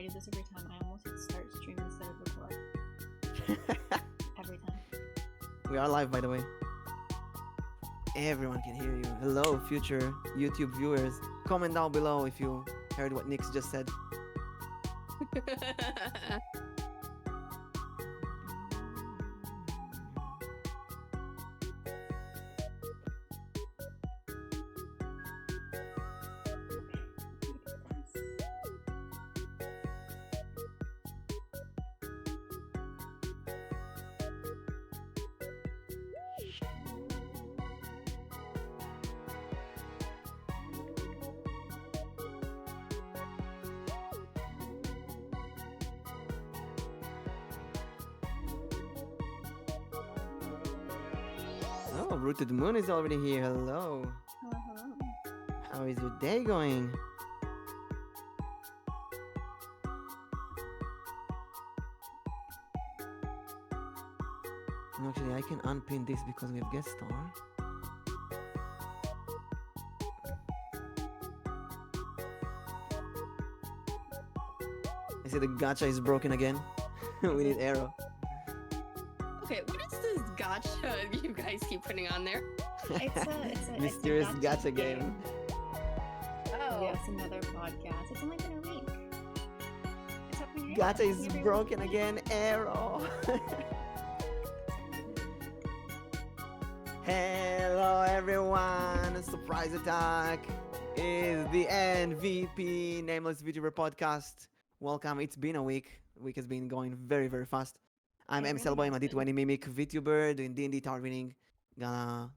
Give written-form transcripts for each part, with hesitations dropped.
I do this every time. I almost hit start stream instead of record. Every time. We are live, by the way. Everyone can hear you. Hello, future YouTube viewers. Comment down below if you heard what Nyx just said. Oh, Root to the Moon is already here. Hello. Hello. How is your day going? Actually, I can unpin this because we have guest star. I see the gacha is broken again. We need arrow. Okay, what is this gacha you guys keep putting on there? It's a Mysterious gacha game. Oh, Yes, another podcast. It's only been a week. It's up for you. Gacha is broken again. Arrow. Hello everyone. Surprise attack is the NVP Nameless Vtuber Podcast. Welcome. It's been a week. The week has been going very, very fast. I'm It really MsElboim, has a D20 Mimic VTuber doing D&D tower winning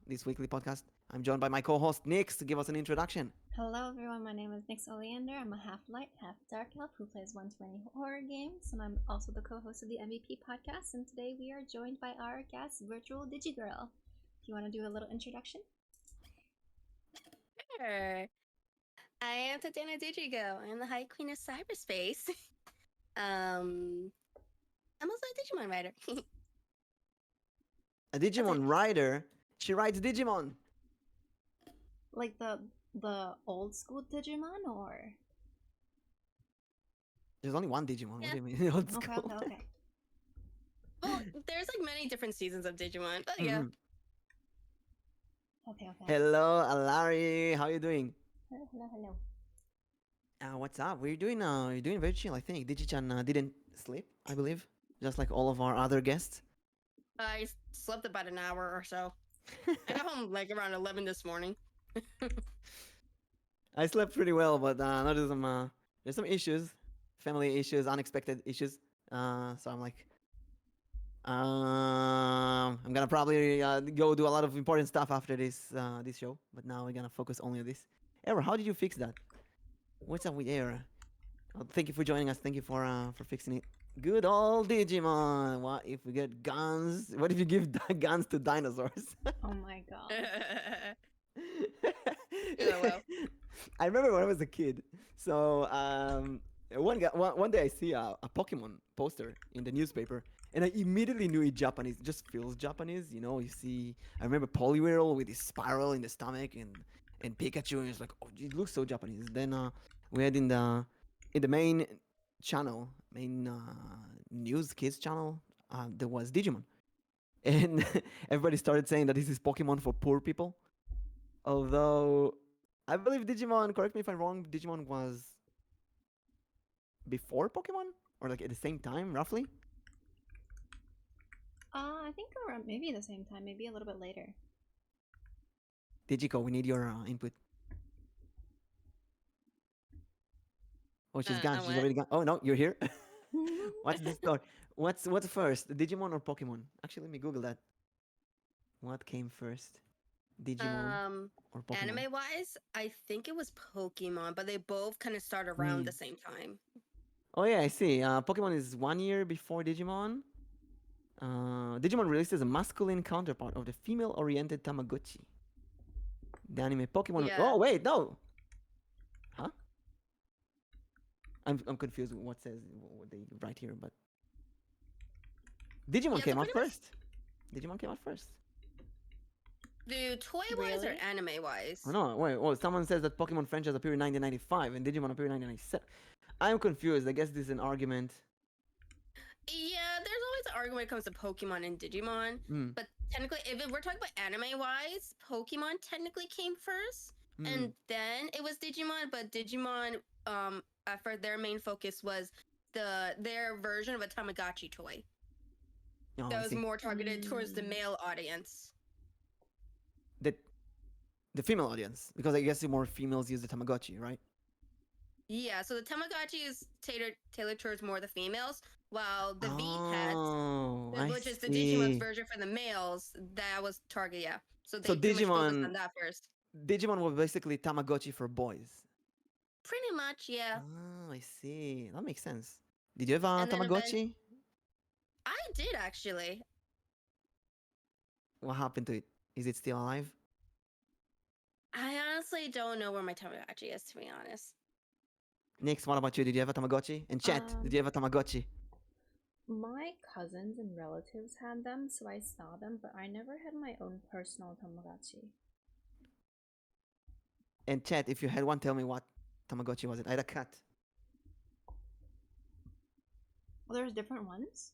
this weekly podcast. I'm joined by my co-host Nyx to give us an introduction. Hello everyone, my name is Nyx Oleander. I'm a half-light, half-dark elf who plays 120 horror games, and I'm also the co-host of the MVP Podcast, and today we are joined by our guest, VirtualDigiGirl. Do you want to do a little introduction? sure. I am Tatiana Digigo. I'm the High Queen of Cyberspace. I'm also a Digimon writer. A Digimon rider. She rides Digimon. Like the old school Digimon, or? There's only one Digimon. Yeah. What do you mean? Old Okay, school. okay. Well, there's like many different seasons of Digimon, but yeah. Mhm. Okay, okay. Hello, Alari. How you doing? Hello. What's up? You're doing very chill, I think. Digi-chan didn't sleep, I believe, just like all of our other guests. I slept about an hour or so. I got home like around 11 this morning. I slept pretty well, but no, there's some issues, family issues, unexpected issues. So I'm like, I'm gonna probably go do a lot of important stuff after this show. But now we're gonna focus only on this. Error, how did you fix that? What's up with error? Oh, thank you for joining us. Thank you for fixing it. Good old Digimon. What if we get guns? What if you give guns to dinosaurs? Oh my god. Yeah, well. I remember when I was a kid. So one day I see a Pokemon poster in the newspaper, and I immediately knew it Japanese. It just feels Japanese, you know. You see, I remember Poliwhirl with his spiral in the stomach, and Pikachu, and it's like, oh, it looks so Japanese. Then we had in the main channel, news kids channel, there was Digimon, and everybody started saying that this is Pokemon for poor people. Although I believe Digimon, correct me if I'm wrong, Digimon was before Pokemon, or like at the same time, roughly. I think around maybe the same time, maybe a little bit later. Digiko, we need your input. Oh, she's gone. I'm She's what? already gone. Oh no, you're here. What's the story? What's first, Digimon or Pokemon? Actually, let me Google that. What came first, Digimon or Pokemon? Anime wise, I think it was Pokemon, but they both kind of start around the same time. Oh yeah, I see. Pokemon is 1 year before Digimon. Digimon released as a masculine counterpart of the female-oriented Tamagotchi. The anime Pokemon. Yeah. Oh wait, no. Huh? I'm confused with what they write here, but Digimon Yeah, came so out pretty much- first. Digimon came out first. Do toy wise or Really? anime wise? Oh no, wait. Oh, someone says that Pokemon franchise appeared in 1995 and Digimon appeared in 1997. I'm confused. I guess this is an argument. Yeah, there's always an argument when it comes to Pokemon and Digimon. Mm, But technically, we're talking about anime wise, Pokemon technically came first, mm. and then it was Digimon. But Digimon, at first, their main focus was their version of a Tamagotchi toy Oh, that I was see. more targeted towards the Mm. male audience. The the female audience, because I guess more females use the Tamagotchi, right? Yeah, so the Tamagotchi is tailored towards more the females, while the V pets, Oh, I which is the Digimon's see. version for the males, that was target. Yeah, so So they pretty much focused Digimon, on that first. Digimon was basically Tamagotchi for boys. Pretty much, yeah. Oh, I see. That makes sense. Did you have a And then Tamagotchi? I did actually. What happened to it? Is it still alive? I honestly don't know where my Tamagotchi is, to be honest. Next, what about you? Did you have a Tamagotchi? And chat, did you have a Tamagotchi? My cousins and relatives had them, so I saw them, but I never had my own personal Tamagotchi. And chat, if you had one, tell me what Tamagotchi was it? I had a cat. Well, there's different ones.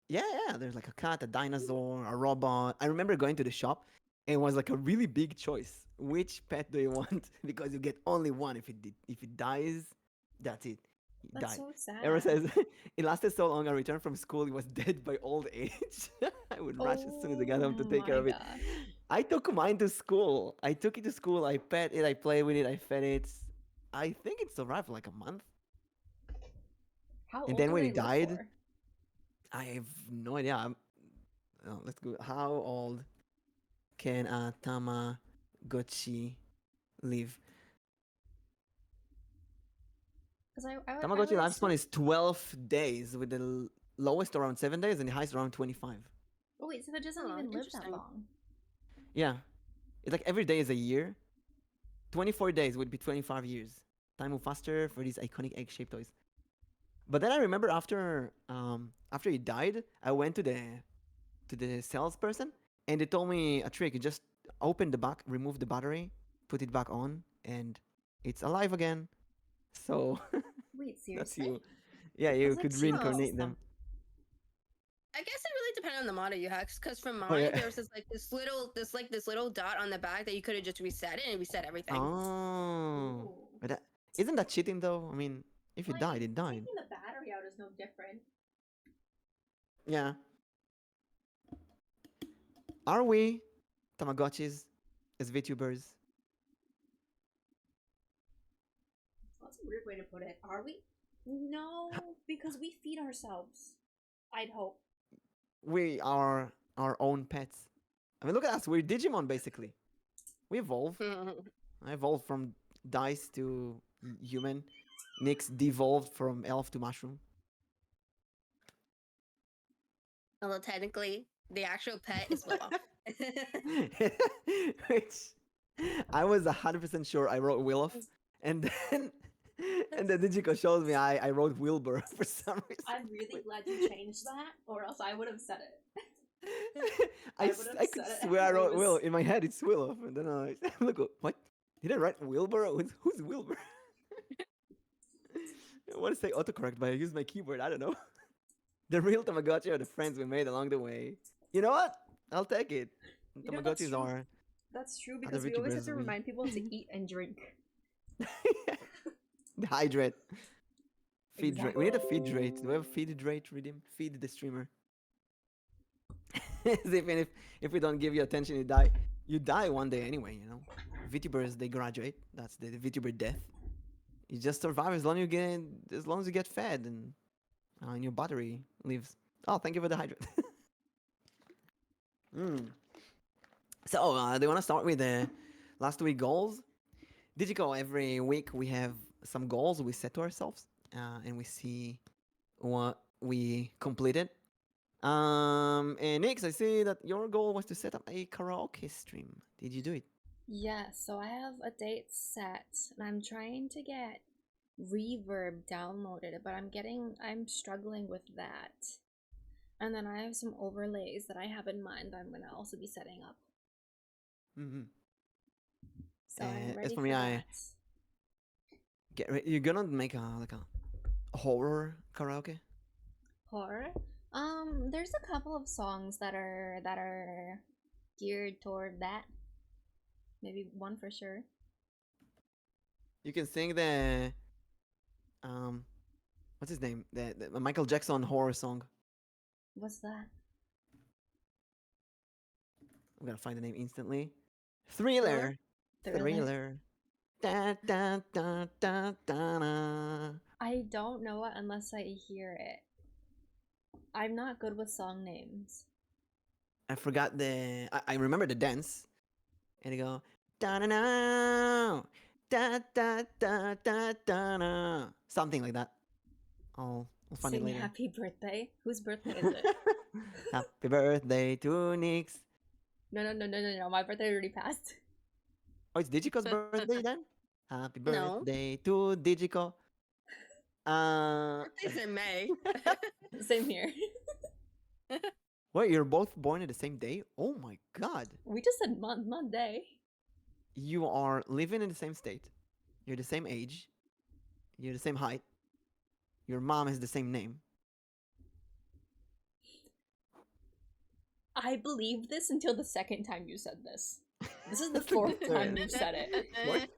Yeah. There's like a cat, a dinosaur, a robot. I remember going to the shop. And it was like a really big choice. Which pet do you want? Because you get only one. If it dies, that's it. It That's died. so sad. Ever says it lasted so long. I returned from school. It was dead by old age. I would rush as soon as I got home to take care of it. gosh. I took mine to school. I took it to school. I pet it. I played with it. I fed it. I think it survived for like a month. How And old then do when they it live died, for? I have no idea. Let's go. How old can a Tamagotchi live? Because I Tamagotchi would lifespan assume. is 12 days, with the lowest around 7 days and the highest around 25. Oh wait, so it doesn't Oh, even live that interesting. long. Yeah. It's like every day is a year. 24 days would be 25 years. Time move faster for these iconic egg-shaped toys. But then I remember after he died, I went to the salesperson and they told me a trick. You just open the back, remove the battery, put it back on, and it's alive again. So Wait, that's seriously? you. Yeah, you That's like could super reincarnate them. awesome. I guess it really depended on the model you had, because for mine Oh, yeah. there was this little dot on the back that you could have just reset it and reset everything. Oh. Ooh. But isn't that cheating though? I mean, if it died, it died. Taking the battery out is no different. Yeah. Are we Tamagotchis as VTubers? That's a weird way to put it. Are we? No, because we feed ourselves. I'd hope. We are our own pets. I mean, look at us. We're Digimon basically. We evolve. I evolved from dice to human. Nyx devolved from elf to mushroom. Although technically the actual pet is Willow. Which I was 100% sure I wrote Willow, and then Digiko shows me I wrote Wilbur for some reason. I'm really glad you changed that, or else I would have said it. I would've could said it swear I wrote anyways. Will in my head. It's Willow, and then I look. What did I write? Wilbur? Who's Wilbur? I want to say autocorrect, but I use my keyboard. I don't know. The real Tamagotchi are the friends we made along the way. You know what? I'll take it. You know, that's Tamagotchis true. are. That's true Other because we always have VTubers to we- remind people to eat and drink. Hydrate. Feed rate. We need a feed Exactly. rate. Do we have a feed rate redeem? Feed the streamer. As if we don't give you attention, you die. You die one day anyway. You know, VTubers they graduate. That's the VTuber death. You just survive as long as you get fed and your battery lives. Oh, thank you for the hydrate. So, do you want to start with the last week goals? Digital, every week we have some goals we set to ourselves, and we see what we completed. And Nix, I see that your goal was to set up a karaoke stream. Did you do it? Yes, so I have a date set, and I'm trying to get Reverb downloaded, but I'm struggling with that. And then I have some overlays that I have in mind that I'm going to also be setting up. Mm-hmm. So I'm As ready for for me, that. You're gonna make a horror karaoke? Horror. There's a couple of songs that are geared toward that. Maybe one for sure. You can sing the um, what's his name? The Michael Jackson horror song. What's that? I'm gonna find the name instantly. Thriller? Thriller. Thriller. Da, da, da, da, da, da. I don't know it unless I hear it. I'm not good with song names. I forgot the. I remember the dance, and they go da da da da da da da da, something like that. I'll find it Sing later. happy birthday. Whose birthday is it? Happy birthday to Nyx. No. My birthday already passed. Oh, it's Digico's birthday then. Happy No. birthday to Digico. Birthday's in May. Same here. Wait, you're both born at the same day? Oh my god. We just said Monday. You are living in the same state. You're the same age. You're the same height. Your mom has the same name. I believed this until the second time you said this. This is the fourth time you've said it. What?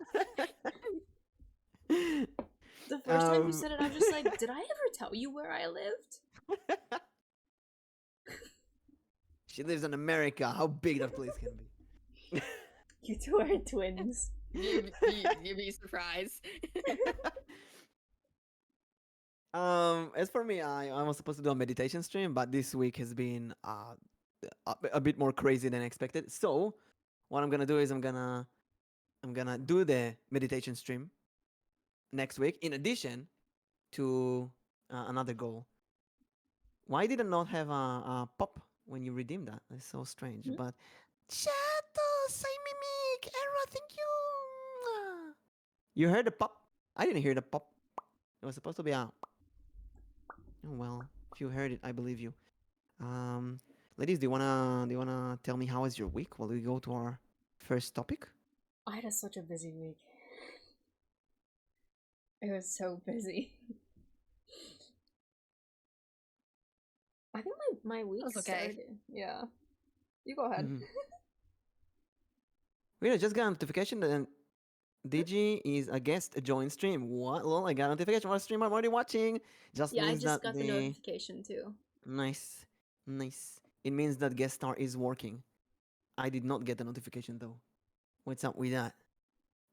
The first time you said it, I was just like, did I ever tell you where I lived? She lives in America. How big that place can be. You two are twins. You'd be surprised. As for me, I was supposed to do a meditation stream, but this week has been a bit more crazy than expected. So, what I'm gonna do is I'm gonna do the meditation stream next week, in addition to another goal. Why did I not have a pop when you redeemed that? That's so strange. Hmm? But Chato, say mimic, Era, thank you. You heard the pop? I didn't hear the pop. It was supposed to be a. Oh well, if you heard it, I believe you. Ladies, do you wanna tell me how was your week while we go to our first topic? I had such a busy week. It was so busy. I think my week That's okay. started. Yeah. You go ahead. Mhm. We just got a notification that Digi is a guest join stream. What? Lol, I got a notification for a stream I'm already watching. Just Yeah, I means just that got the notification too. Nice. Nice. It means that guest star is working. I did not get the notification though. What's up with that?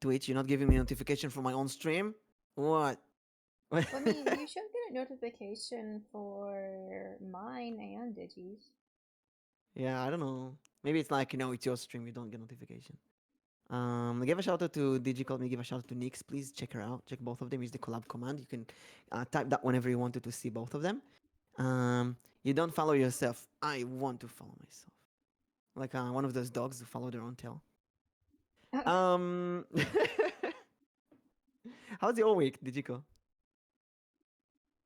Twitch, you're not giving me notification for my own stream? What? I mean, you should get a notification for mine and Digi's. Yeah, I don't know. Maybe it's like, it's your stream, you don't get notification. Give a shout out to DigiCall me, give a shout out to Nyx. Please check her out. Check both of them. Use the collab command. You can type that whenever you wanted to see both of them. You don't follow yourself. I want to follow myself. Like one of those dogs who follow their own tail. How's your week, Digiko?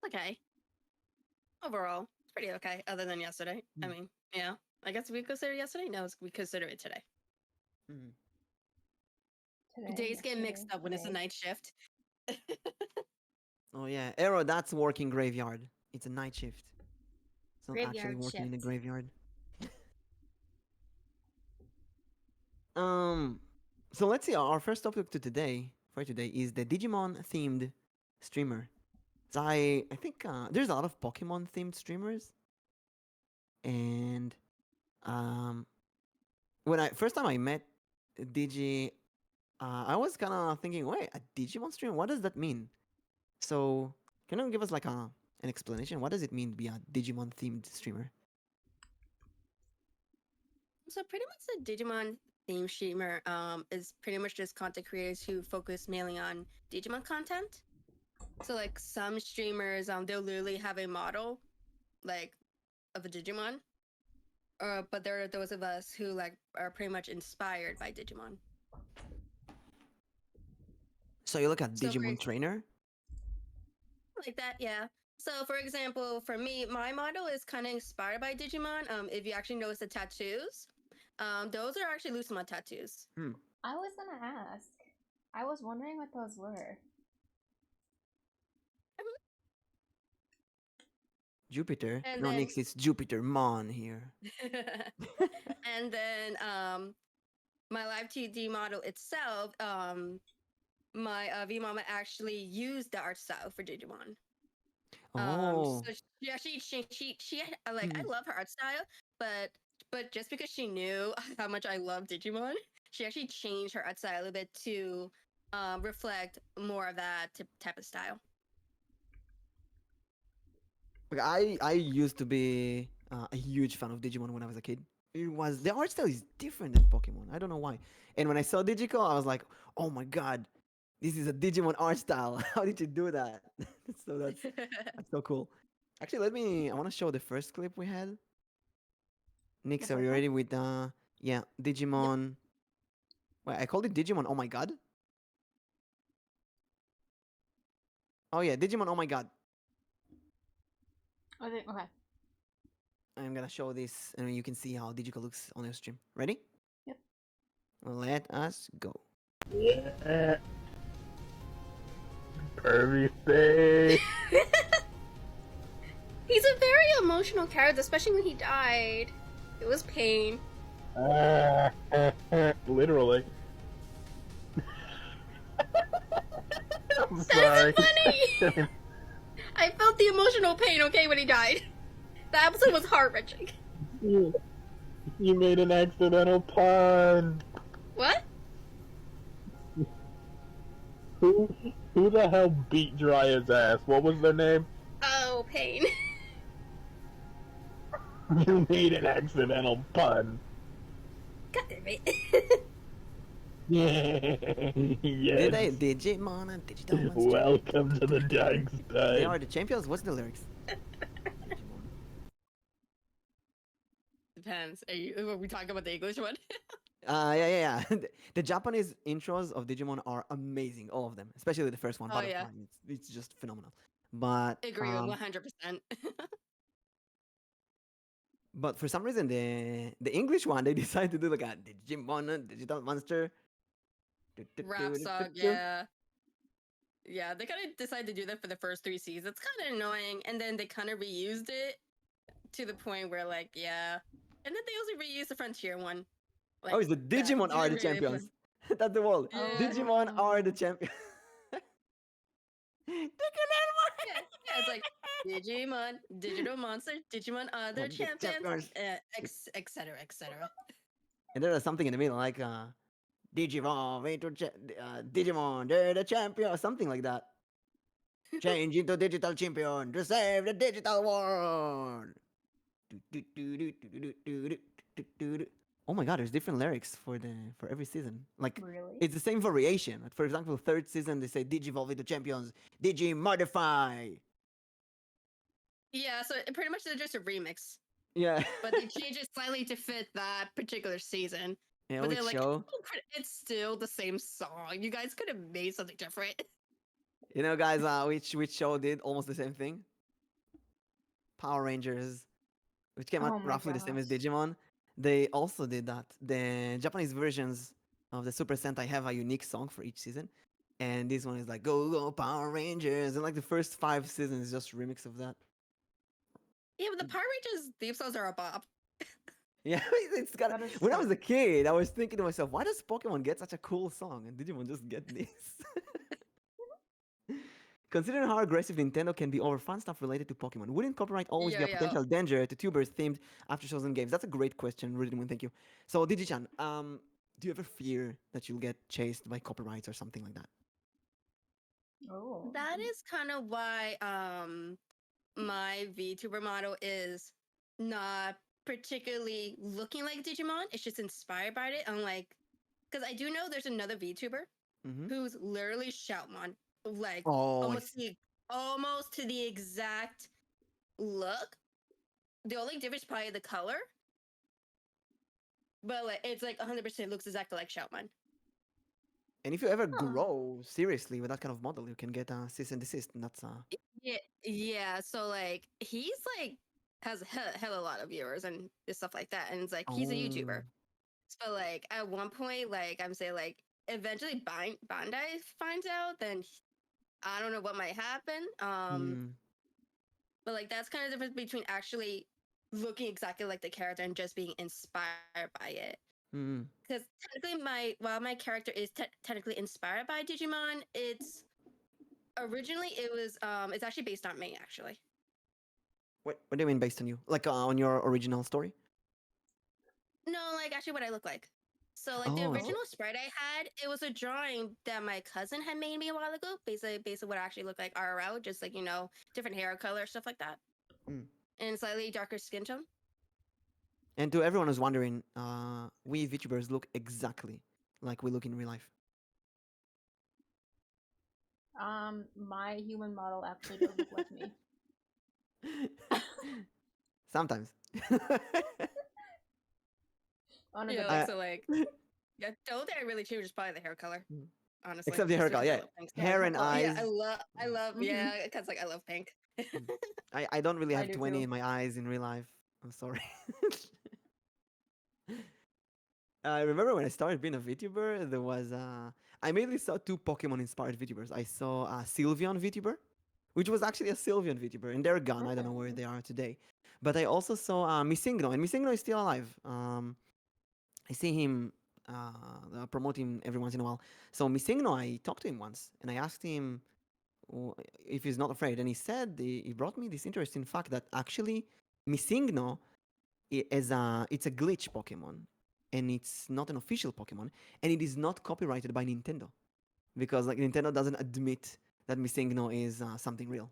Okay. Overall, it's pretty okay, other than yesterday. I mean, yeah. I guess we consider yesterday? No, we consider it today. Mm. Days get mixed up when it's a night shift. Oh yeah, Arrow, that's working graveyard. It's a night shift. It's not actually Graveyard working in a shift. graveyard. So let's see. Our first topic for today is the Digimon themed streamer. So I think there's a lot of Pokemon themed streamers, and when I first time I met Digi, I was kind of thinking, wait, a Digimon stream? What does that mean? So can you give us like an explanation? What does it mean to be a Digimon themed streamer? So pretty much the Digimon theme streamer is pretty much just content creators who focus mainly on Digimon content. So like some streamers, they'll literally have a model, like, of a Digimon. But there are those of us who like are pretty much inspired by Digimon. So you look at So for Digimon ex- trainer. Like that, yeah. So for example, for me, my model is kind of inspired by Digimon. If you actually notice the tattoos, those are actually Lucimon tattoos. I was gonna ask. I was wondering what those were. Jupiter. And No, then Nyx, it's Jupiter Mon here. and then my live 2D model itself, my V Mama actually used the art style for Digimon. Oh. So she actually she like I Mhm. love her art style, but just because she knew how much I love Digimon, she actually changed her art style a little bit to reflect more of that type of style. Like, I used to be a huge fan of Digimon when I was a kid. It was the art style is different than Pokemon. I don't know why. And when I saw Digico, I was like, oh my god, this is a Digimon art style. How did you do that? So that's so cool. Actually, let me. I want to show the first clip we had. The Nix, are you first one? ready with yeah, Yep. Digimon? Wait, I called it Digimon. Oh my god. Oh yeah, Digimon. Oh my god. Okay. I'm gonna show this, and you can see how Digico looks on your stream. Ready? Yep. Let us go. Yeah. Pervy face. He's a very emotional character, especially when he died. It was pain. Literally. I'm That sorry. isn't funny. I felt the emotional pain, okay, when he died. That episode was heart-wrenching. You made an accidental pun. What? Who the hell beat Dryad's ass? What was their name? Oh, pain. You made an accidental pun. God damn it. Did they Yes. Digimon and Digital Monster? Welcome to the dark They side. are the champions. What's the lyrics? Digimon. Depends. Are we talking about the English one? Yeah. The Japanese intros of Digimon are amazing, all of them, especially the first one. Oh, yeah. Butterfly. It's just phenomenal. But Agree with 100%. but for some reason the English one they decided to do like a Digimon and Digital Monster. Rap song, yeah. Yeah, they kind of decided to do that for the first 3 seasons. It's kind of annoying, and then they kind of reused it to the point where, like, yeah. And then they also reused the Frontier one. Like, Oh, it's the that Digimon are the didn't really champions. That's the world. Yeah. Digimon are the champions. Yeah, it's like Digimon, Digital Monster, Digimon Other Oh, the Champions, champions. etc., etc. And there was something in the middle like Digimon, Digimon, they're the champion, or something like that. Change into digital champion to save the digital world. Oh my god, there's different lyrics for every season. Like Really? it's the same variation. Like, for example, third season they say Digivolve into champions, Digimodify. Yeah, so pretty much they're just a remix, Yeah. but they change it slightly to fit that particular season. Yeah, But which they're like, show? it's still the same song. You guys could have made something different. You know, guys, which show did almost the same thing? Power Rangers, which came out Oh my roughly the same as gosh. Digimon. They also did that. The Japanese versions of the Super Sentai have a unique song for each season, and this one is like "Go Go Power Rangers," and like the first 5 seasons is just remix of that. Yeah, but the Power Rangers theme songs are a bop. Yeah, it's got. That is When I true. was a kid, I was thinking to myself, why does Pokemon get such a cool song and Digimon just get this? Considering how aggressive Nintendo can be over fun stuff related to Pokemon, wouldn't copyright always be a Yeah. potential danger to tubers themed after shows and games? That's a great question, Rudin. Thank you. So, Digi-chan, do you ever fear that you'll get chased by copyrights or something like that? Oh. That is kind of why my VTuber model is not particularly looking like Digimon. It's just inspired by it. Unlike, because I do know there's another VTuber Mm-hmm. who's literally Shoutmon, like Oh, I almost almost to the exact look. The only difference is probably the color, but like it's like 100% looks exactly like Shoutmon. And if you ever Huh. grow seriously with that kind of model, you can get a cease and desist, and that's Yeah. So like he's like has hella lot of viewers and stuff like that, and it's like he's a YouTuber. Oh. So like at one point, like I'm saying, like eventually Bandai finds out, then I don't know what might happen. Hmm. But like that's kind of the difference between actually looking exactly like the character and just being inspired by it. Mm. Because technically, while my character is technically inspired by Digimon, it's originally it's actually based on me actually. What do you mean based on you? Like on your original story? No, like actually what I look like. So like the Oh, I see. original sprite I had, it was a drawing that my cousin had made me a while ago. Basically what I actually look like IRL, just like different hair color, stuff like that, Mm. and slightly darker skin tone. And to everyone who's wondering, we VTubers look exactly like we look in real life. My human model actually does look like me. Sometimes. Honestly, Yeah, I- like so like yeah, the only thing I really changed is probably the hair color. Mm. Honestly, Except the just hair color, because I yeah. love pink. Hair and Yeah, eyes. Yeah, I love, Mhm. yeah, because like I love pink. I don't really I have do 20 too. in my eyes in real life. I'm sorry. I remember when I started being a VTuber, there was I mainly saw two Pokemon inspired VTubers. I saw a Sylveon VTuber, which was actually a Sylveon VTuber, and they're gone. I don't know where they are today. But I also saw Misingno, and Misingno is still alive. I see him promoting every once in a while. So Misingno, I talked to him once, and I asked him if he's not afraid, and he said he brought me this interesting fact that actually Misingno it's a glitch Pokemon, and it's not an official Pokemon, and it is not copyrighted by Nintendo because like Nintendo doesn't admit that Misingno is something real.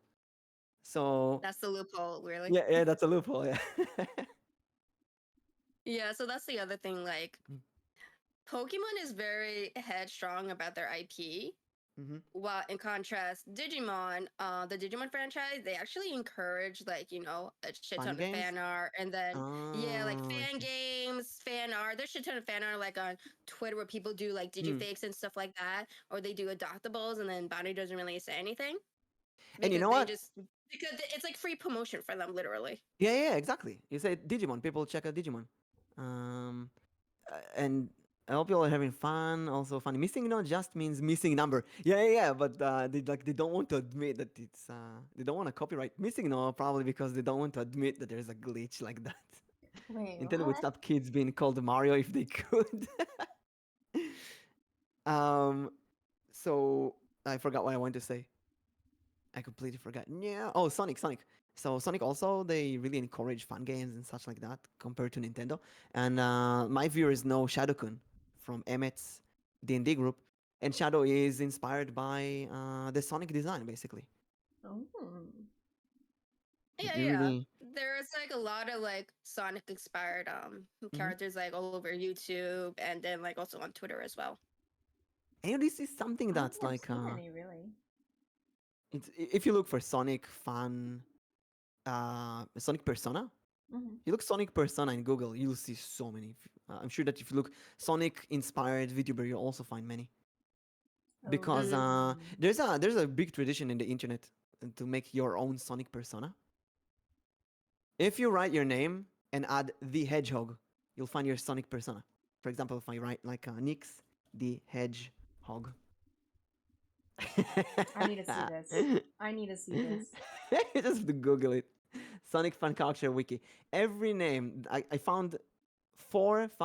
So That's the loophole, really. yeah, that's a loophole. Yeah. Yeah, so that's the other thing. Like, Mm. Pokemon is very headstrong about their IP. Mm-hmm. While in contrast, Digimon, the Digimon franchise, they actually encourage like a shit Fun ton of games? fan art, and then yeah, like Oh, I fan see. games, fan art. There's shit ton of fan art like on Twitter where people do like Mm. digifakes and stuff like that, or they do adoptables, and then Bonnie doesn't really say anything And you because know they what? just because it's like free promotion for them, literally. Yeah, exactly. You say Digimon, people check out Digimon. And I hope you all are having fun. Also funny. Missing no just means missing number. Yeah. But they don't want to admit that it's they don't want to copyright missing no probably because they don't want to admit that there's a glitch like that. wait, Nintendo would what? stop kids being called Mario if they could. um, so I forgot what I wanted to say. I completely forgot. Yeah. Oh, Sonic. So Sonic also they really encourage fun games and such like that compared to Nintendo. And my viewers know Shadow-kun from Emmett's D&D group, and Shadow is inspired by the Sonic design basically. Oh. Yeah, He yeah. really. There's like a lot of like Sonic inspired Mm-hmm. characters like all over YouTube and then like also on Twitter as well. And this is something I don't that's think I've like seen any really. it's if you look for Sonic fan, Sonic Persona. Mm-hmm. You look Sonic Persona in Google, you'll see so many. I'm sure that if you look Sonic inspired VTuber, you'll also find many. Because Oh. there's a big tradition in the internet to make your own Sonic persona. If you write your name and add the Hedgehog, you'll find your Sonic persona. For example, if I write like Nyx the Hedgehog. I need to see this. I need to see this. You just have to Google it. Sonic fan culture wiki. Every name I found five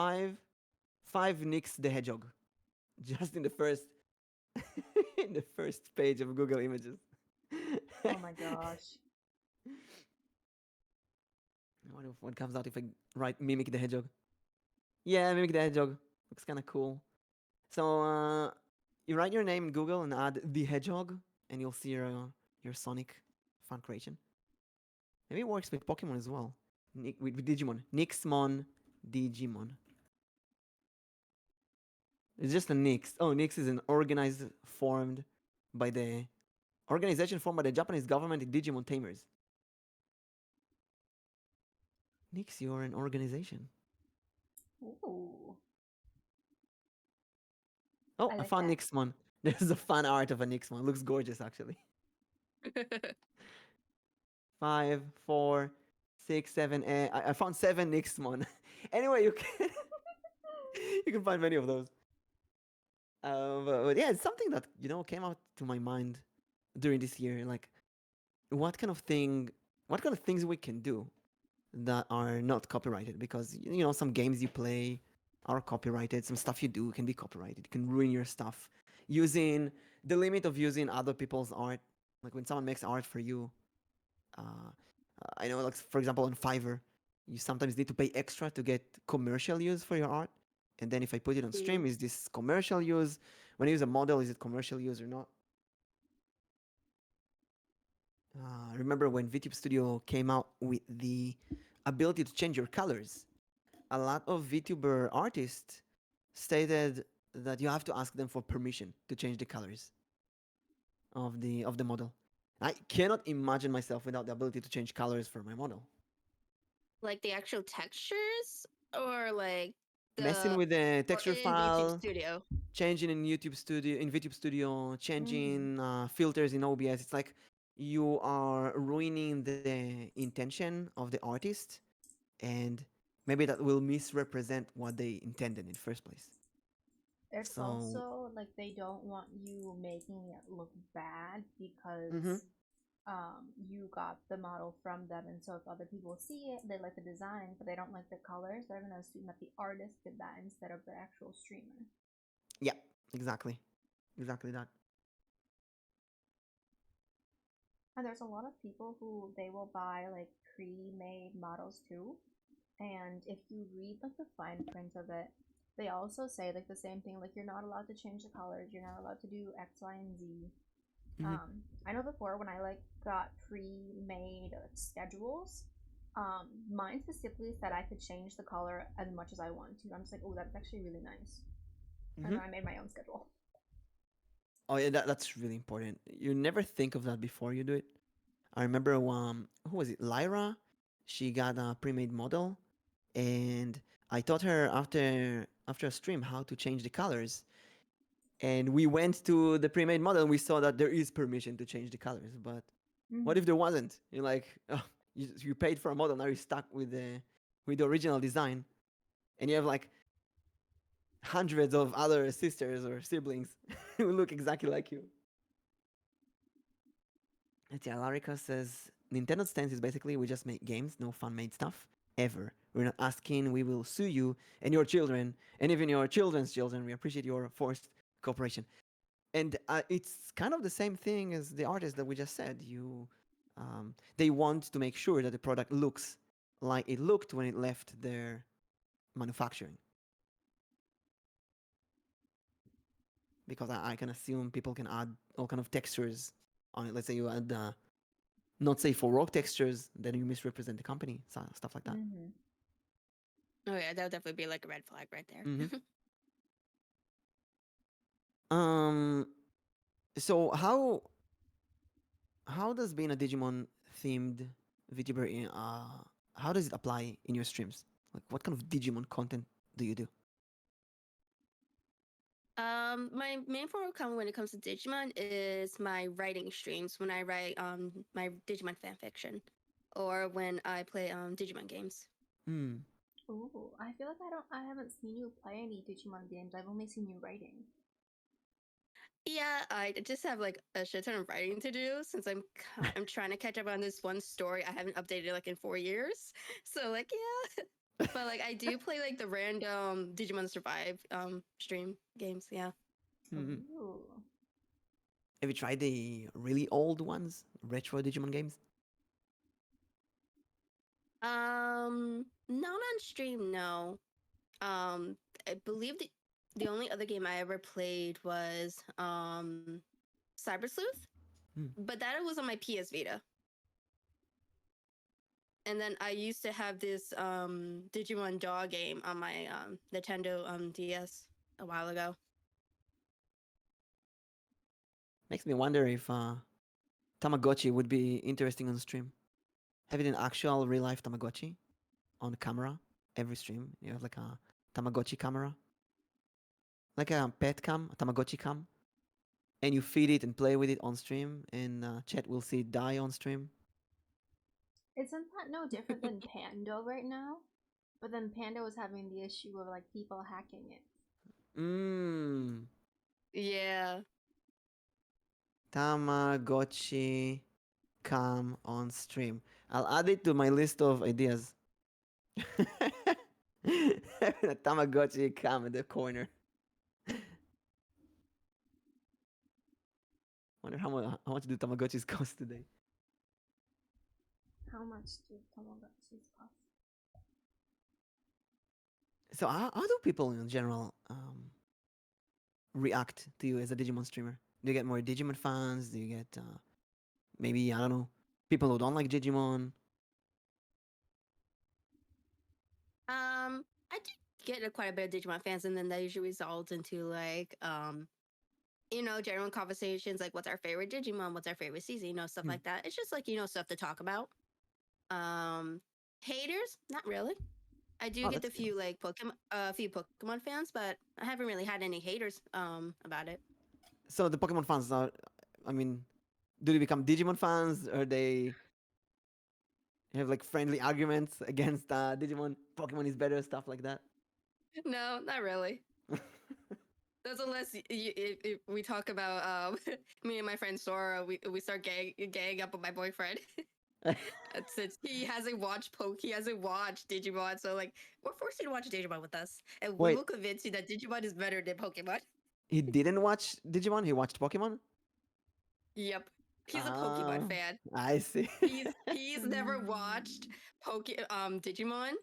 Nyx the Hedgehog, just in the first in the first page of Google Images. Oh my gosh. I wonder what comes out if I write Mimic the Hedgehog. Yeah, Mimic the Hedgehog. Looks kind of cool. So you write your name in Google and add the Hedgehog, and you'll see your Sonic fan creation. Maybe it works with Pokemon as well. With Digimon. Nixmon Digimon. It's just a Nyx. Oh, Nyx is an organization formed by the Japanese government in Digimon Tamers. Nyx, you're an organization. Ooh. Oh, I I like found that. Nixmon. There's a fan art of a Nixmon. Looks gorgeous, actually. 5, 4, 6, 7. I found 7 Nixmon. Anyway, you can you can find many of those. But yeah, it's something that came out to my mind during this year. Like, what kind of thing what kind of things we can do that are not copyrighted, because some games you play are copyrighted, some stuff you do can be copyrighted, it can ruin your stuff. Using the limit of using other people's art, like when someone makes art for you, uh, I know, like for example on Fiverr, you sometimes need to pay extra to get commercial use for your art, and then if I put it on stream, is this commercial use? When I use a model, is it commercial use or not? Remember when VTube Studio came out with the ability to change your colors? A lot of VTuber artists stated that you have to ask them for permission to change the colors of the model. I cannot imagine myself without the ability to change colors for my model. Like the actual textures, or like Messing the with the or texture in YouTube file, Studio. changing in VTube Studio, Mm-hmm. changing filters in OBS. It's like you are ruining the intention of the artist, and maybe that will misrepresent what they intended in the first place. It's So, also like they don't want you making it look bad mm-hmm, because you got the model from them, and so if other people see it, they like the design, but they don't like the colors, they're gonna assume that the artist did that instead of the actual streamer. yeah, exactly that. And there's a lot of people who they will buy like pre-made models too, and if you read like the fine print of it, they also say like the same thing, like you're not allowed to change the colors, you're not allowed to do X, Y, and Z. Mm-hmm. I know before when I like got pre-made schedules, mine specifically said I could change the color as much as I want to. I'm just like, oh, that's actually really nice. And Mm-hmm. then I made my own schedule. Oh yeah, that's really important. You never think of that before you do it. I remember who was it? Lyra. She got a pre-made model, and I taught her after a stream how to change the colors. And we went to the pre-made model, and we saw that there is permission to change the colors. But what if there wasn't? You're like, oh, you paid for a model, now you're stuck with the original design, and you have like hundreds of other sisters or siblings who look exactly like you. Yeah, Larika says Nintendo's stance is basically we just make games, no fan made stuff ever. We're not asking, we will sue you and your children and even your children's children. We appreciate your forced cooperation. And it's kind of the same thing as the artist that we just said. They want to make sure that the product looks like it looked when it left their manufacturing. Because I can assume people can add all kind of textures on it. Let's say you add not safe for work textures, then you misrepresent the company, stuff like that. Oh yeah, that would definitely be like a red flag right there. Mm-hmm. So how does being a Digimon themed VTuber how does it apply in your streams? Like what kind of Digimon content do you do? My main form of content when it comes to Digimon is my writing streams when I write my Digimon fanfiction, or when I play Digimon games. Hmm. Ooh, I feel like I haven't seen you play any Digimon games. I've only seen you writing. Yeah, I just have like a shit ton of writing to do since I'm trying to catch up on this one story I haven't updated like in 4 years. So like yeah, but like I do play like the random Digimon Survive stream games. Yeah. Mm-hmm. Ooh. Have you tried the really old ones, retro Digimon games? Not on stream, no. I believe the only other game I ever played was Cyber Sleuth, Hmm. but that was on my PS Vita. And then I used to have this Digimon dog game on my Nintendo DS a while ago. Makes me wonder if Tamagotchi would be interesting on stream. Having an actual real life Tamagotchi on camera every stream. You have like a Tamagotchi camera, like a pet cam, a Tamagotchi cam, and you feed it and play with it on stream, and chat will see it die on stream. Isn't that no different than Pando right now? But then Panda was having the issue of like people hacking it. Mmm. Yeah. Tamagotchi cam on stream. I'll add it to my list of ideas. Having a Tamagotchi cam in the corner. Wonder how much do Tamagotchis cost today? How much do Tamagotchis cost? So how do people in general react to you as a Digimon streamer? Do you get more Digimon fans? Do you get maybe, I don't know, people who don't like Digimon? I do get quite a bit of Digimon fans, and then that usually results into like general conversations like what's our favorite Digimon, what's our favorite season, stuff Hmm. like that. It's just like stuff to talk about. Haters, not really. I do Oh, get that's a good. few like few Pokemon fans, but I haven't really had any haters about it. So the Pokemon fans are, I mean, do they become Digimon fans, or they have like friendly arguments against Digimon? Pokemon is better, stuff like that. No, not really. That's unless if we talk about me and my friend Sora, we start gang up with my boyfriend. Since he hasn't watched he hasn't watched Digimon, so like we're forced you to watch Digimon with us, and we Wait, will convince you that Digimon is better than Pokemon. he didn't watch Digimon. He watched Pokemon. Yep, he's a Pokemon Ah, fan. I see. He's never watched Digimon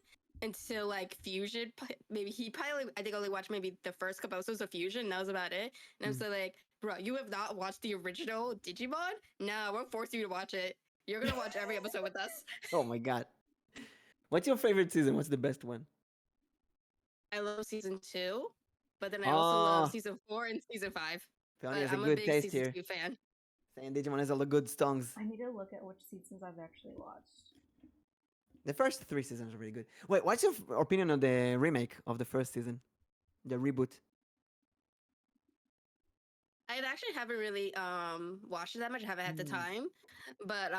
until like Fusion. Maybe he probably I think only watched maybe the first couple episodes of Fusion. And that was about it. And I'm Mm. so like, bro, you have not watched the original Digimon? No, we'll force you to watch it. You're gonna watch every episode with us. Oh my god. What's your favorite season? What's the best one? I love season 2, but then I also love Oh, season 4 and season 5. Peony But has a I'm a good big taste season here. 2 fan. Saying Digimon has all the good songs. I need to look at which seasons I've actually watched. The first 3 seasons are really good. Wait, what's your opinion on the remake of the first season? The reboot? I actually haven't really watched it that much. I haven't had the Mm. time. But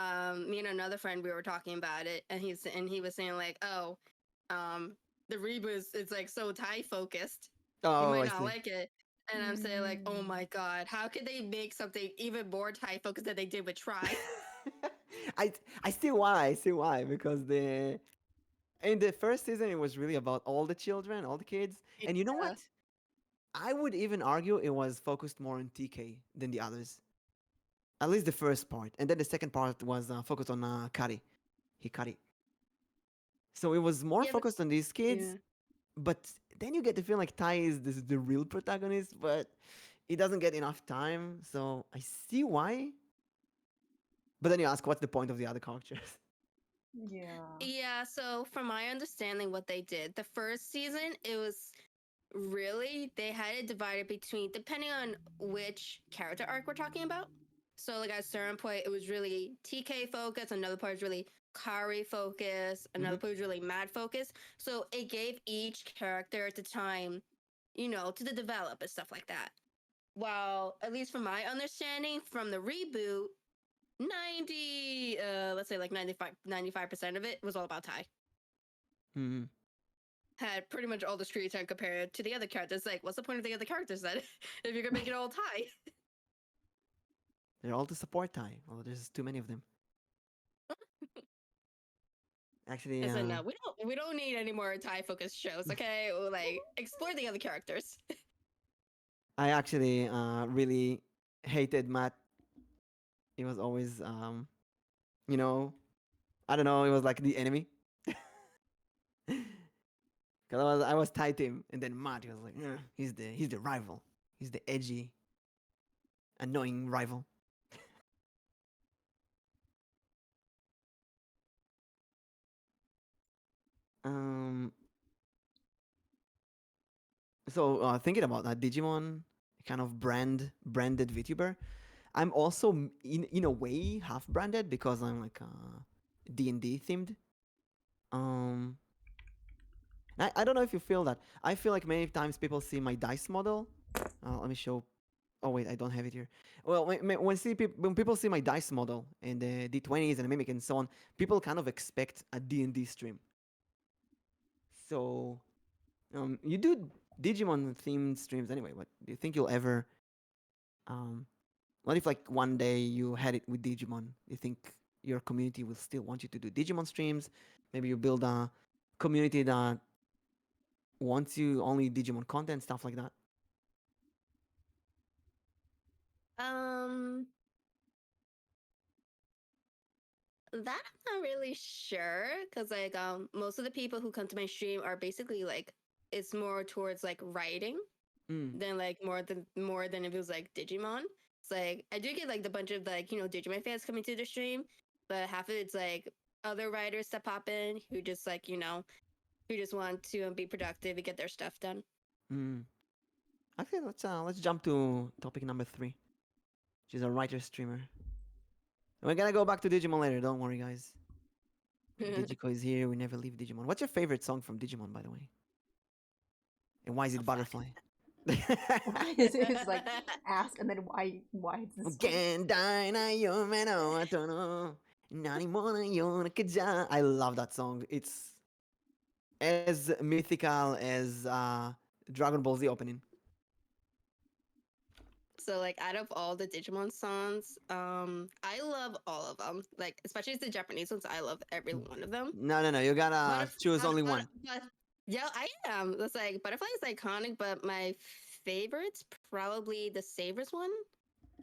me and another friend we were talking about it, and he was saying like, oh, the reboot is it's like so Thai focused. You Oh, might I not see. like it. And I'm saying like, oh my god, how could they make something even more Thai focused than they did with Try? I I see why. I see why, because the in the first season it was really about all the children, all the kids. And you know what? Yeah. I would even argue it was focused more on TK than the others. At least the first part, and then the second part was focused on Kari, Hikari. So it was more Yeah, but focused on these kids, yeah. but then you get to feel like Tai is this the real protagonist, but he doesn't get enough time. So I see why. But then you ask, what's the point of the other characters? Yeah. Yeah, so from my understanding, what they did, the first season, it was really, they had it divided between, depending on which character arc we're talking about. So, like, at a certain point, it was really TK focus, another part was really Kari focus, another Mhm. part was really Mad focus. So, it gave each character the time, to develop and stuff like that. While, at least from my understanding, from the reboot, let's say like 95% of it was all about Ty. Mhm. Had pretty much all the screen time compared to the other characters. Like, what's the point of the other characters then? If you're gonna make it all Ty? They're all to support Tai. Well, there's too many of them. Actually, I said no, we don't need any more Ty focused shows, okay? Or, like, explore the other characters. I actually really hated Matt. He was always, you know, I don't know. It was like the enemy. Cause I was tight him, and then Matt, he was like, he's the rival. He's the edgy, annoying rival. Um, so thinking about that Digimon kind of branded VTuber, I'm also in a way half branded because I'm like D&D themed. Um, I don't know if you feel that. I feel like many times people see my dice model. Let me show. Oh wait, I don't have it here. Well, when people see my dice model and the D20s and the mimic and so on, people kind of expect a D&D stream. So you do Digimon themed streams anyway. But do you think you'll ever? Um, what if like one day you had it with Digimon? Do you think your community will still want you to do Digimon streams. Maybe you build a community that wants you only Digimon content, stuff like that. Um, that I'm not really sure because like most of the people who come to my stream are basically like it's more towards like writing Mm. than like more than if it was like Digimon. It's like I do get like the bunch of like Digimon fans coming to the stream, but half of it's like other writers that pop in who just like who just want to be productive and get their stuff done. Mm. Okay, let's jump to topic number 3. She's a writer streamer. We're gonna go back to Digimon later. Don't worry, guys. Digico is here. We never leave Digimon. What's your favorite song from Digimon, by the way? And why is it Oh, fuck. Butterfly? It's like ask and then why is this I love that song. It's as mythical as Dragon Ball Z opening. So like out of all the Digimon songs, I love all of them. Like especially the Japanese ones, I love every one of them. No. You gotta Butterf- choose but- only but- one. but- yeah, I am. It's like Butterfly is iconic, but my favorite's probably the Savers one.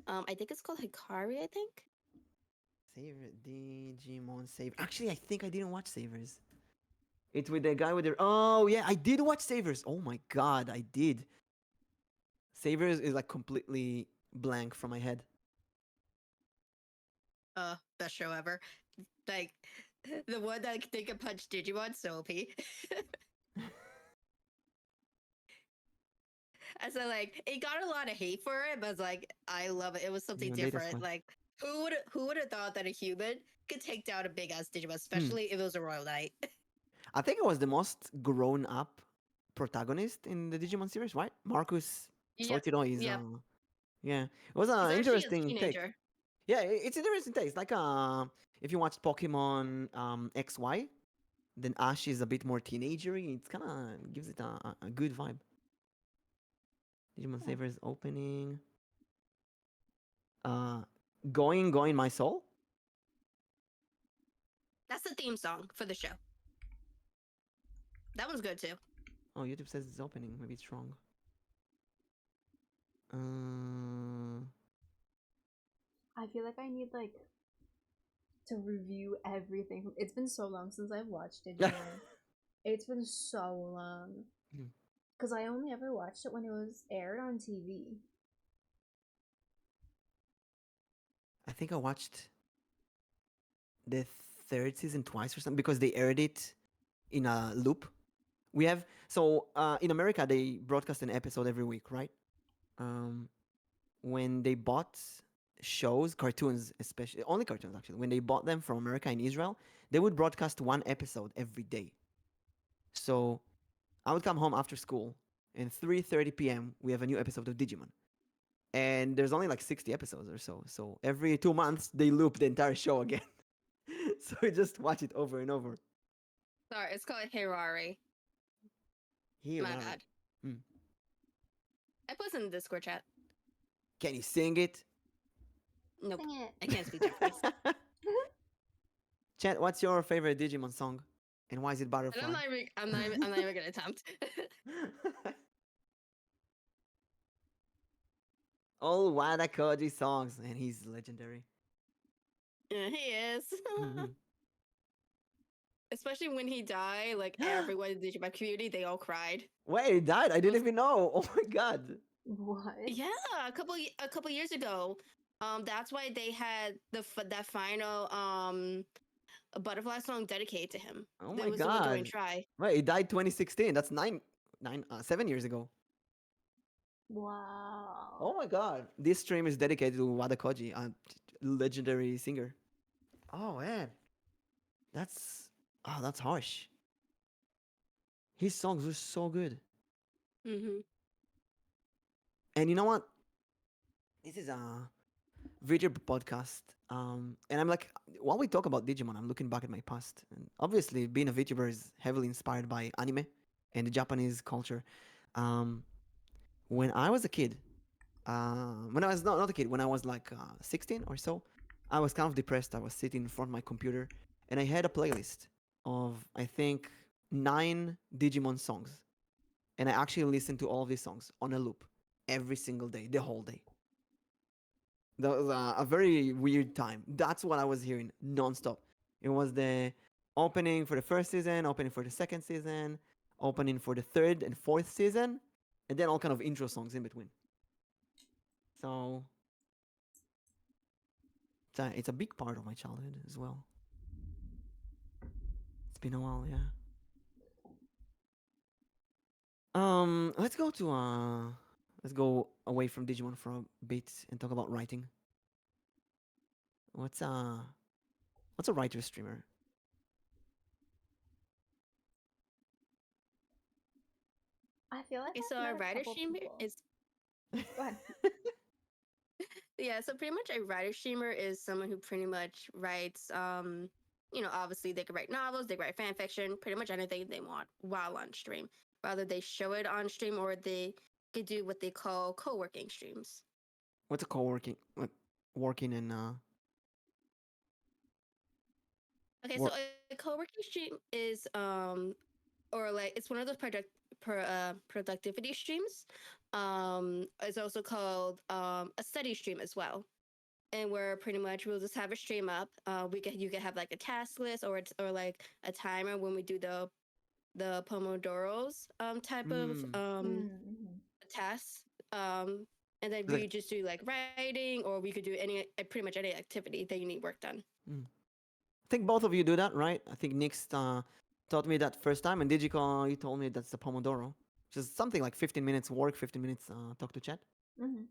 I think it's called Hikari. I think. Favorite Digimon Saver. Actually, I think I didn't watch Savers. It's with the guy with the. Oh yeah, I did watch Savers. Oh my god, I did. Savers is like completely blank from my head. Best show ever. Like the one that they can punch Digimon, so OP. And so like it got a lot of hate for it, but it's like I love it. It was something Yeah, data different. squad. Like who would have thought that a human could take down a big ass Digimon, especially if it was a Royal Knight. I think it was the most grown up protagonist in the Digimon series, right? Marcus Yep, Sortiro is. yep. Yeah, it was He's an actually a interesting take. teenager. Yeah, it's interesting taste. Like if you watched Pokemon XY, then Ash is a bit more teenagery. It's kind of gives it a good vibe. Digimon Yeah. Savers opening. Going my soul. That's the theme song for the show. That one's good too. Oh, YouTube says it's opening. Maybe it's wrong. Uh, I feel like I need like to review everything. It's been so long since I've watched it. It's been so long. Hmm. Because I only ever watched it when it was aired on TV. I think I watched the third season twice or something because they aired it in a loop. We have in America they broadcast an episode every week, right? When they bought shows, cartoons especially, only cartoons actually, when they bought them from America and Israel, they would broadcast one episode every day. So I would come home after school and 3:30 p.m. we have a new episode of Digimon. And there's only like 60 episodes or so. So every 2 months they loop the entire show again. So we just watch it over and over. Sorry, it's called Hirari. Here, My bad. Hmm. I put it in the Discord chat. Can you sing it? Nope, Sing it. I can't speak Japanese. Chat, what's your favorite Digimon song? And why is it And Butterfly? I'm not even gonna attempt. All Wada Koji songs, and he's legendary. Yeah, he is. Mhm. Especially when he died, like everyone in the Digimon community, they all cried. Wait, he died? I didn't even know. Oh my god. What? Yeah, a couple years ago. That's why they had that final butterfly song dedicated to him. Oh That my was the one doing god. Try. Wait, he died 2016. That's 7 years ago. Wow. Oh my god. This stream is dedicated to Wada Koji, a legendary singer. Oh man. That's harsh. His songs were so good. Mm-hmm. And you know what? This is a VTuber podcast. And I'm like, while we talk about Digimon, I'm looking back at my past. And obviously, being a VTuber is heavily inspired by anime and the Japanese culture. When I was a kid, when I was not a kid, when I was like 16 or so, I was kind of depressed. I was sitting in front of my computer, and I had a playlist of I think 9 Digimon songs, and I actually listened to all of these songs on a loop every single day, the whole day. That was a very weird time. That's what I was hearing nonstop. It was the opening for the first season, opening for the second season, opening for the third and fourth season, and then all kind of intro songs in between. So it's a big part of my childhood as well. It's been a while, yeah. Let's go away from Digimon for a bit and talk about writing. What's uh what's a writer streamer? I feel like Okay, I've so a met a writer couple streamer people. is Go ahead. yeah, so pretty much a writer streamer is someone who pretty much writes obviously they could write novels, they write fan fiction, pretty much anything they want while on stream. Whether they show it on stream or they could do what they call co-working streams. What's a co-working like working in Okay, so work? a co-working stream is or like it's one of those productivity streams. It's also called a study stream as well. And where pretty much we'll just have a stream up. You can have like a task list or like a timer when we do the pomodoros type of Mm, Mm-hmm. tasks. And then like we just do like writing, or we could do any pretty much any activity that you need work done. I think both of you do that, right? I think Nyx taught me that first time, and Digico, you told me that's the Pomodoro, which is something like 15 minutes work, 15 minutes talk to chat. Mm-hmm.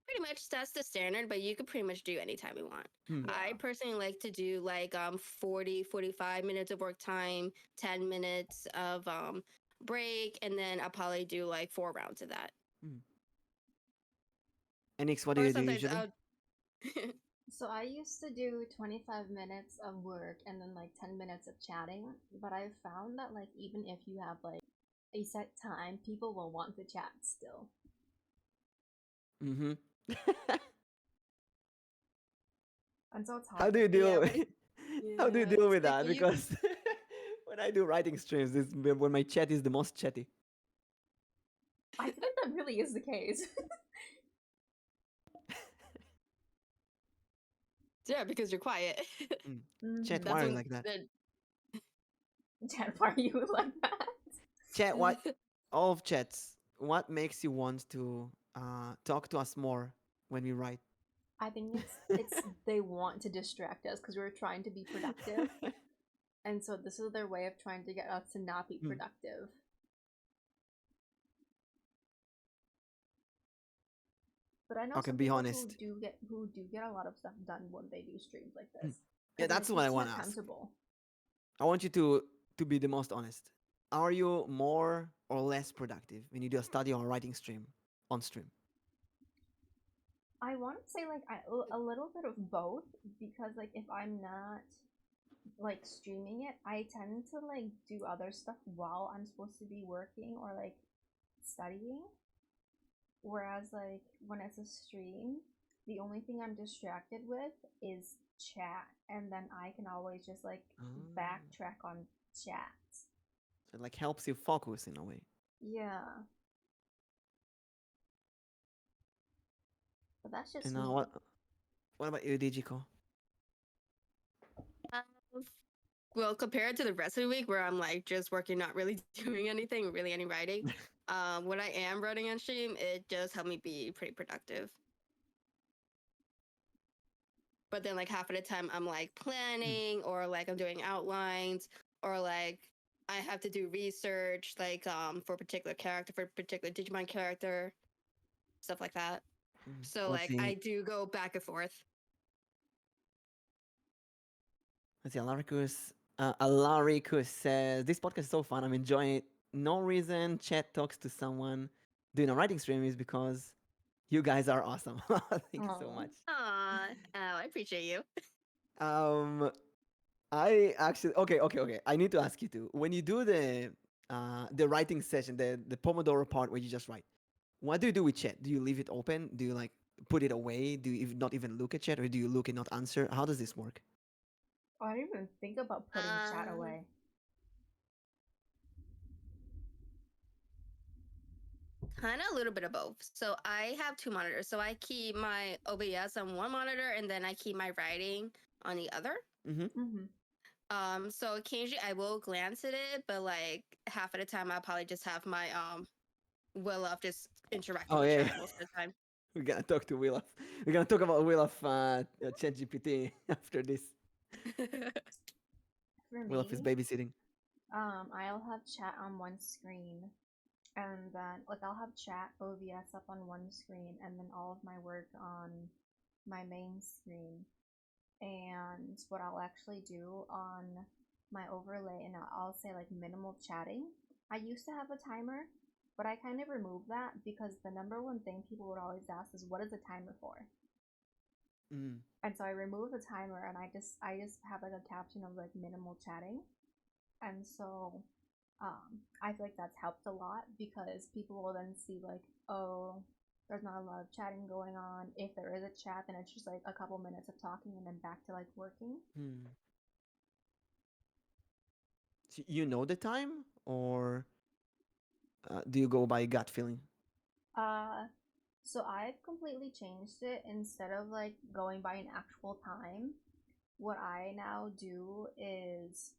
Pretty much that's the standard, but you could pretty much do anytime you want. Hmm. I personally like to do like 45 minutes of work time, 10 minutes of break, and then I'll probably do like 4 rounds of that. And Nyx, what do Or you do sometimes usually? I'll So I used to do 25 minutes of work and then like 10 minutes of chatting, but I've found that like even if you have like a set time, people will want to chat still. Mm-hmm. And so it's How hard do for you me. deal? Yeah, How do you deal with it's like that? you Because when I do writing streams, it's when my chat is the most chatty. I feel like that really is the case. yeah, because you're quiet. Chat, Mhm. why That's are you when like that? Chat, why are you like that? Chat, what? All of chats. What makes you want to talk to us more when we write? I think it's they want to distract us because we're trying to be productive, and so this is their way of trying to get us to not be Hmm. productive. But I know Okay, some be people honest. who do get a lot of stuff done when they do streams like Hmm. this. Yeah, 'Cause then that's it what I keeps them want to ask. accountable. I want you to be the most honest. Are you more or less productive when you do a study or a writing stream on stream? I want to say like a little bit of both because like if I'm not like streaming it, I tend to like do other stuff while I'm supposed to be working or like studying. Whereas like when it's a stream, the only thing I'm distracted with is chat, and then I can always just like Ah, backtrack on chat. so it like helps you focus in a way. Yeah, but that's just And me. what about you, Digiko? Um, well, compared to the rest of the week where I'm like just working, not really doing anything, really any writing. When I am writing on stream, it does help me be pretty productive. But then like half of the time I'm like planning or like I'm doing outlines or like I have to do research like for a particular character, for a particular Digimon character, stuff like that. So Let's like I see. do go back and forth. Let's see. Alaricus says this podcast is so fun. I'm enjoying it. No reason chat talks to someone doing a writing stream is because you guys are awesome. Thank you so Aw. much. Aw, oh, I appreciate you. Um, I actually okay. I need to ask you too. When you do the writing session, the Pomodoro part where you just write, what do you do with chat? Do you leave it open? Do you like put it away? Do you not even look at chat, or do you look and not answer? How does this work? Oh, I didn't even think about putting chat Um, away. Kind of a little bit of both. So I have two monitors. So I keep my OBS on one monitor and then I keep my writing on the other. Mm-hmm. So occasionally I will glance at it, but like half of the time I'll probably just have my Willow just interacting Oh with yeah, chat most of the time. we're gonna talk to Will of. We're gonna talk about Will of ChatGPT after this. For Will of is me, babysitting. I'll have chat on one screen, and then like I'll have chat OBS up on one screen, and then all of my work on my main screen. And what I'll actually do on my overlay, and I'll say like minimal chatting. I used to have a timer, but I kind of removed that because the number one thing people would always ask is what is the timer for? Mm. And so I removed the timer, and I just have like a caption of like minimal chatting. And so I feel like that's helped a lot because people will then see like, oh, there's not a lot of chatting going on. If there is a chat, then it's just like a couple minutes of talking and then back to like working. Hmm. So you know the time, or do you go by gut feeling? Uh, so I've completely changed it. Instead of like going by an actual time, what I now do is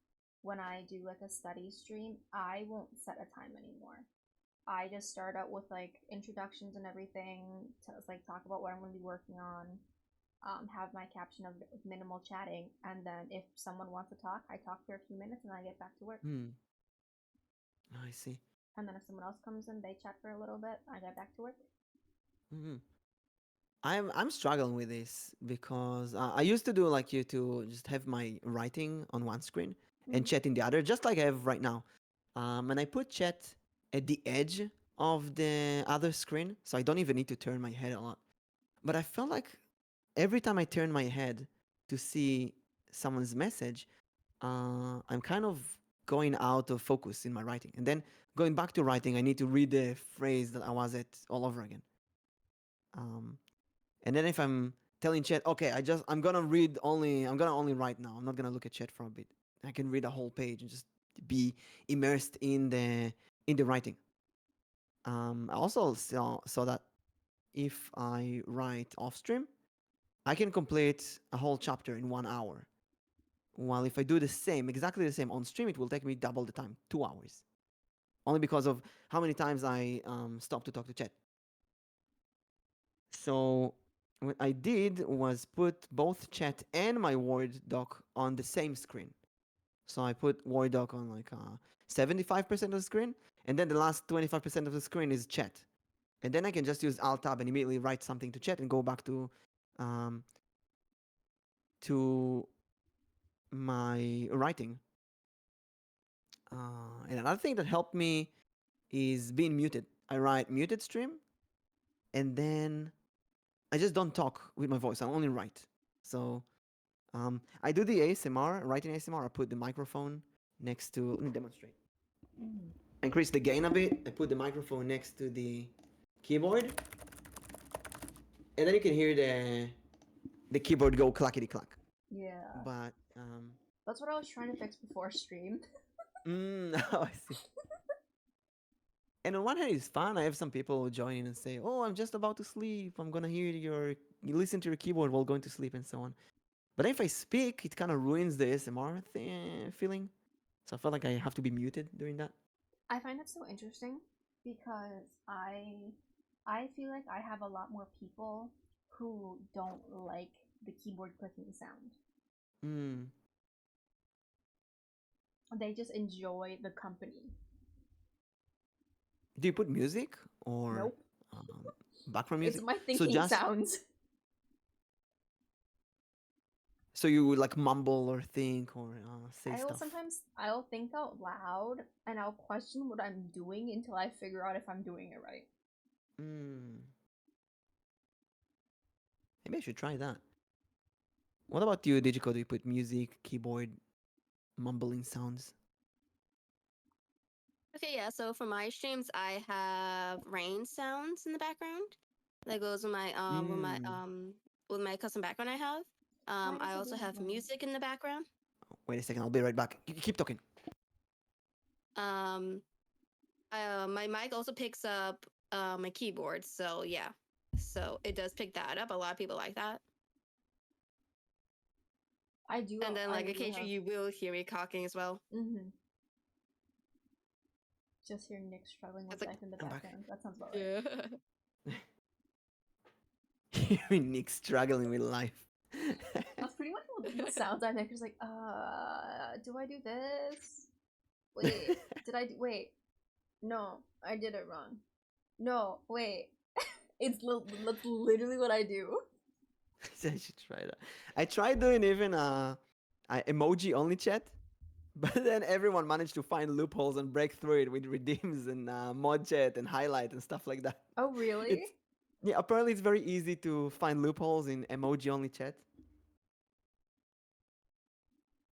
when I do like a study stream, I won't set a time anymore. I just start out with like introductions and everything to like talk about what I'm going to be working on, have my caption of minimal chatting, and then if someone wants to talk, I talk for a few minutes and I get back to work. Hmm. I see. And then if someone else comes in, they chat for a little bit, I get back to work. Hmm. I'm struggling with this because I used to do like you to just have my writing on one screen and Mhm. chat in the other, just like I have right now. And I put chat at the edge of the other screen, so I don't even need to turn my head a lot. But I felt like every time I turn my head to see someone's message, I'm kind of going out of focus in my writing. And then going back to writing, I need to read the phrase that I was at all over again. Um, and then if I'm telling chat, okay, I'm gonna only write now. I'm not gonna look at chat for a bit. I can read a whole page and just be immersed in the writing. I also saw that if I write off stream, I can complete a whole chapter in 1 hour. While if I do the same, exactly the same on stream, it will take me double the time, 2 hours. Only because of how many times I stop to talk to chat. So what I did was put both chat and my Word doc on the same screen. So I put Word doc on like 75% of the screen, and then the last 25% of the screen is chat. And then I can just use Alt Tab and immediately write something to chat and go back um, to my writing. And another thing that helped me is being muted. I write muted stream, and then I just don't talk with my voice. I only write. So I do the ASMR, writing ASMR. I put the microphone next to. Let me demonstrate. Mm. I increase the gain a bit. I put the microphone next to the keyboard, and then you can hear the keyboard go clackety clack. Yeah. But That's what I was trying to fix before stream. oh, I see. And on one hand, it's fun. I have some people who join in and say, "Oh, I'm just about to sleep. I'm gonna hear you listen to your keyboard while going to sleep and so on." But if I speak, it kind of ruins the ASMR feeling. So I felt like I have to be muted during that. I find it so interesting because I feel like I have a lot more people who don't like the keyboard clicking sound. Mm. They just enjoy the company. Do you put music or Nope. um, background It's music? my So thinking just sounds. so you would like mumble or think or say I will stuff. sometimes I'll think out loud and I'll question what I'm doing until I figure out if I'm doing it right. Mm. Maybe I should try that. What about you, Digico? Do you put music, keyboard, mumbling sounds? Okay, yeah. So for my streams, I have rain sounds in the background. that goes Mm. with my custom background I have. Why I does it also do that have then? music in the background. Wait a second, I'll be right back. Keep talking. Um, my mic also picks up my keyboard, so yeah. So it does pick that up. A lot of people like that. I do. And then I like do occasionally you will hear me talking as well. Mm-hmm. Just hear Nick struggling with It's like, life in the I'm back. background. That sounds about right. Yeah. Hearing Nick struggling with life. That's pretty much what the sounds are. Nick is like, do I do this? Wait, wait? No, I did it wrong. No, wait. It's literally what I do. I should try that. I tried doing even emoji only chat, but then everyone managed to find loopholes and break through it with redeems and mod chat and highlight and stuff like that. Oh, really? It's yeah. Apparently, it's very easy to find loopholes in emoji only chat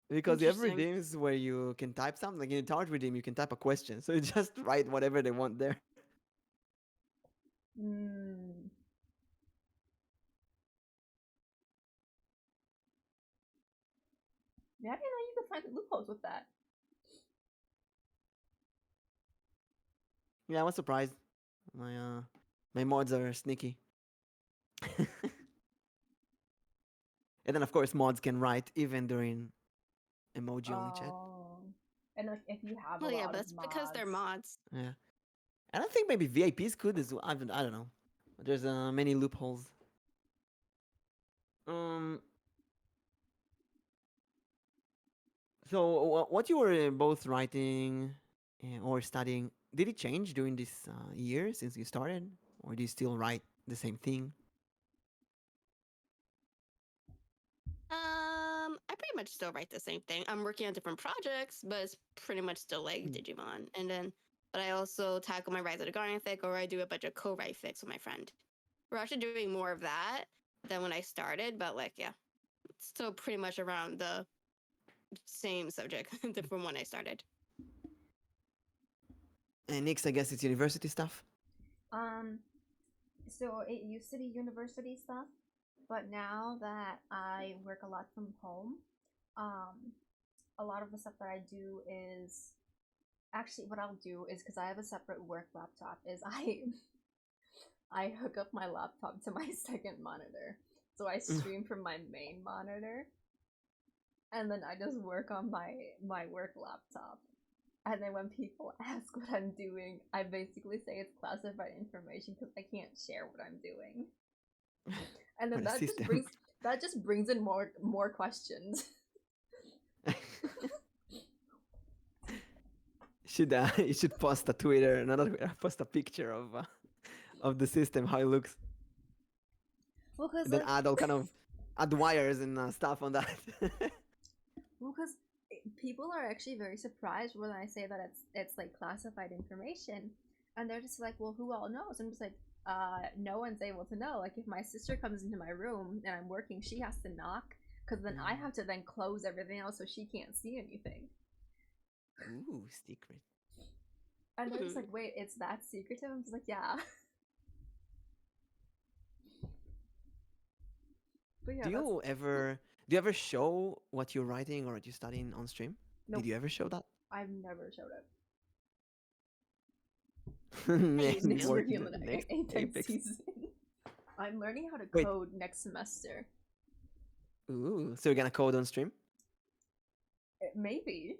because you have Interesting. redeems where you can type something. Like in a target redeem, you can type a question, so you just write whatever they want there. Hmm. Yeah, I didn't know you could find loopholes with that. Yeah, I was surprised. My mods are sneaky. And then of course mods can write even during emoji only chat. Oh. And like, if you have a Well, yeah, lot but of that's because they're mods. Yeah. I don't think maybe VIPs could as well. I don't know. There's many loopholes. Um. So what you were both writing or studying, did it change during this year since you started, or do you still write the same thing? I pretty much still write the same thing. I'm working on different projects, but it's pretty much still like Hmm. Digimon. And then, but I also tackle my Rise of the Guardian fic, or I do a bunch of co-write fics with my friend. We're actually doing more of that than when I started, but like, yeah, it's still pretty much around the same subject from when I started. And next, I guess it's university stuff. So it used to be university stuff, but now that I work a lot from home, a lot of the stuff that I do is actually what I'll do is because I have a separate work laptop, is I hook up my laptop to my second monitor. So I stream from my main monitor, and then I just work on my work laptop. And then when people ask what I'm doing, I basically say it's classified information because I can't share what I'm doing. And then What a system. that just brings in more questions. You should post a Twitter, another Twitter, post a picture of the system, how it looks, Well, because and then like, add all kind of add wires and stuff on that. well, because people are actually very surprised when I say that it's like classified information, and they're just like, well, who all knows? I'm just like, no one's able to know. Like, if my sister comes into my room and I'm working, she has to knock, because then I have to then close everything else so she can't see anything. Ooh, secret. And they're just like, wait, it's that secretive? I'm just like, yeah. But yeah, Do you ever show what you're writing or what you're studying on stream? Nope. Did you ever show that? I've never showed it. Next, Nick's working on the next Apex Apex. season. I'm learning how to Wait. code next semester. Ooh, so you're gonna code on stream? Maybe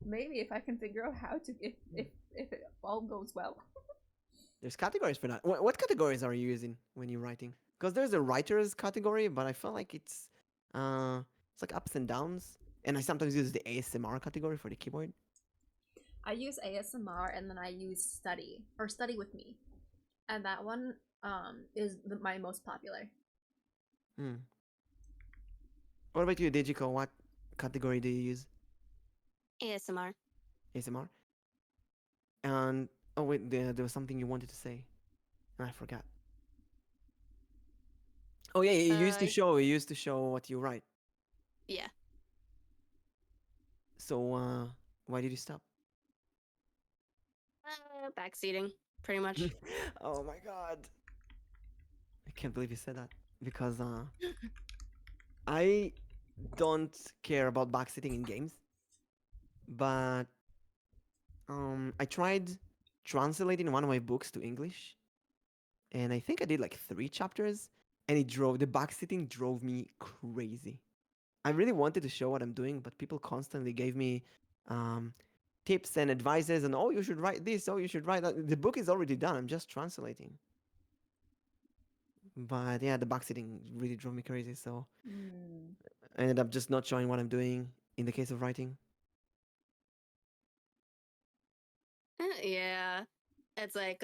if I can figure out how to, if it all goes well. There's categories for that. What categories are you using when you're writing? Because there's a writers category, but I feel like it's like ups and downs. And I sometimes use the ASMR category for the keyboard. I use ASMR, and then I use study with me, and that one is my most popular. Hmm. What about you, Digico? What category do you use? ASMR. ASMR? And oh wait, there was something you wanted to say, and I forgot. Oh yeah, you used to show. You used to show what you write. Yeah. So why did you stop? Backseating, pretty much. Oh my god. I can't believe you said that because I don't care about backseating in games, but I tried translating one of my books to English, and I think I did like 3 chapters, and the backseating drove me crazy. I really wanted to show what I'm doing, but people constantly gave me um, tips and advices, and oh, you should write this, oh, you should write that. The book is already done. I'm just translating. But yeah, the backseating really drove me crazy. So Mm. I ended up just not showing what I'm doing in the case of writing. Yeah. It's like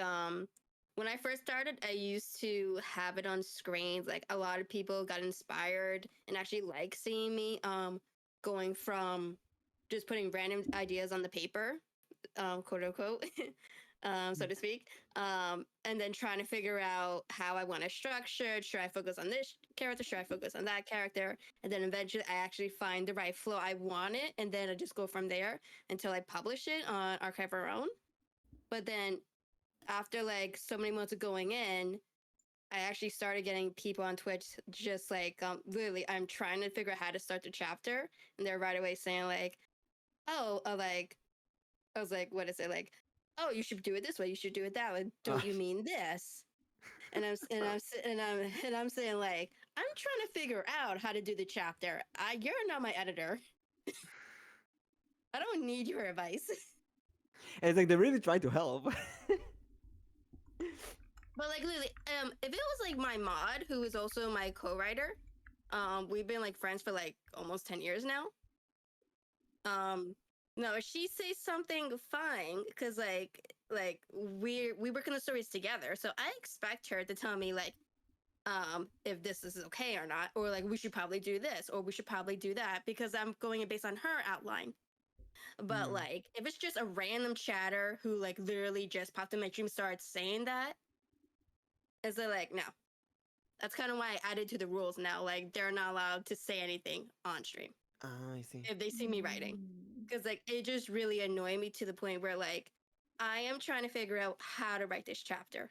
when I first started, I used to have it on screens. Like a lot of people got inspired and actually like seeing me going from just putting random ideas on the paper, quote unquote, so to speak, and then trying to figure out how I want to structure. Should I focus on this character? Should I focus on that character? And then eventually I actually find the right flow I want it, and then I just go from there until I publish it on Archive of Our Own. But then after like so many months of going in, I actually started getting people on Twitch just like literally I'm trying to figure out how to start the chapter, and they're right away saying like, oh, like I was like, what is it like? Oh, you should do it this way. You should do it that way. Don't you mean this? And I'm saying like I'm trying to figure out how to do the chapter. You're not my editor. I don't need your advice. And it's like they really try to help. But like literally, if it was like my mod who is also my co-writer, we've been like friends for like almost 10 years now. No, if she says something, fine, because like we work on the stories together, so I expect her to tell me like if this is okay or not, or like we should probably do this or we should probably do that, because I'm going based on her outline. But like if it's just a random chatter who like literally just popped in my stream starts saying that, is it like no? That's kind of why I added to the rules now. Like they're not allowed to say anything on stream I see. if they see me writing, Mm. because like it just really annoyed me to the point where like I am trying to figure out how to write this chapter.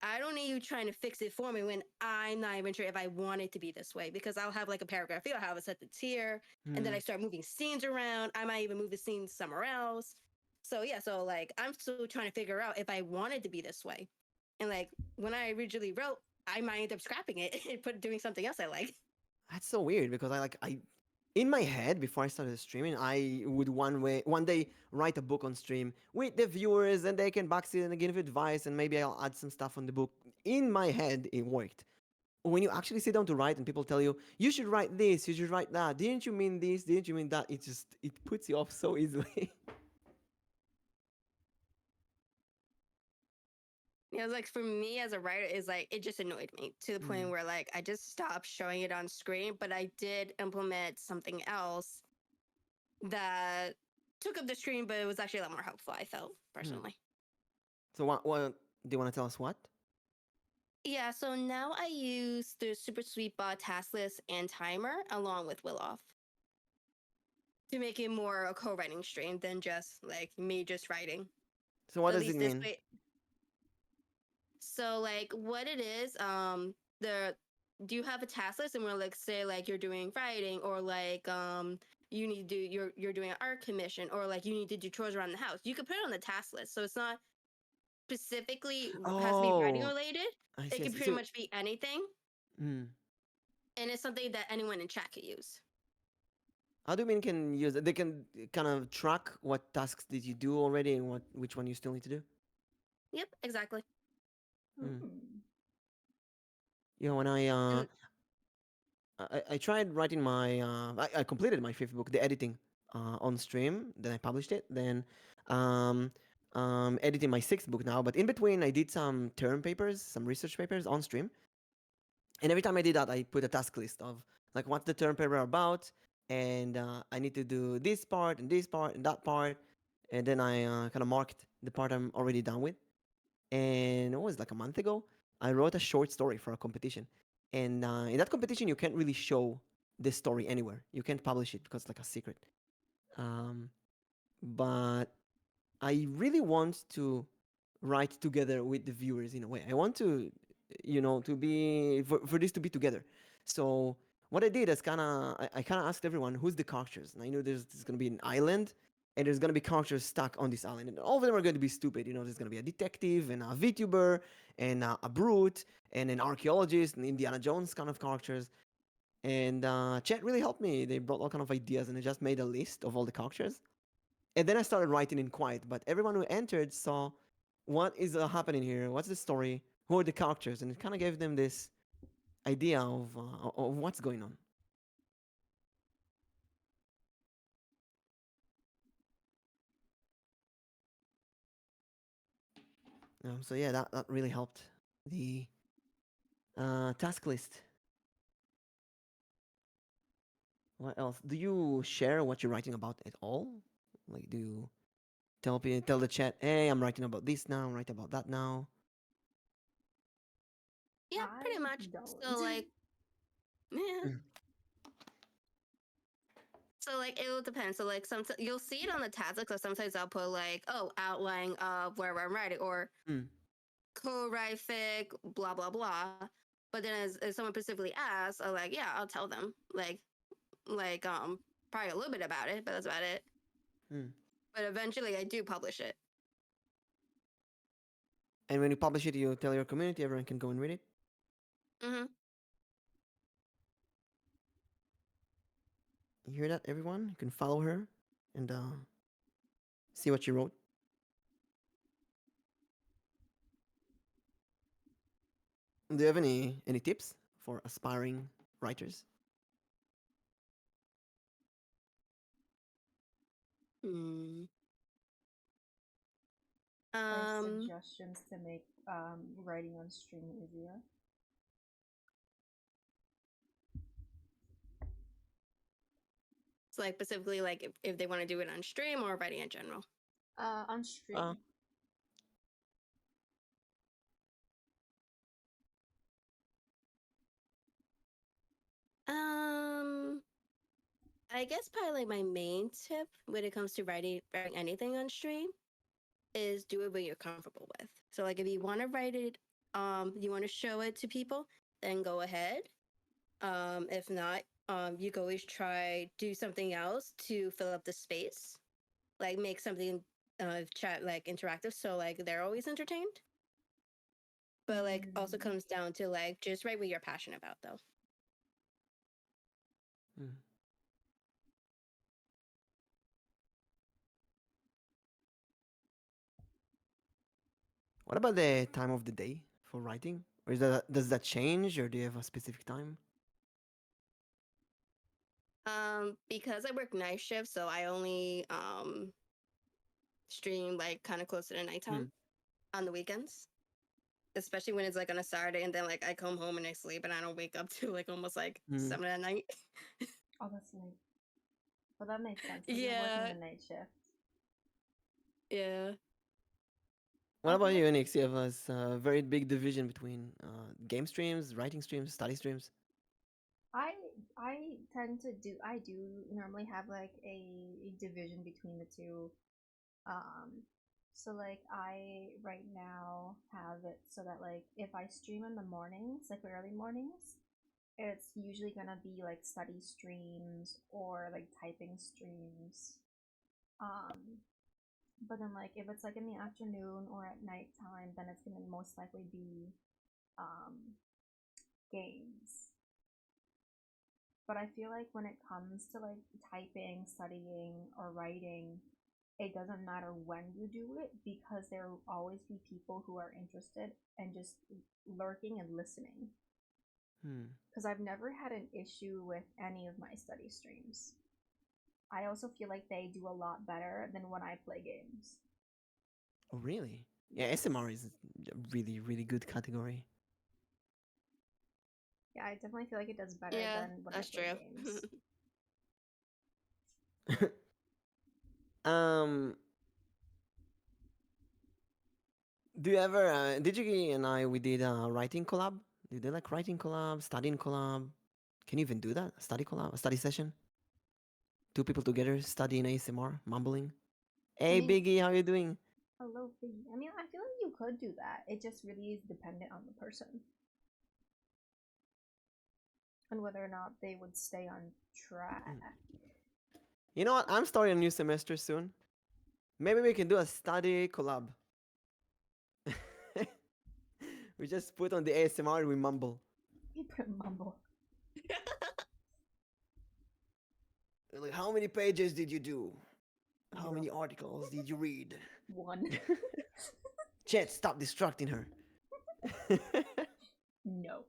I don't need you trying to fix it for me when I'm not even sure if I want it to be this way, because I'll have like a paragraph here, I'll have it set the tier, and then I start moving scenes around. I might even move the scenes somewhere else. So yeah, so like I'm still trying to figure out if I want it to be this way. And like when I originally wrote, I might end up scrapping it and doing something else I like. That's so weird because I in my head before I started streaming, I would one day write a book on stream with the viewers and they can backseat and give advice and maybe I'll add some stuff on the book. In my head, it worked. When you actually sit down to write and people tell you you should write this, you should write that, didn't you mean this, didn't you mean that, it puts you off so easily. It was like for me as a writer, is like it just annoyed me to the point where like I just stopped showing it on screen. But I did implement something else that took up the screen, but it was actually a lot more helpful, I felt personally. So what do you want to tell us what? Yeah, so now I use the Super Sweet Bot task list and timer along with Will Off to make it more a co-writing stream than just like me just writing. So what At does it least this mean? way. So like what it is, the do you have a task list, and we're like say like you're doing writing, or like you need to do you're doing an art commission, or like you need to do chores around the house. You could put it on the task list, so it's not specifically has to be writing Oh, related. I It see, I can see. pretty So, much be anything, mm, and it's something that anyone in chat could use. how do you mean can use it? They can kind of track what tasks did you do already and which one you still need to do? Yep, exactly. Mm. Mm. You know, when And I tried writing I completed my fifth book, the editing, on stream. Then I published it. Then um, editing my sixth book now. But in between, I did some term papers, some research papers on stream. And every time I did that, I put a task list of like what's the term paper about, and I need to do this part and this part and that part. And then I kind of marked the part I'm already done with. And it was like a month ago. I wrote a short story for a competition, and in that competition, you can't really show this story anywhere. You can't publish it because it's like a secret. Um, but I really want to write together with the viewers in a way. I want to to be for this to be together. So what I did is I kind of asked everyone who's the characters, and I knew there's going to be an island, and there's going to be characters stuck on this island, and all of them are going to be stupid. There's going to be a detective and a VTuber and a brute and an archaeologist and Indiana Jones kind of characters. And chat really helped me. They brought all kind of ideas, and I just made a list of all the characters. And then I started writing in quiet. But everyone who entered saw what is happening here, what's the story, who are the characters, and it kind of gave them this idea of what's going on. So yeah, that really helped the task list. What else? Do you share what you're writing about at all? Like, do you tell the chat, hey, I'm writing about this now, I'm writing about that now? Yeah, pretty I much. don't. So like, yeah. Mm. So like it will depend. So like sometimes you'll see it on the task list. So sometimes I'll put like, oh, outline of where I'm writing or Mm. co-write fic, blah blah blah. But then as someone specifically asks, I'm like, yeah, I'll tell them like probably a little bit about it, but that's about it. Mm. But eventually, I do publish it. And when you publish it, you tell your community, everyone can go and read it. Mm-hmm. You hear that, everyone? You can follow her and see what she wrote. Do you have any tips for aspiring writers? Hmm. Or suggestions to make writing on stream easier? It's like specifically like if they want to do it on stream or writing in general. On stream. I guess probably like my main tip when it comes to writing anything on stream is do it what you're comfortable with. So like if you want to write it, you want to show it to people, then go ahead. If not, you can always try do something else to fill up the space, like make something chat like interactive, so like they're always entertained. But like also comes down to like just write what you're passionate about, though. Mm. What about the time of the day for writing? Or does that change, or do you have a specific time? Because I work night shift, so I only stream like kind of close to the nighttime on the weekends, especially when it's like on a Saturday, and then like I come home and I sleep, and I don't wake up till like almost like 7 at night. Oh, that's late. Well, that makes sense. You're working the night shift. Yeah. What about you, Nix? You have a very big division between game streams, writing streams, study streams. I tend to do. I do normally have like a division between the two. So like I right now have it so that like if I stream in the mornings, like early mornings, it's usually gonna be like study streams or like typing streams. But then like if it's like in the afternoon or at nighttime, then it's gonna most likely be games. But I feel like when it comes to like typing, studying, or writing, it doesn't matter when you do it because there will always be people who are interested and just lurking and listening. Because I've never had an issue with any of my study streams. I also feel like they do a lot better than when I play games. Oh, really? Yeah, SMR is a really, really good category. Yeah, I definitely feel like it does better than when I play games. Do you ever, Digi and I, we did a writing collab. Do they like writing collab, studying collab? Can you even do that? A study collab, a study session? Two people together studying ASMR, mumbling. Hey, Biggie, how you doing? Hello, Biggie. I mean, I feel like you could do that. It just really is dependent on the person and whether or not they would stay on track. You know what? I'm starting a new semester soon. Maybe we can do a study collab. We just put on the ASMR and we mumble. You put mumble. Like, how many pages did you do? How many articles did you read? 1. Chet, stop distracting her. No.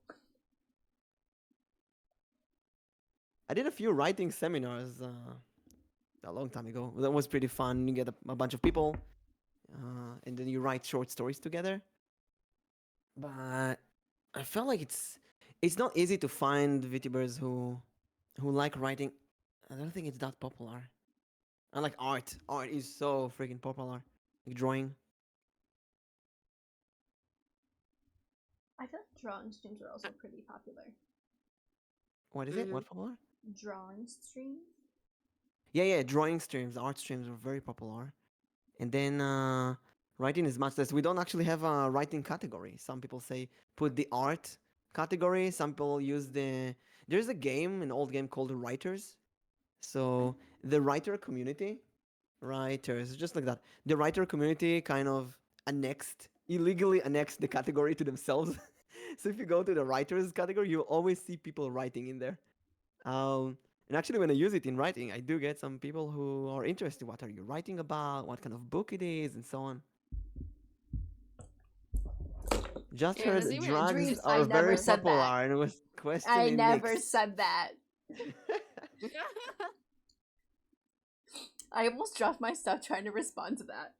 I did a few writing seminars a long time ago. That was pretty fun. You get a bunch of people, and then you write short stories together. But I felt like it's not easy to find VTubers who like writing. I don't think it's that popular. I like art. Art is so freaking popular. Like drawing. I feel like drawing streams are also pretty popular. What is it? What popular? Drawing streams? Yeah, drawing streams, art streams are very popular. And then writing is much less. We don't actually have a writing category. Some people say put the art category. Some people use there's a game, an old game called Writers. So the writer community, writers, just like that. The writer community kind of illegally annexed the category to themselves. So if you go to the writers category, you always see people writing in there. And actually, when I use it in writing, I do get some people who are interested. What are you writing about? What kind of book it is, and so on. Just Yeah, heard does even drugs Dreams, are I very never said popular, that. and it was questioning. I never Nick's. said that. I almost dropped my stuff trying to respond to that.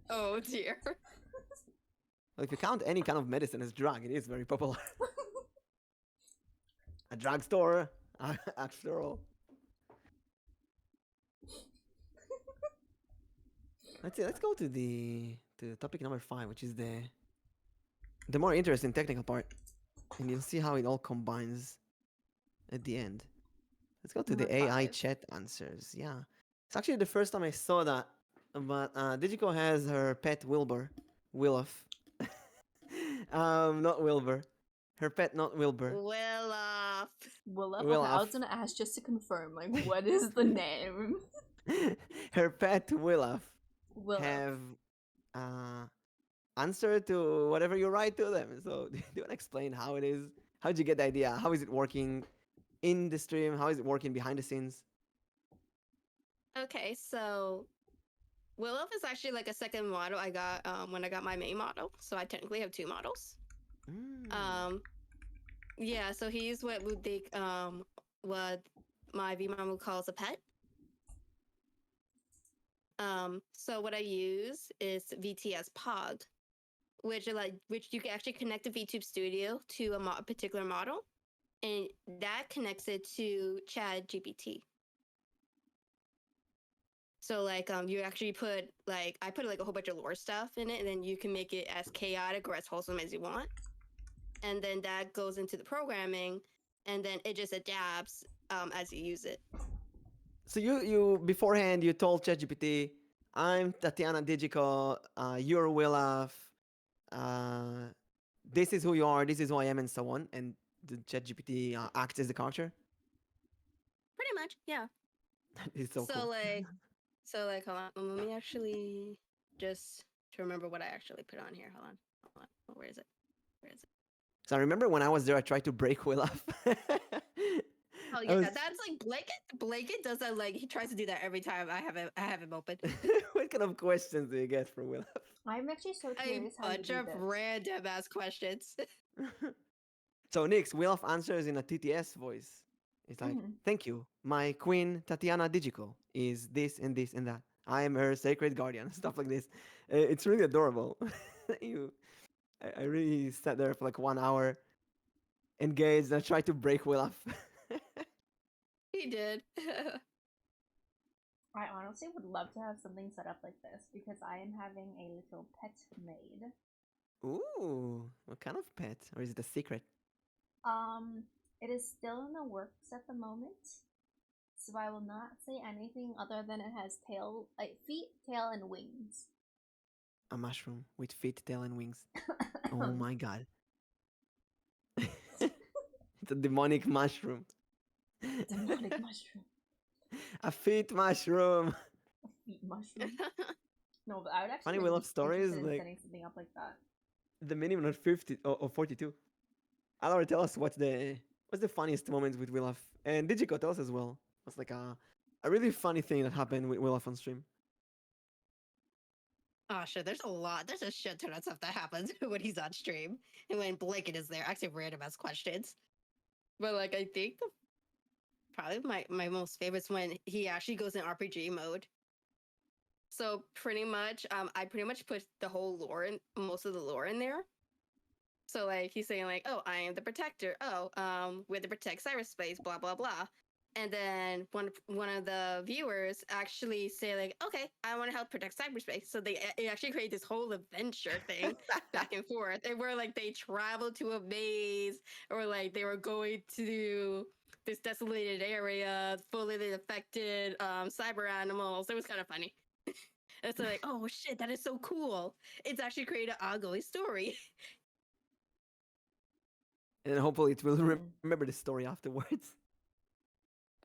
Oh dear. Well, if you count any kind of medicine as drug, it is very popular. A drugstore, after all. Let's go to the topic number 5, which is the more interesting technical part, and you'll see how it all combines at the end. Let's go to the Number AI 5. chat answers. Yeah, it's actually the first time I saw that. But Digico has her pet Wilbur, Willof. Not Wilbur. Her pet, not Wilbur. Well, Willow? Willow. Okay, I was gonna ask just to confirm, like, what is the name? Her pet Willof Willow. have answer to whatever you write to them. So do you want to explain how it is? How did you get the idea? How is it working in the stream? How is it working behind the scenes? okay, so Willow is actually like a second model I got when I got my main model. So I technically have 2 models. Yeah, so he's what what my VMom would call a pet. So what I use is VTS Pod, which you can actually connect the VTube Studio to a particular model, and that connects it to Chat GPT. So like you actually put I put like a whole bunch of lore stuff in it, and then you can make it as chaotic or as wholesome as you want. And then that goes into the programming, and then it just adapts as you use it. So you beforehand you told ChatGPT, I'm Tatiana Digico, you're Willof, this is who you are, this is who I am, and so on, and the ChatGPT acts as the character. Pretty much, yeah. It's so cool. Hold on. Let me actually just to remember what I actually put on here. Hold on. Where is it? So I remember when I was there, I tried to break Willof. Oh yeah, that's like Blanket does that. Like he tries to do that every time I have him open. What kind of questions do you get from Willof? I'm actually so A curious how you bunch do of this. random ass questions. So Nyx, Willof answers in a TTS voice. It's like, thank you. My queen, Tatiana Digico, is this and this and that. I am her sacred guardian. Stuff like this. It's really adorable. I really sat there for like 1 hour, engaged, and I tried to break Willof. He did. I honestly would love to have something set up like this because I am having a little pet made. Ooh, what kind of pet? Or is it a secret? It is still in the works at the moment, so I will not say anything other than it has feet, tail, and wings. a mushroom with feet, tail, and wings. Oh my god. It's a demonic mushroom. Demonic mushroom. A feet mushroom. A feet mushroom. No, but I would actually Funny like, Wheel be of Stories, interested in like setting something up like that. the minimum of 50 or 42. Alora, tell us what's the funniest moment with Willow, and Digico, tell us as well. What's like a really funny thing that happened with Willow on stream. Oh shit, there's a lot. There's a shit ton of stuff that happens when he's on stream and when Blanket is there. Actually, random ass questions. But like, I think probably my most favorite is when he actually goes in RPG mode. So pretty much, I pretty much put the whole lore in, most of the lore in there. So like he's saying like, oh, I am the protector. Oh, we're to protect cyberspace. Blah blah blah. And then one of the viewers actually say like, okay, I want to help protect cyberspace. So it actually create this whole adventure thing back and forth, and where like they traveled to a maze, or like they were going to this desolated area, fully affected cyber animals. It was kind of funny. And so like, oh shit, that is so cool. It's actually created an ongoing story. And hopefully it will remember the story afterwards.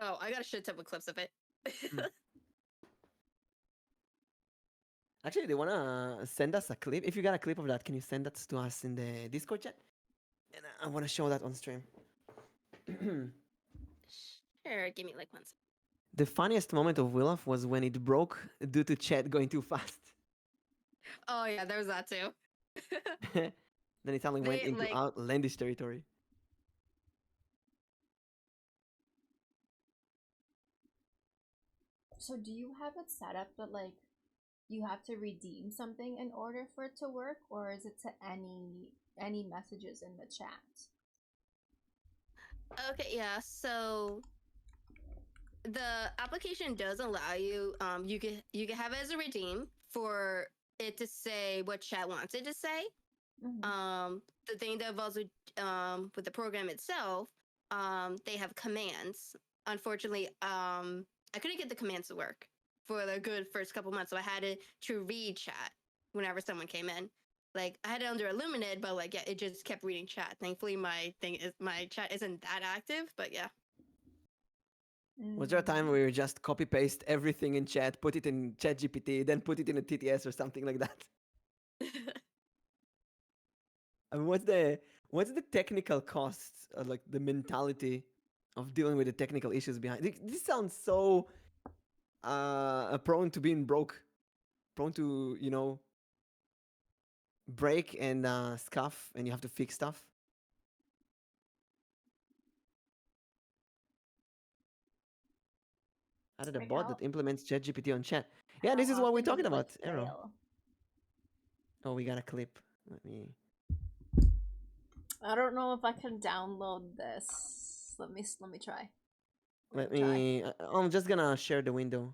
Oh, I got a shit ton of clips of it. Actually, they wanna send us a clip. If you got a clip of that, can you send that to us in the Discord chat? And I wanna show that on stream. Sure, give me like 1 second. The funniest moment of Willow was when it broke due to chat going too fast. Oh yeah, there was that too. Then it suddenly went They, into like- outlandish territory. So do you have it set up that like you have to redeem something in order for it to work, or is it to any messages in the chat? Okay, yeah. So the application does allow you. You can have it as a redeem for it to say what chat wants it to say. The thing that involves with the program itself, they have commands. Unfortunately, I couldn't get the commands to work for the good first couple months, so I had to read chat whenever someone came in. Like I had it under Illuminated, but like yeah, it just kept reading chat. Thankfully, my chat isn't that active, but yeah. Was there a time where you just copy paste everything in chat, put it in ChatGPT, then put it in a TTS or something like that? I mean, what's the technical costs, like the mentality of dealing with the technical issues behind? This sounds so prone to being broke, prone to break and scuff, and you have to fix stuff. Added a Like bot how- that implements ChatGPT on chat. Yeah, How this is what we're often talking does it, like, about, Arrow. fail? Oh, we got a clip. Let me. I don't know if I can download this. Let me try. Let Try. me. I'm just gonna share the window.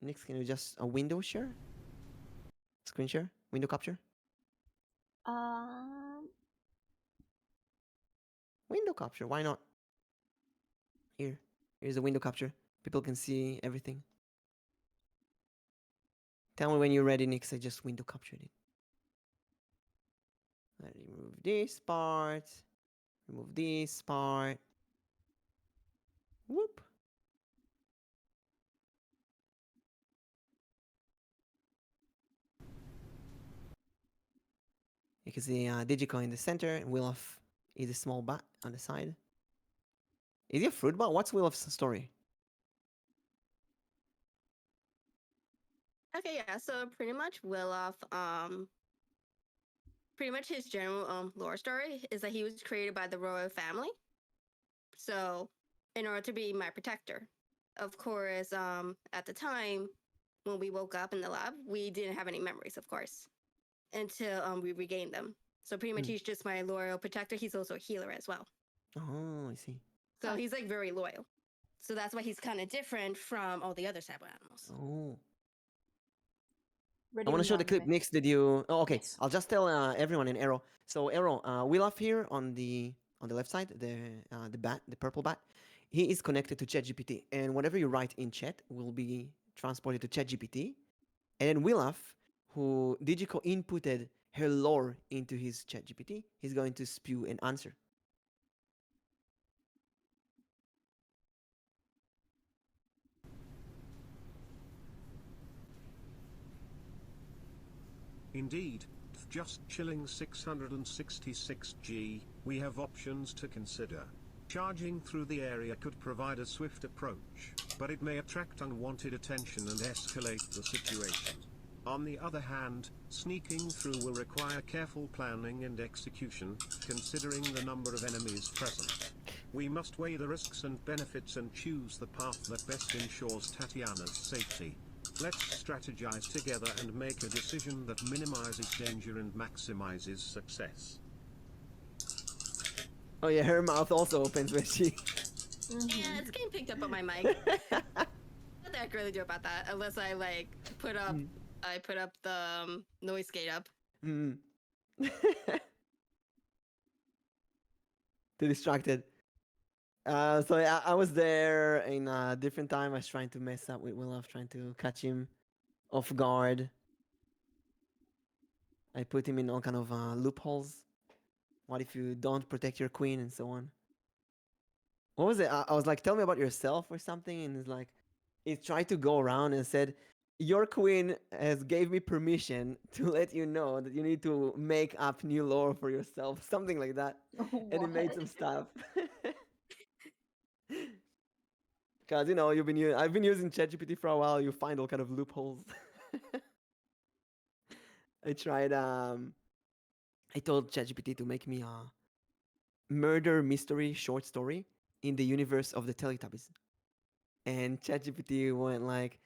Next, can you just a window share? Screen share? Window capture? Window capture. Why not? Here's a window capture. People can see everything. Tell me when you're ready, Nix. I just window captured it. I remove this part. Remove this part. Whoop. You can see Digico in the center, and Willof is a small bat on the side. Is he a fruit bat? What's Willof's story? Okay, yeah. So pretty much Willof, pretty much his general lore story is that he was created by the royal family. So in order to be my protector, of course, at the time when we woke up in the lab, we didn't have any memories, of course, until we regained them. So pretty much he's just my loyal protector. He's also a healer as well. Oh, I see. So he's like very loyal. So that's why he's kind of different from all the other cyber animals. Oh. Ready I want to when show you the are, clip. Nick. Nix, did you? Oh, okay. Yes. I'll just tell everyone in Arrow. So Arrow, Willof here on the left side, the bat, the purple bat. He is connected to ChatGPT, and whatever you write in chat will be transported to ChatGPT, And then Wilaf, who Digico inputted her lore into his ChatGPT, he's going to spew an answer. Indeed, just chilling 666G, we have options to consider. Charging through the area could provide a swift approach, but it may attract unwanted attention and escalate the situation. On the other hand, sneaking through will require careful planning and execution, considering the number of enemies present. We must weigh the risks and benefits and choose the path that best ensures Tatiana's safety. Let's strategize together and make a decision that minimizes danger and maximizes success. Oh yeah, her mouth also opens when she. Yeah, it's getting picked up on my mic. Nothing I can really do about that, unless I like put up the noise gate up. Mm. Too distracted. So yeah, I was there in a different time. I was trying to mess up with Willow, trying to catch him off guard. I put him in all kind of loopholes. What if you don't protect your queen and so on? What was it? I was like, tell me about yourself or something, and it's like, it tried to go around and said, your queen has gave me permission to let you know that you need to make up new lore for yourself, something like that, and it made some stuff. Because I've been using ChatGPT for a while. You find all kind of loopholes. I tried. I told ChatGPT to make me a murder mystery short story in the universe of the Teletubbies, and ChatGPT went like,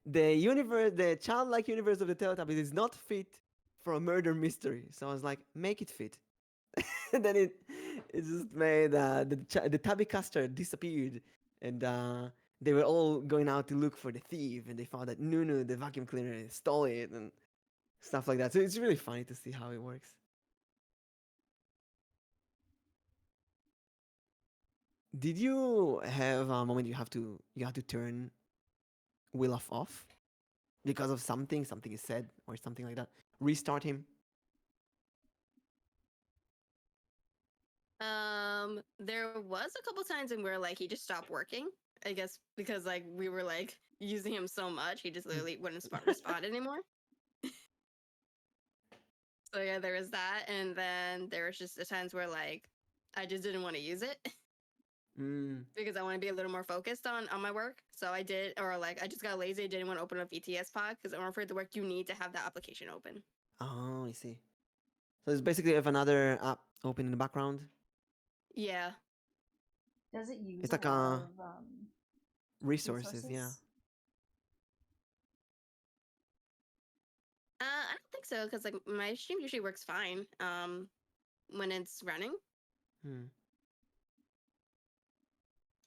the childlike universe of the Teletubbies is not fit for a murder mystery. So I was like, make it fit. And then it just made the Tubby Caster disappeared, and they were all going out to look for the thief, and they found that Nunu, the vacuum cleaner, stole it and stuff like that. So it's really funny to see how it works. Did you have a moment you have to turn Willow off because of something is said or something like that? Restart him. There was a couple times in where like he just stopped working. I guess because like we were like using him so much, he just literally wouldn't respond anymore. So yeah, there was that, and then there was just the times where like I just didn't want to use it because I want to be a little more focused on my work. So I did, or like I just got lazy. I didn't want to open up VTS pod because in order for it to work, you need to have that application open. Oh, I see. So it's basically have another app open in the background. Yeah. Does it use It's a like lot of resources, yeah. I don't think so because like my stream usually works fine when it's running.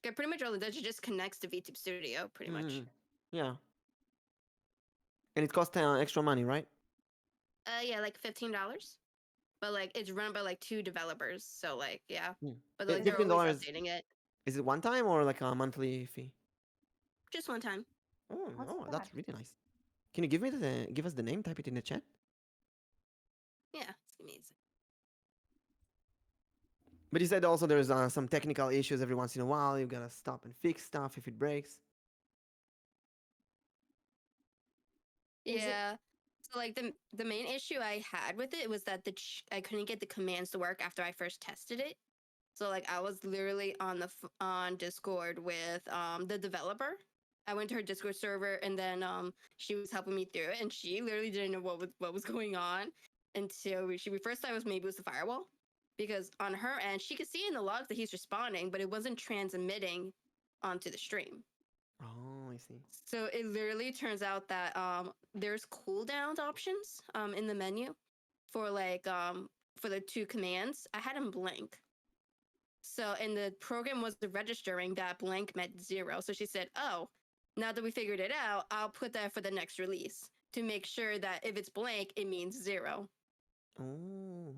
Yeah, pretty much all it does is just connects to VTube Studio, pretty much. Yeah. And it costs extra money, right? Yeah, like $15. But like it's run by like 2 developers, so like yeah. But like they're $15. always updating it. Is it one time or like a monthly fee? Just one time. Oh, that's really nice. Can you give us the name? Type it in the chat. Yeah, it's amazing. But you said also there's some technical issues every once in a while. You gotta stop and fix stuff if it breaks. Yeah. So like the main issue I had with it was that I couldn't get the commands to work after I first tested it. So like I was literally on Discord with the developer. I went to her Discord server, and then she was helping me through it, and she literally didn't know what was going on until we first thought maybe it was the firewall, because on her end she could see in the logs that he's responding, but it wasn't transmitting onto the stream. Oh, I see. So it literally turns out that there's cooldown options in the menu for like for the 2 commands. I had them blank. So and the program was registering that blank meant 0. So she said, "Oh, now that we figured it out, I'll put that for the next release to make sure that if it's blank, it means 0." Oh.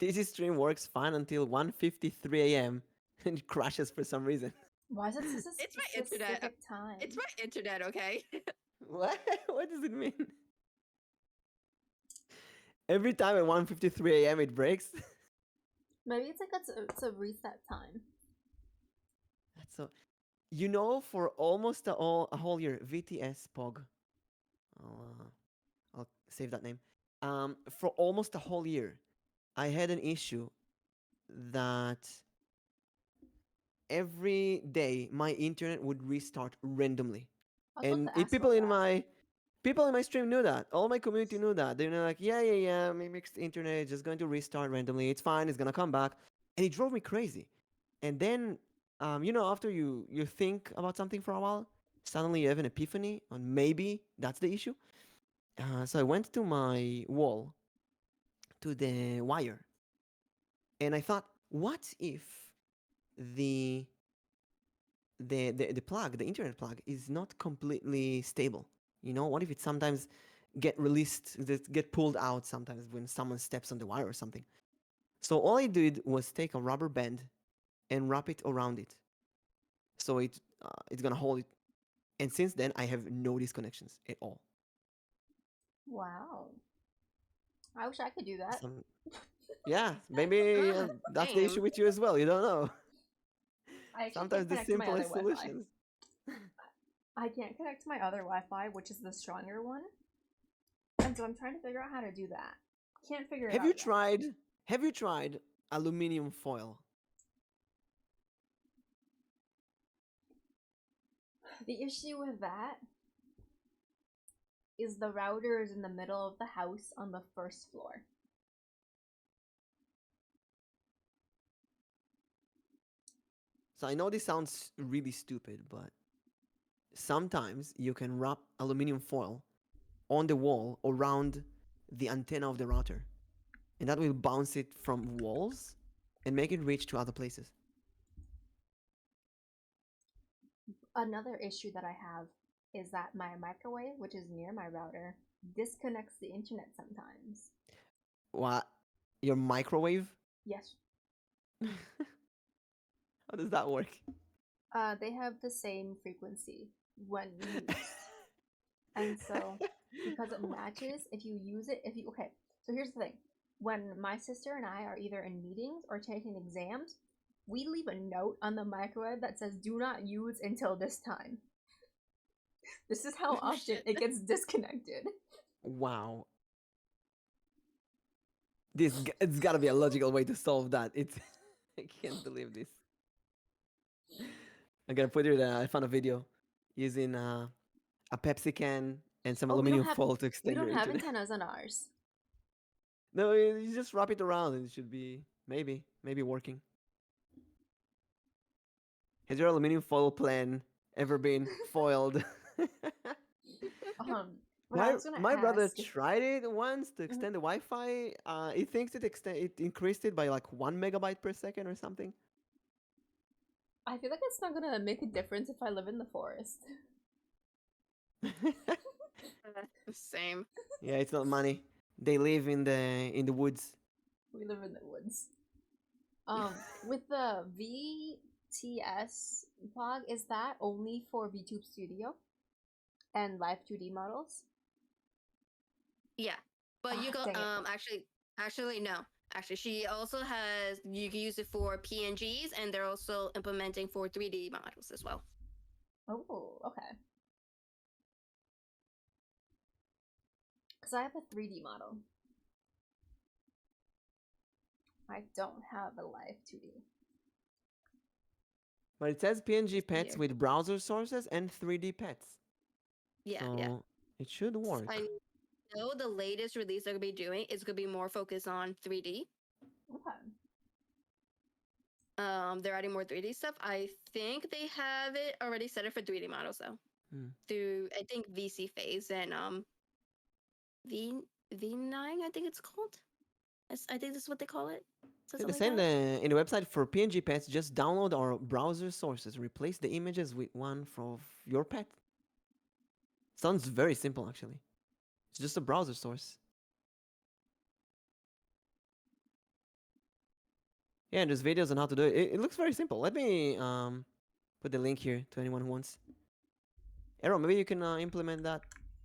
This stream works fine until 1:53 a.m. and it crashes for some reason. Why is it such a It's my specific internet. time? It's my internet, okay? What? What does it mean? Every time at 1:53 a.m. it breaks. Maybe it's like it's a reset time. That's so. For almost a whole year, VTS Pog. I'll save that name. For almost a whole year, I had an issue that every day my internet would restart randomly, I was about and to ask people about in that. my stream knew that. All my community knew that. They're like, yeah, my mixed internet is just going to restart randomly. It's fine. It's gonna come back, and it drove me crazy. And then, after you think about something for a while, suddenly you have an epiphany on maybe that's the issue. So I went to my wall, to the wire, and I thought, what if the the plug, the internet plug, is not completely stable? What if it sometimes get released, get pulled out sometimes when someone steps on the wire or something? So all I did was take a rubber band and wrap it around it, so it's gonna hold it. And since then, I have no disconnections at all. Wow. I wish I could do that. Yeah, maybe Ah, that's the issue same. with you as well. You don't know. I actually Sometimes can't the connect to my other simplest Wi-Fi. solutions. I can't connect to my other Wi-Fi, which is the stronger one, and so I'm trying to figure out how to do that. Can't figure it Have out you yet. tried? Have you tried aluminum foil? The issue with that is the router is in the middle of the house on the first floor. So I know this sounds really stupid, but sometimes you can wrap aluminum foil on the wall around the antenna of the router, and that will bounce it from walls and make it reach to other places. Another issue that I have is that my microwave, which is near my router, disconnects the internet sometimes. What? Your microwave? Yes. How does that work? They have the same frequency when used. And so, because it Oh my matches, if you use it, okay, so here's the thing. When my sister and I are either in meetings or taking exams, we leave a note on the microwave that says, do not use until this time. This is how Oh, often shit. it gets disconnected. Wow. It's got to be a logical way to solve that. It's I can't believe this. I'm gonna put it. I found a video using a Pepsi can and some Oh, aluminum foil to we extend don't your have internet. antennas on ours. No, you just wrap it around and it should be maybe working. Has your aluminum foil plan ever been foiled? But I my was gonna my brother ask. tried it once to Mhm. extend the Wi-Fi. He thinks it increased it by like 1 megabyte per second or something. I feel like it's not gonna make a difference if I live in the forest. Same. Yeah, it's not money. They live in the woods. We live in the woods. With the VTS blog, is that only for VTube Studio and live 2D models? Yeah, but you Ah, go dang it. actually no. Actually, she also has you can use it for PNGs, and they're also implementing for 3D models as well. Oh, okay. Because I have a 3D model. I don't have a live 2D. But it says PNG It's pets weird. with browser sources and 3D pets. Yeah, yeah. So it should work. I know the latest release they're gonna be doing is gonna be more focused on 3D. Okay. They're adding more 3D stuff. I think they have it already set up for 3D models though. Hmm. Through I think VC phase and V V9 I think it's called. I think that's what they call it. See, they Something say like that. in the website for PNG pets, just download our browser sources. Replace the images with one from your pet. Sounds very simple, actually. It's just a browser source. Yeah, and there's videos on how to do it. It looks very simple. Let me put the link here to anyone who wants. Arrow, maybe you can implement that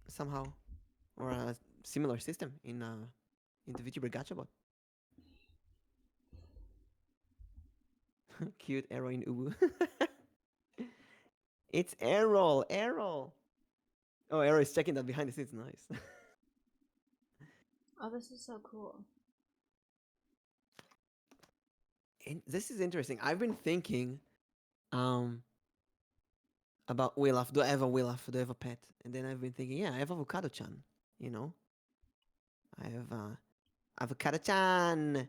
somehow, or a similar system in the VTuber Gachabot. Cute Arrow in Ubu. It's Arrow, Arrow. Oh, Arrow is checking that behind the scenes. Nice. Oh, this is so cool. This is interesting. I've been thinking, um, about Wilaf. Do I have a Wilaf? Do I have a pet? And then I've been thinking, yeah, I have Avocado-chan. You know, I have Avocado-chan.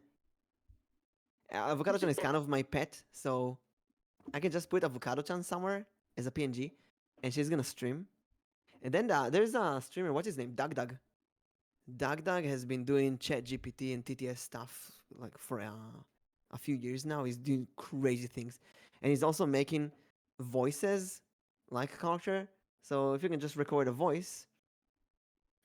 Avocado-chan is kind of my pet, so I can just put Avocado-chan somewhere as a PNG, and she's gonna stream. And then there's a streamer. What's his name? Dug. Dug has been doing ChatGPT and TTS stuff like for a few years now. He's doing crazy things, and he's also making voices like a character. So if you can just record a voice,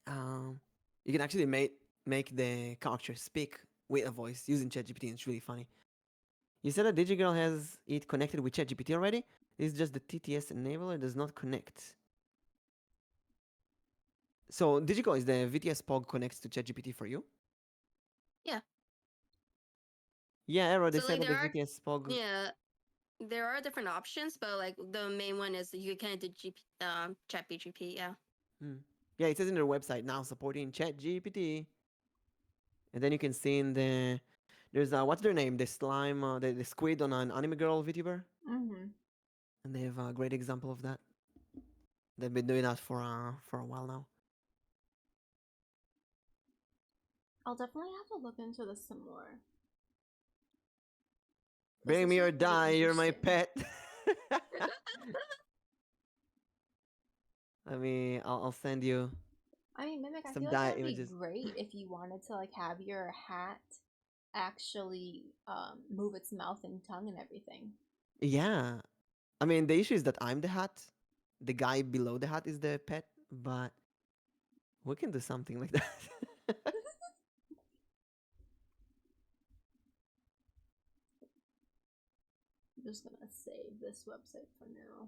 you can actually make the character speak with a voice using ChatGPT. And it's really funny. You said that DigiGirl has it connected with ChatGPT already. It's just the TTS enabler does not connect. So DigiGirl, is the VTS Pog connects to ChatGPT for you? Yeah. Yeah, Arrow, they So, said like, that there the VTS Pog. Yeah, there are different options, but like the main one is you can do chat BGP. Yeah. Yeah, it says in their website now supporting ChatGPT. And then you can see in there's what's their name? The slime, the squid on an anime girl VTuber. Mm-hmm. And they have a great example of that. They've been doing that for a while now. I'll definitely have to look into this some more. Bring me or die, you're my interesting. pet. I'll send you. I mean, Mimic, I some feel like diet that'd images. be great if you wanted to like have your hat actually move its mouth and tongue and everything. Yeah. I mean, the issue is that I'm the hat. The guy below the hat is the pet, but we can do something like that. I'm just gonna save this website for now.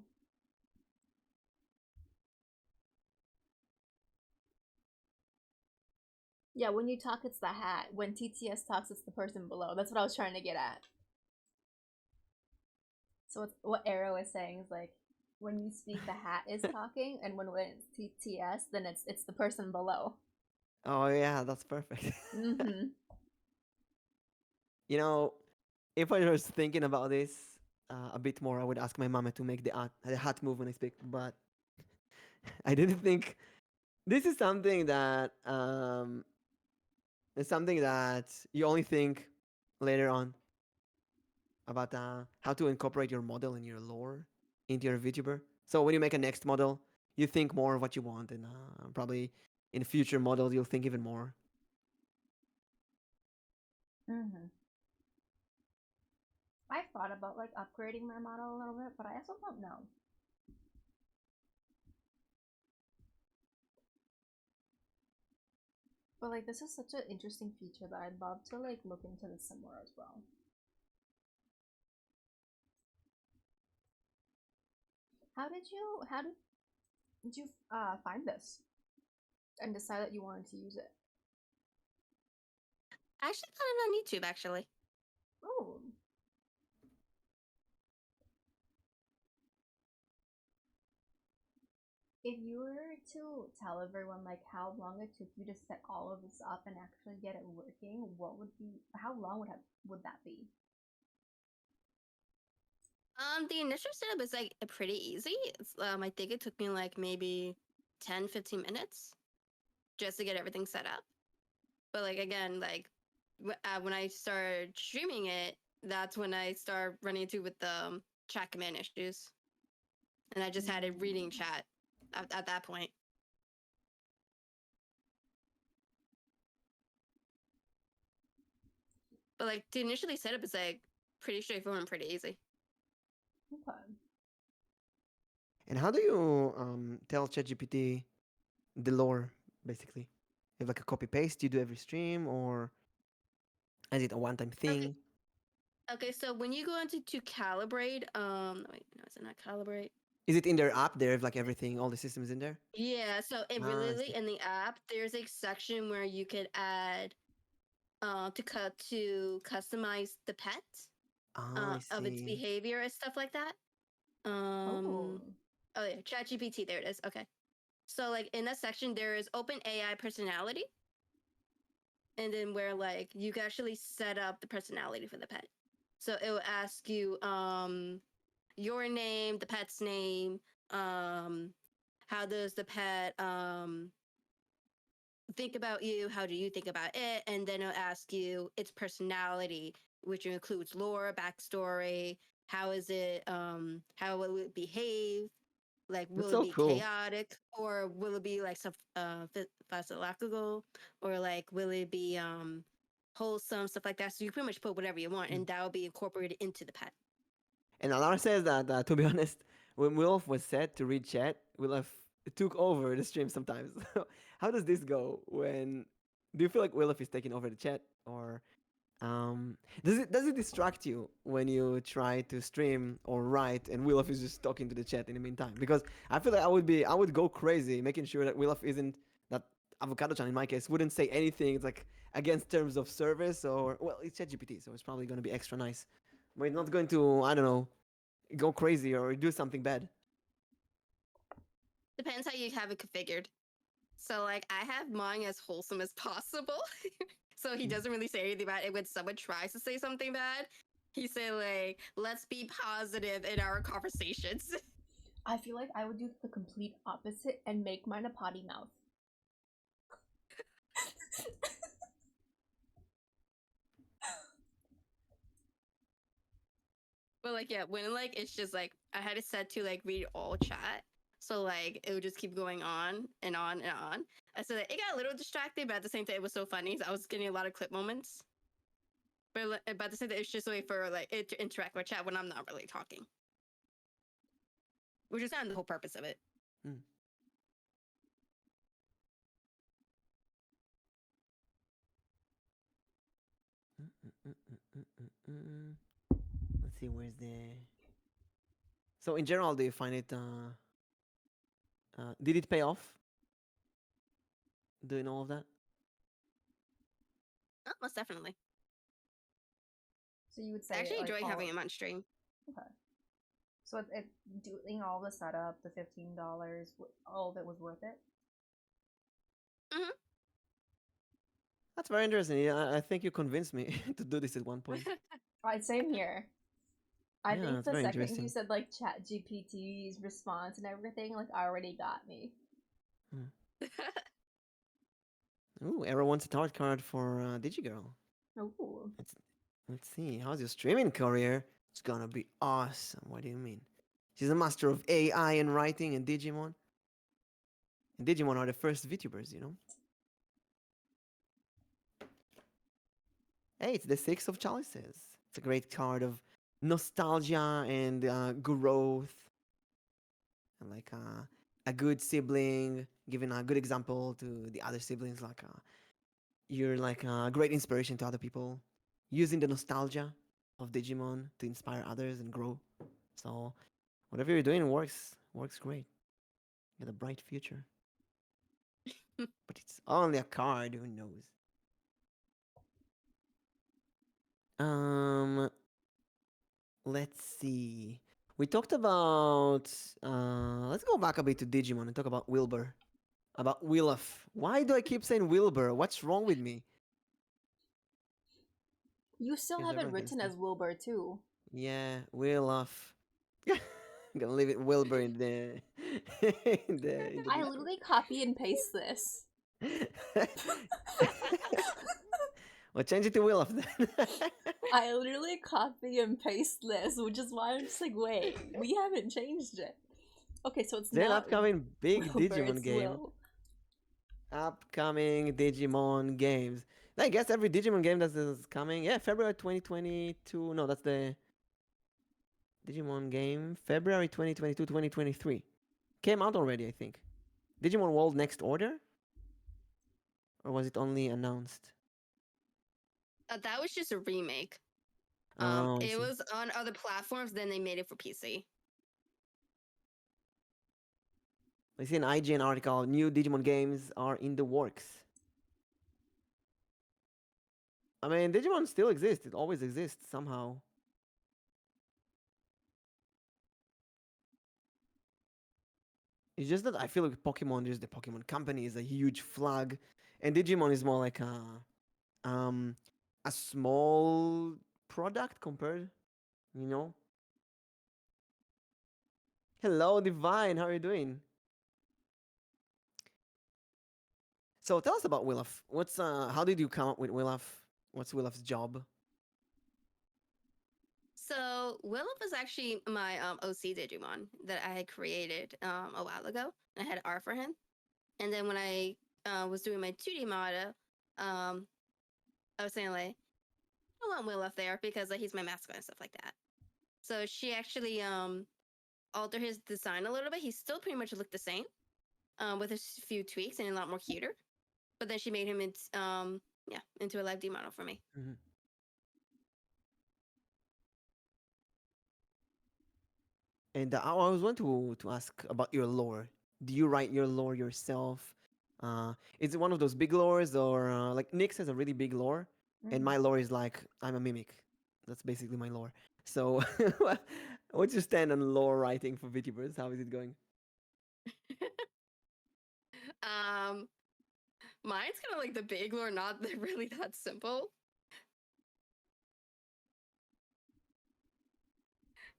Yeah, when you talk, it's the hat. When TTS talks, it's the person below. That's what I was trying to get at. So what Arrow is saying is like, when you speak, the hat is talking, and when it's TTS, then it's the person below. Oh yeah, that's perfect. Mm-hmm. You know, if I was thinking about this a bit more, I would ask my mama to make the hat move when I speak. But I didn't think this is something that it's something that you only think later on about how to incorporate your model and your lore into your VTuber. So when you make a next model, you think more of what you want, and probably in future models you'll think even more. Mm-hmm. I've thought about like upgrading my model a little bit, but I also don't know. But like this is such an interesting feature that I'd love to like look into this some more as well. How did you find this and decide that you wanted to use it? I actually found it on YouTube, actually. Oh. If you were to tell everyone like how long it took you to set all of this up and actually get it working, how long would that be? The initial setup is like pretty easy. I think it took me like maybe 10-15 minutes just to get everything set up. But like again, like when I started streaming it, that's when I started running into with the chat command issues, and I just had it reading chat at that point. But like to initially set up is like pretty straightforward and pretty easy. Okay. And how do you tell ChatGPT the lore, basically? You have like a copy paste you do every stream, or is it a one-time thing? Okay, so when you go into to calibrate, wait, no, is it not calibrate? Is it in their app? They have like everything, all the systems in there. Yeah, so it Ah, I really see. in the app, there's a section where you could add to customize the pet Ah, I of its see. behavior and stuff like that. Oh. Oh yeah, ChatGPT. There it is. Okay. So like in that section, there is open AI personality, and then where like you can actually set up the personality for the pet. So it will ask you your name, the pet's name, how does the pet think about you, how do you think about it, and then it'll ask you its personality, which includes lore, backstory, how is it how will it behave, like That's will it so be cool. chaotic or will it be like some physiological, or like will it be wholesome, stuff like that. So you pretty much put whatever you want Mm. and that will be incorporated into the pet. And Alar says that, to be honest, when Wilf was set to read chat, Wilf took over the stream sometimes. How does this go? When do you feel like Wilf is taking over the chat, or does it distract you when you try to stream or write and Wilf is just talking to the chat in the meantime? Because I feel like I would go crazy making sure that Wilf isn't that Avocado-chan in my case wouldn't say anything. It's like against terms of service, or well, it's ChatGPT, so it's probably going to be extra nice, but it's not going to, I don't know, go crazy or do something bad. Depends how you have it configured. So like I have mine as wholesome as possible. So he doesn't really say anything bad. And when someone tries to say something bad, he say like, let's be positive in our conversations. I feel like I would do the complete opposite and make mine a potty mouth. But like yeah, when like it's just like I had it set to like read all chat. So like it would just keep going on and on and on. I said it got a little distracted, but at the same time it was so funny. So I was getting a lot of clip moments. But at the same time, it's just a way for like it to interact with chat when I'm not really talking, which is kind of the whole purpose of it. Mm. Let's see, where's the. So in general, do you find it? Did it pay off? Doing all of that? Oh, most definitely. So you would I say actually like, enjoy having him on stream. Okay. So it doing all the setup, the $15, all of it was worth it. That's very interesting. Yeah, I think you convinced me to do this at one point. Alright, same here. I Yeah, think that's the very second you interesting. said like ChatGPT's response and everything, like already got me. Ooh, everyone wants a tarot card for DigiGirl. Ooh. Let's see. How's your streaming career? It's gonna be awesome. What do you mean? She's a master of AI and writing and Digimon. And Digimon are the first VTubers, you know? Hey, it's the Six of Chalices. It's a great card of nostalgia and growth. And like a good sibling, giving a good example to the other siblings. Like you're like a great inspiration to other people. Using the nostalgia of Digimon to inspire others and grow. So whatever you're doing works great. You got a bright future. But it's only a card. Who knows? Um, let's see. We talked about. Let's go back a bit to Digimon and talk about Wilbur. About Wilf. Why do I keep saying Wilbur? What's wrong with me? You still Because have it everyone can written see. as Wilbur too. Yeah, Wilf. I'm gonna leave it Wilbur in the in the I Discord. literally copy and paste this. Well, change it to Wilf then. I literally copy and paste this, which is why I'm just like, wait, we haven't changed it. Okay, so it's Then not upcoming big Wilbur, Digimon it's game. Will. Upcoming Digimon games. I guess every Digimon game that is coming. Yeah, February 2022. No, that's the Digimon game. February 2022, 2023. Came out already, I think. Digimon World Next Order? Or was it only announced? That was just a remake. Oh, I It see. was on other platforms, then they made it for PC. I see an IGN article. New Digimon games are in the works. I mean, Digimon still exists. It always exists somehow. It's just that I feel like Pokemon, there's the Pokemon Company is a huge flag, and Digimon is more like um a small product compared, you know. Hello, Divine. How are you doing? So tell us about Willow. What's how did you come up with Willow? What's Willow's job? So Willow was actually my OC Digimon that I had created a while ago. I had R for him, and then when I was doing my 2D model, I was saying like, I want Willow there because like, he's my mascot and stuff like that. So she actually altered his design a little bit. He still pretty much looked the same, with a few tweaks and a lot more cuter. But then she made him into a live D model for me. Mm-hmm. And I was want to ask about your lore. Do you write your lore yourself? Is it one of those big lores, or like Nyx has a really big lore, and my lore is like I'm a mimic. That's basically my lore. So, what's your stand on lore writing for VTubers? How is it going? Mine's kind of like the big lore, not really that simple.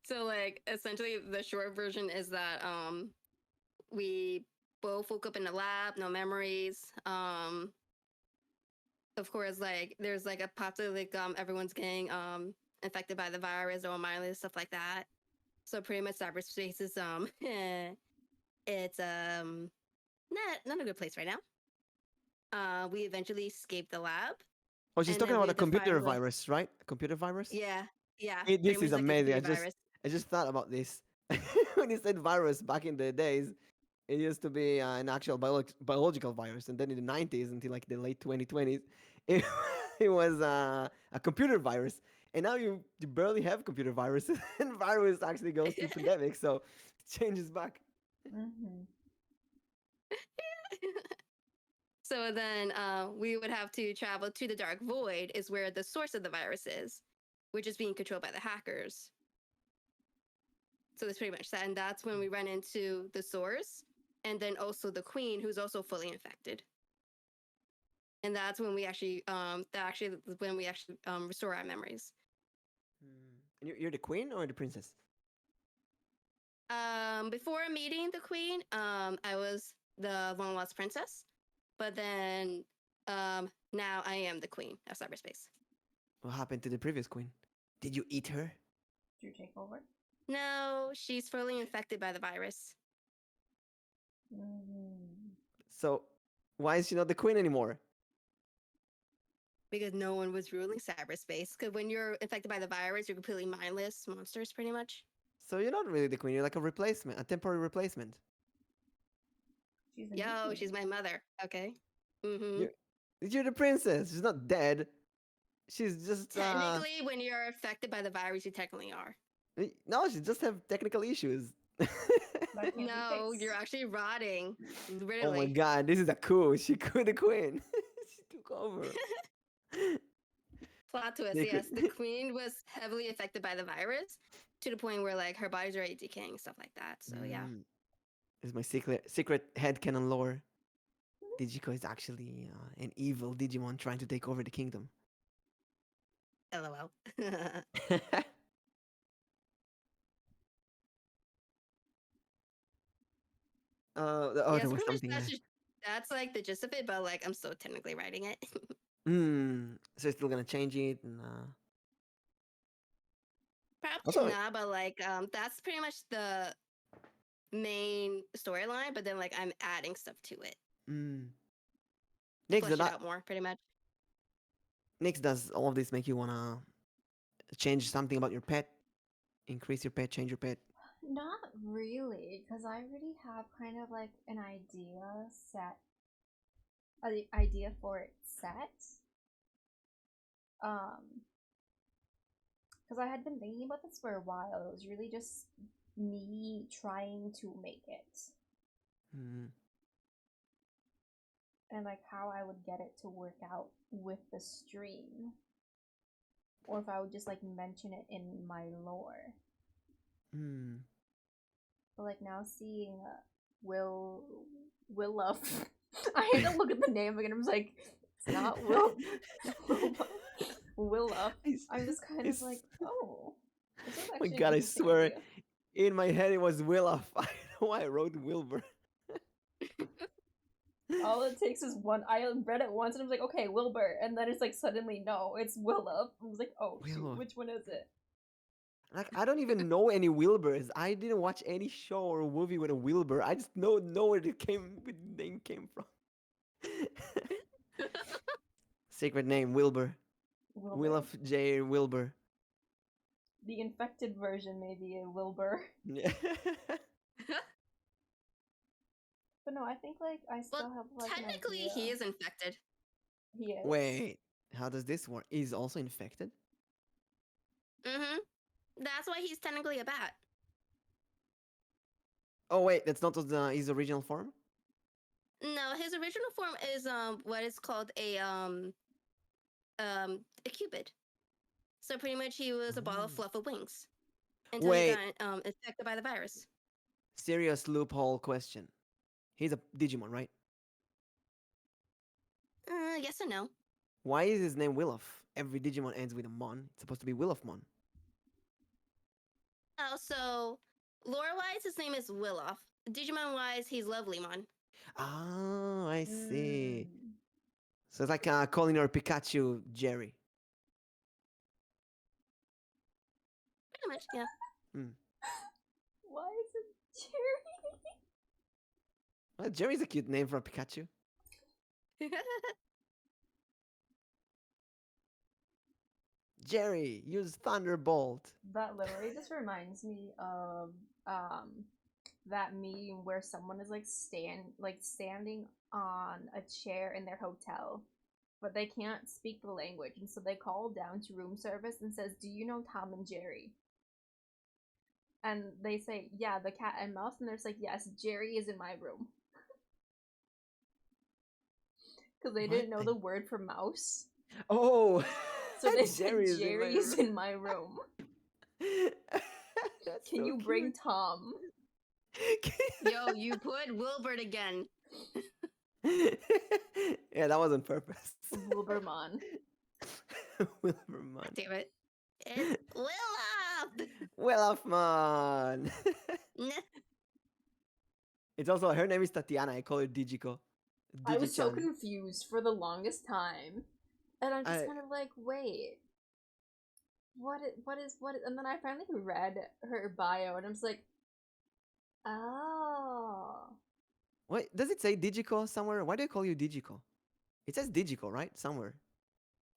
So like essentially the short version is that we both woke up in the lab, no memories. Of course, like there's like a possibility like everyone's getting infected by the virus or mindless stuff like that. So pretty much cyberspace is it's not a good place right now. We eventually escaped the lab. Oh, she's And talking then about we a computer defined, like- virus, right? A computer virus. Yeah, yeah. This pretty is much like a amazing. computer virus. I just thought about this when you said virus back in the days. It used to be an actual biological virus, and then in the 90s until like the late 2020s, it, it was a computer virus. And now you barely have computer viruses, and virus actually goes to pandemic, so it changes back. So then we would have to travel to the dark void, is where the source of the virus is, which is being controlled by the hackers. So that's pretty much that. And that's when we run into the source, and then also the queen, who's also fully infected. And that's when we actually restore our memories. And you're the queen or the princess? Before meeting the queen, I was the long lost princess, but then now I am the queen of cyberspace. What happened to the previous queen? Did you eat her? Did you take over? No, she's fully infected by the virus. So why is she not the queen anymore? Because no one was ruling cyberspace. Because when you're infected by the virus, you're completely mindless monsters, pretty much. So you're not really the queen. You're like a replacement, a temporary replacement. She's the Yo, she's my mother. Okay. You're the princess. She's not dead. She's just Technically, when you're affected by the virus, you technically are. No, she just have technical issues. No, you're actually rotting. Really. Oh my god, this is a coup. She could the queen. She took over. Plot twist, yes. The queen was heavily affected by the virus to the point where like her body's already decaying, stuff like that. So yeah. This is my secret headcanon lore. Digiko is actually an evil Digimon trying to take over the kingdom. LOL. There was something. That's like the gist of it, but like I'm still technically writing it. So you're still gonna change it and Probably not, but like that's pretty much the main storyline, but then like I'm adding stuff to it. Nyx, flesh it out more, pretty much. Nyx, does all of this make you wanna change something about your pet? Increase your pet, change your pet? Not really, because I already have kind of like an idea set, an idea for it set. Because I had been thinking about this for a while. It was really just me trying to make it. Mm. and like how I would get it to work out with the stream, or if I would just like mention it in my lore. Mm. But like now seeing Willuff, I had to look at the name again. I was like, it's not Willuff. I'm just kind of It's- like, oh. This is Oh my actually an god, I interesting swear, idea. in my head it was Willoff. I don't know why I wrote Wilbur. All it takes is one. I read it once and I was like, okay, Wilbur, and then it's like suddenly no, it's Willup. I was like, oh shoot, Willup. which one is it? Like I don't even know any Wilburs. I didn't watch any show or movie with a Wilbur. I just know where the name came from. Secret name Wilbur. Wilbur. Willoff J. Wilbur. The infected version, maybe a Wilbur. Yeah. But no, I think like I still Well, have like technically, an idea. he is infected. He is. Wait, how does this work? He's also infected? Mm-hmm. That's why he's technically a bat. Oh wait, that's not his original form? No, his original form is what is called a cupid. So pretty much he was a ball of Oh. fluff with wings until Wait. he got infected by the virus. Serious loophole question. He's a Digimon, right? Yes and no. Why is his name Willoff? Every Digimon ends with a Mon. It's supposed to be Willoffmon. Oh, so lore-wise, his name is Willoff. Digimon-wise, he's Lovelymon. Oh, I see. Mm. So it's like calling your Pikachu Jerry. Pretty much, yeah. Why is it Jerry? Well, Jerry's a cute name for a Pikachu. Jerry, use Thunderbolt. That literally just reminds me of that meme where someone is like standing on a chair in their hotel, but they can't speak the language, and so they call down to room service and says, "Do you know Tom and Jerry?" And they say, "Yeah, the cat and mouse," and they're just like, "Yes, Jerry is in my room." Because they didn't know What? the word for mouse. Oh, So they said, Jerry is in my Jerry is room. in my room. That's Can so you bring cute. Tom? Yo, you put Wilbert again. Yeah, that was on purpose. Wilburmon. Wilburmon. Damn it. It's Willow! Willoffmon. Nah. It's also her name is Tatiana. I call her Digiko. I was so Digichan. confused for the longest time. And I'm just I- kind of like, wait. What is, and then I finally read her bio and I was like, oh. Wait, does it say Digiko somewhere? Why do I call you Digiko? It says Digiko, right? Somewhere.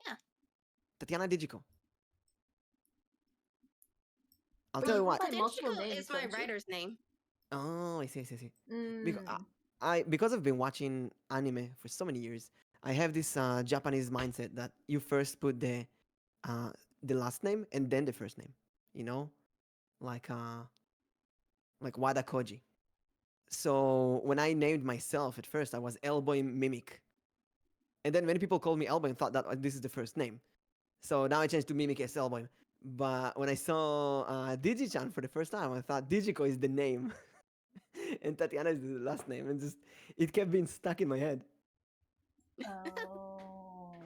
Yeah. Tatiana Digiko. I'll But tell you you what. can By multiple Digiko names, is my don't you? writer's name. Oh, I see. Because Mm. because I've been watching anime for so many years, I have this Japanese mindset that you first put the last name and then the first name. You know, like Wada Koji. So when I named myself at first, I was MsElboim Mimic, and then many people called me Elboim, thought that this is the first name. So now I changed to Mimic as Elboim. But when I saw Digichan for the first time, I thought Digiko is the name. And Tatiana is the last name, and just it kept being stuck in my head. Oh.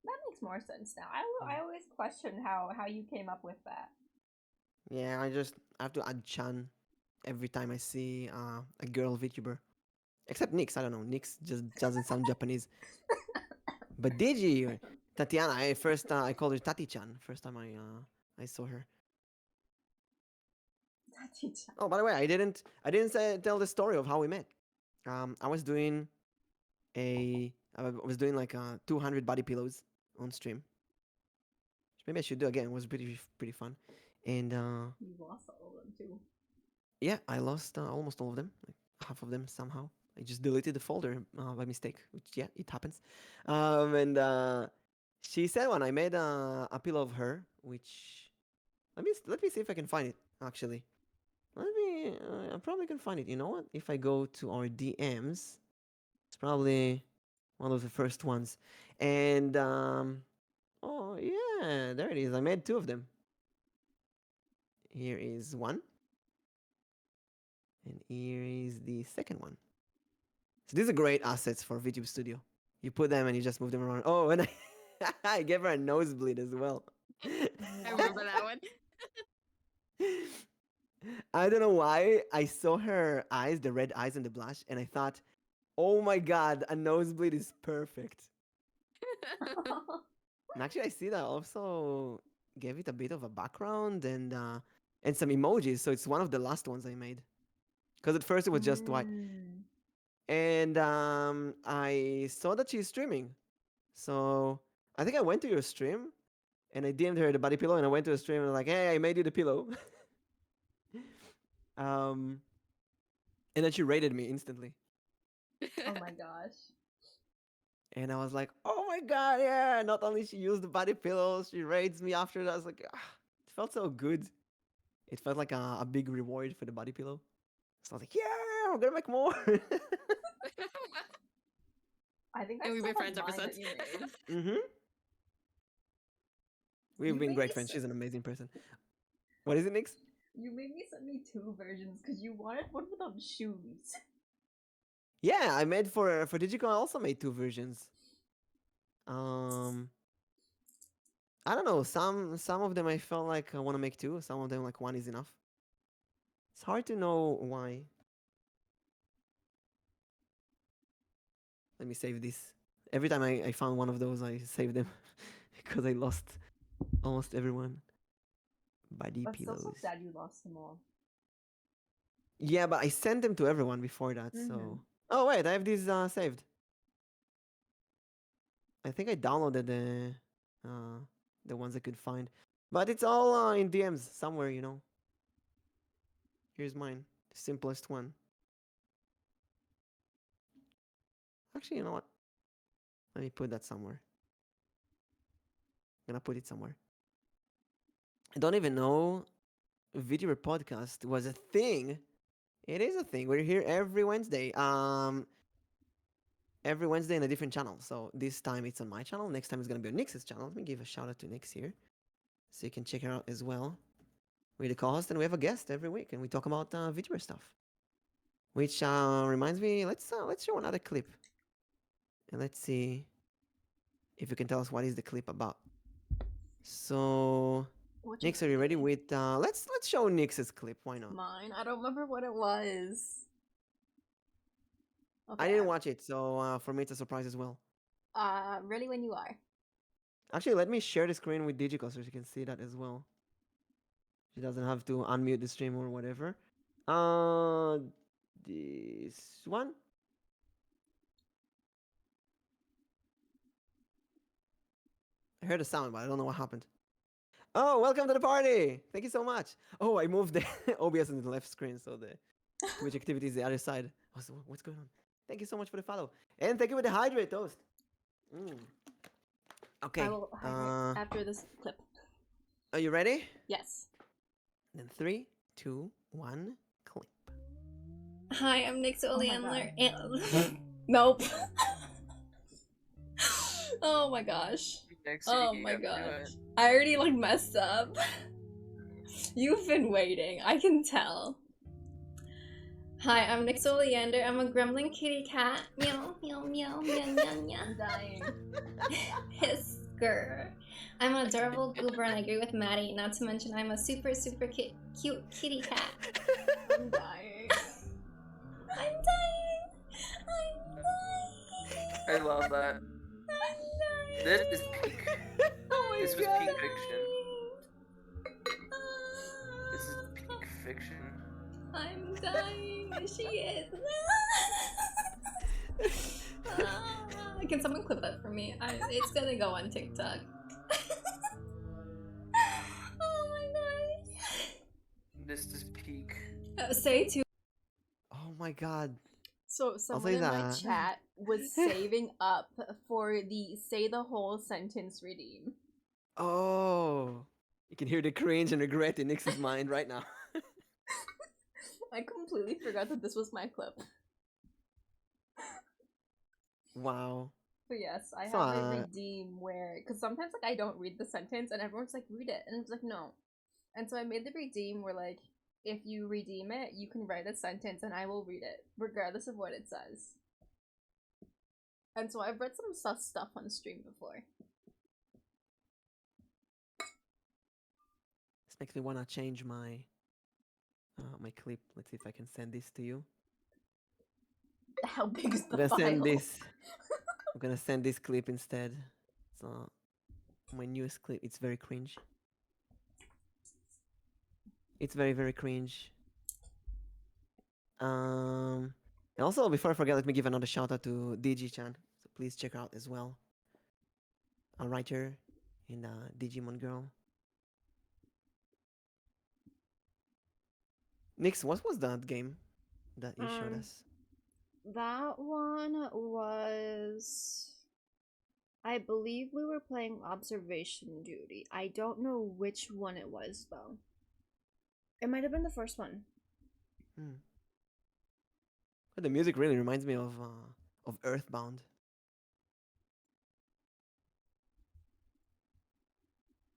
That makes more sense now. I always question how you came up with that. Yeah, I have to add Chan every time I see a girl VTuber. Except Nyx, I don't know. Nyx just doesn't sound Japanese. But Digi, Tatiana, I called her Tati-chan first time I saw her. Tati-chan. Oh, by the way, I didn't tell the story of how we met. I was doing like 200 body pillows on stream. Which maybe I should do again. It was pretty fun. And You lost all of them too. yeah, I lost almost all of them, like half of them somehow. I just deleted the folder by mistake, which yeah, it happens. And she said when I made a pillow of her, which Let me see if I can find it. Actually, I probably can find it. You know what? If I go to our DMs, it's probably one of the first ones. And oh yeah, there it is. I made 2 of them. Here is one, and here is the second one. So these are great assets for VTube Studio. You put them and you just move them around. Oh, and I gave her a nosebleed as well. I remember that one. I don't know why I saw her eyes, the red eyes and the blush, and I thought, oh my god, a nosebleed is perfect. And actually, I see that I also gave it a bit of a background and some emojis. So it's one of the last ones I made. Because at first it was just white. And I saw that she's streaming. So I think I went to your stream and I DM'd her the body pillow and I went to the stream and I was like, hey, I made you the pillow. And then she rated me instantly. Oh my gosh. And I was like, oh my god, yeah. Not only she used the body pillows, she rates me after that. I was like, it felt so good. It felt like a big reward for the body pillow. So I was like, yeah, we're gonna make more. I think And that's we've been so friends ever much mine since. that you made. Mm-hmm. We've You been made great me friends. so- She's an amazing person. What is it, Nix? You made me send me 2 versions because you wanted one without shoes. Yeah, I made for DigiCon. I also made 2 versions. I don't know. Some of them I felt like I want to make 2. Some of them like 1 is enough. It's hard to know why. Let me save this. Every time I found one of those, I saved them because I lost almost everyone. Body But still pillows. so sad you lost them all. Yeah, but I sent them to everyone before that. So. Mhm. Oh wait, I have these saved. I think I downloaded the ones I could find, but it's all in DMs somewhere. You know. Here's mine, the simplest one. Actually, you know what? Let me put that somewhere. I'm gonna put it somewhere. I don't even know VTuber Podcast was a thing. It is a thing. We're here every Wednesday. Every Wednesday in a different channel. So this time it's on my channel. Next time it's gonna be on Nyx's channel. Let me give a shout out to Nyx here, so you can check her out as well. We're the co-host and we have a guest every week, and we talk about VTuber stuff. Which reminds me, let's show another clip, and let's see if you can tell us what is the clip about. So, Which Nyx, one are you ready is it? with? Let's show Nyx's clip. Why not? Mine? I don't remember what it was. Okay. I didn't watch it, so for me it's a surprise as well. Ready when you are. Actually, let me share the screen with Digico so she can see that as well. She doesn't have to unmute the stream or whatever. This one. I heard a sound, but I don't know what happened. Oh, welcome to the party! Thank you so much. Oh, I moved the OBS into the left screen, so the Twitch activity is the other side. What's going on? Thank you so much for the follow, and thank you for the hydrate toast. Okay. I will hydrate after this clip. Are you ready? Yes. Then 3, 2, 1, clip. Hi, I'm Nyx Oh Oleander. Nope. Oh my gosh. Oh my gosh. I already like messed up. You've been waiting. I can tell. Hi, I'm Nyx Oleander. I'm a gremlin kitty cat. Meow, meow, meow, meow, meow, meow. I'm dying. Hisker. I'm an adorable goober and I agree with Maddie. Not to mention I'm a super, super cute kitty cat. I'm dying. I'm dying. I'm dying. I love that. I'm dying. This is peak. Oh my This was god. peak fiction. This is peak fiction. I'm dying. She is. Can someone clip that for me? It's gonna go on TikTok. Oh my god. This is peak. Say to. Oh my god. So someone in my chat was saving up for the say the whole sentence redeem. Oh. You can hear the cringe and regret in Nyx's mind right now. I completely forgot that this was my clip. Wow. But yes, I So, have a redeem where, because sometimes like I don't read the sentence and everyone's like, read it, and it's like, no. And so I made the redeem where like, if you redeem it, you can write a sentence and I will read it, regardless of what it says. And so I've read some sus stuff on stream before. This makes me want to change my my clip. Let's see if I can send this to you. How big is I'm the gonna file? send this. I'm gonna send this clip instead. So my newest clip. It's very cringe. It's very, very cringe. And also, before I forget, let me give another shout out to DG-chan. So please check her out as well. A writer in Digimon Girl. Nyx, what was that game that you showed us? That one was, I believe we were playing Observation Duty. I don't know which one it was though. It might have been the first one. But the music really reminds me of Earthbound.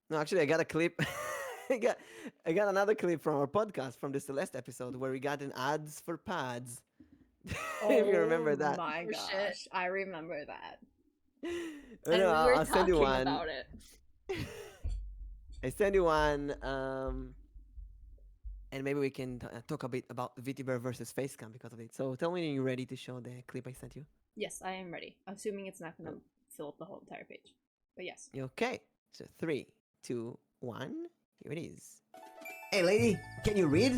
No, actually, I got a clip. I got another clip from our podcast from the Celeste episode where we got an ads for pads. If you remember that. Oh my Oh, gosh, shit. I remember that. Oh, And no, we were I'll send you talking one. about it. I send you one. And maybe we can talk a bit about VTuber versus Facecam because of it. So tell me when you're ready to show the clip I sent you. Yes, I am ready. Assuming it's not gonna fill up the whole entire page. But yes. Okay. So 3, 2, 1. Here it is. Hey, lady, can you read?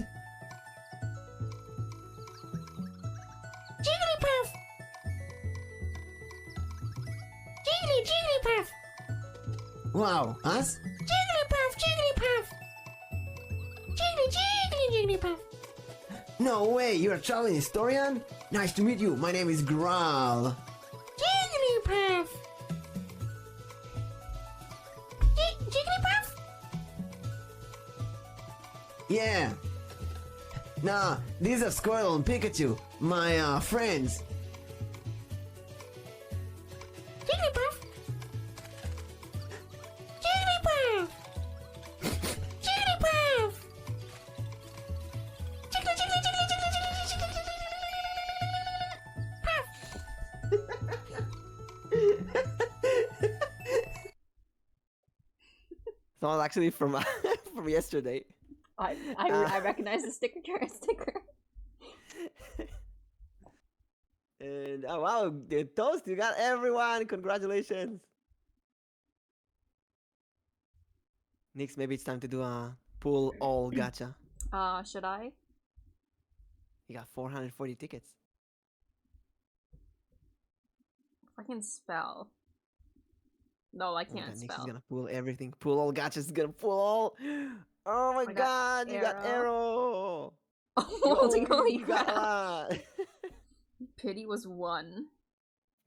Jigglypuff! Jiggly, Jigglypuff! Wow, us? Jigglypuff, Jigglypuff! Jiggly, Jiggly, Jigglypuff! No way, you're a traveling historian? Nice to meet you. My name is Graal. Jigglypuff! Jigglypuff? Yeah. Nah, these are Squirtle and Pikachu, my friends. Jigglypuff! Jigglypuff! Jigglypuff! Jiggly, jiggly, jiggly, jiggly, jiggly, jiggly, jiggly, Puff! So it's actually from from yesterday. I recognize the sticker. And oh wow, the toast, you got everyone. Congratulations. Next, maybe it's time to do a pull all gacha. Should I? You got 440 tickets. If I can spell. No, I Oh my can't God, Nyx is spell. gonna pull everything. Pull all gachas is gonna pull all. Oh my I got God, you got arrow. arrow. Holy You got a crap. lot. Pity was 1.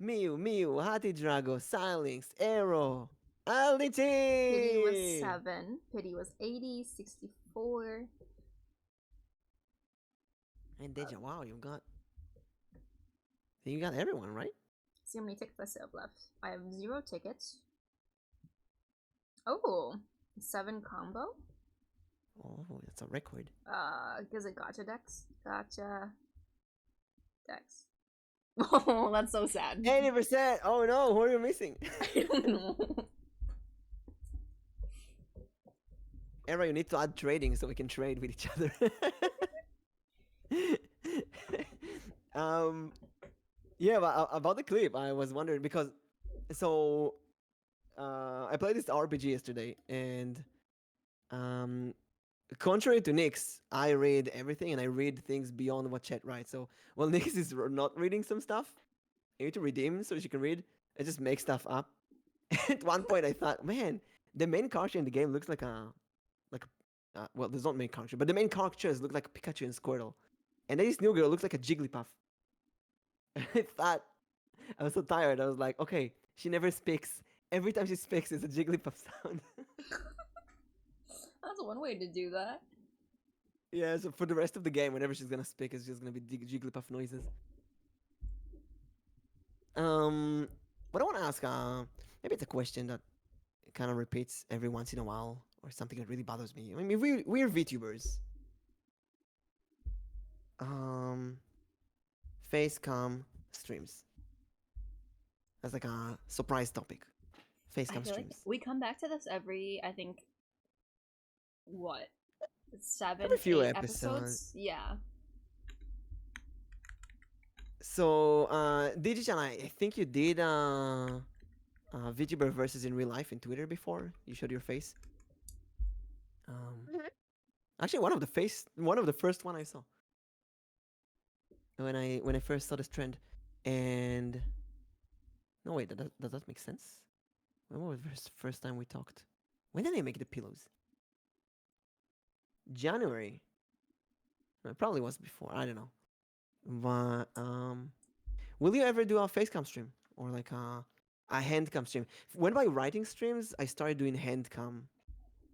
Mew, Hati Drago, Silex, Arrow, Aldity! Pity was 7. Pity was 80, 64. And Deja, wow, you got everyone, right? See how many tickets I still have left. I have 0 tickets. Oh, 7 combo. Oh, that's a record. Is it gotcha decks? Gotcha decks. Oh, that's so sad. 80%! Oh no, who are you missing? I don't know. Arrow, you need to add trading so we can trade with each other. Yeah, but about the clip, I was wondering because I played this RPG yesterday, and contrary to Nyx, I read everything and I read things beyond what chat writes. So while Nyx is not reading some stuff, I need to redeem so she can read. I just make stuff up. At one point, I thought, man, the main character in the game looks like well, there's not main character, but the main characters look like Pikachu and Squirtle, and then this new girl looks like a Jigglypuff. I thought, I was so tired. I was like, okay, she never speaks. Every time she speaks, it's a Jigglypuff sound. That's one way to do that. Yeah, so for the rest of the game, whenever she's gonna speak, it's just gonna be Jigglypuff noises. What I want to ask, maybe it's a question that kind of repeats every once in a while, or something that really bothers me. I mean, we're VTubers. Facecam streams. That's like a surprise topic. I Facecam feel like streams. we come back to this every, I think, what, 7, Every few 8 episodes. Yeah. So, Digi-chan, I think you did VTuber versus in real life in Twitter before. You showed your face. Mhm. Actually, one of the first one I saw when I first saw this trend, and no wait, does that make sense? When was the first time we talked? When did I make the pillows? January. No, it probably was before. I don't know. But will you ever do a facecam stream or like a handcam stream? When by writing streams, I started doing handcam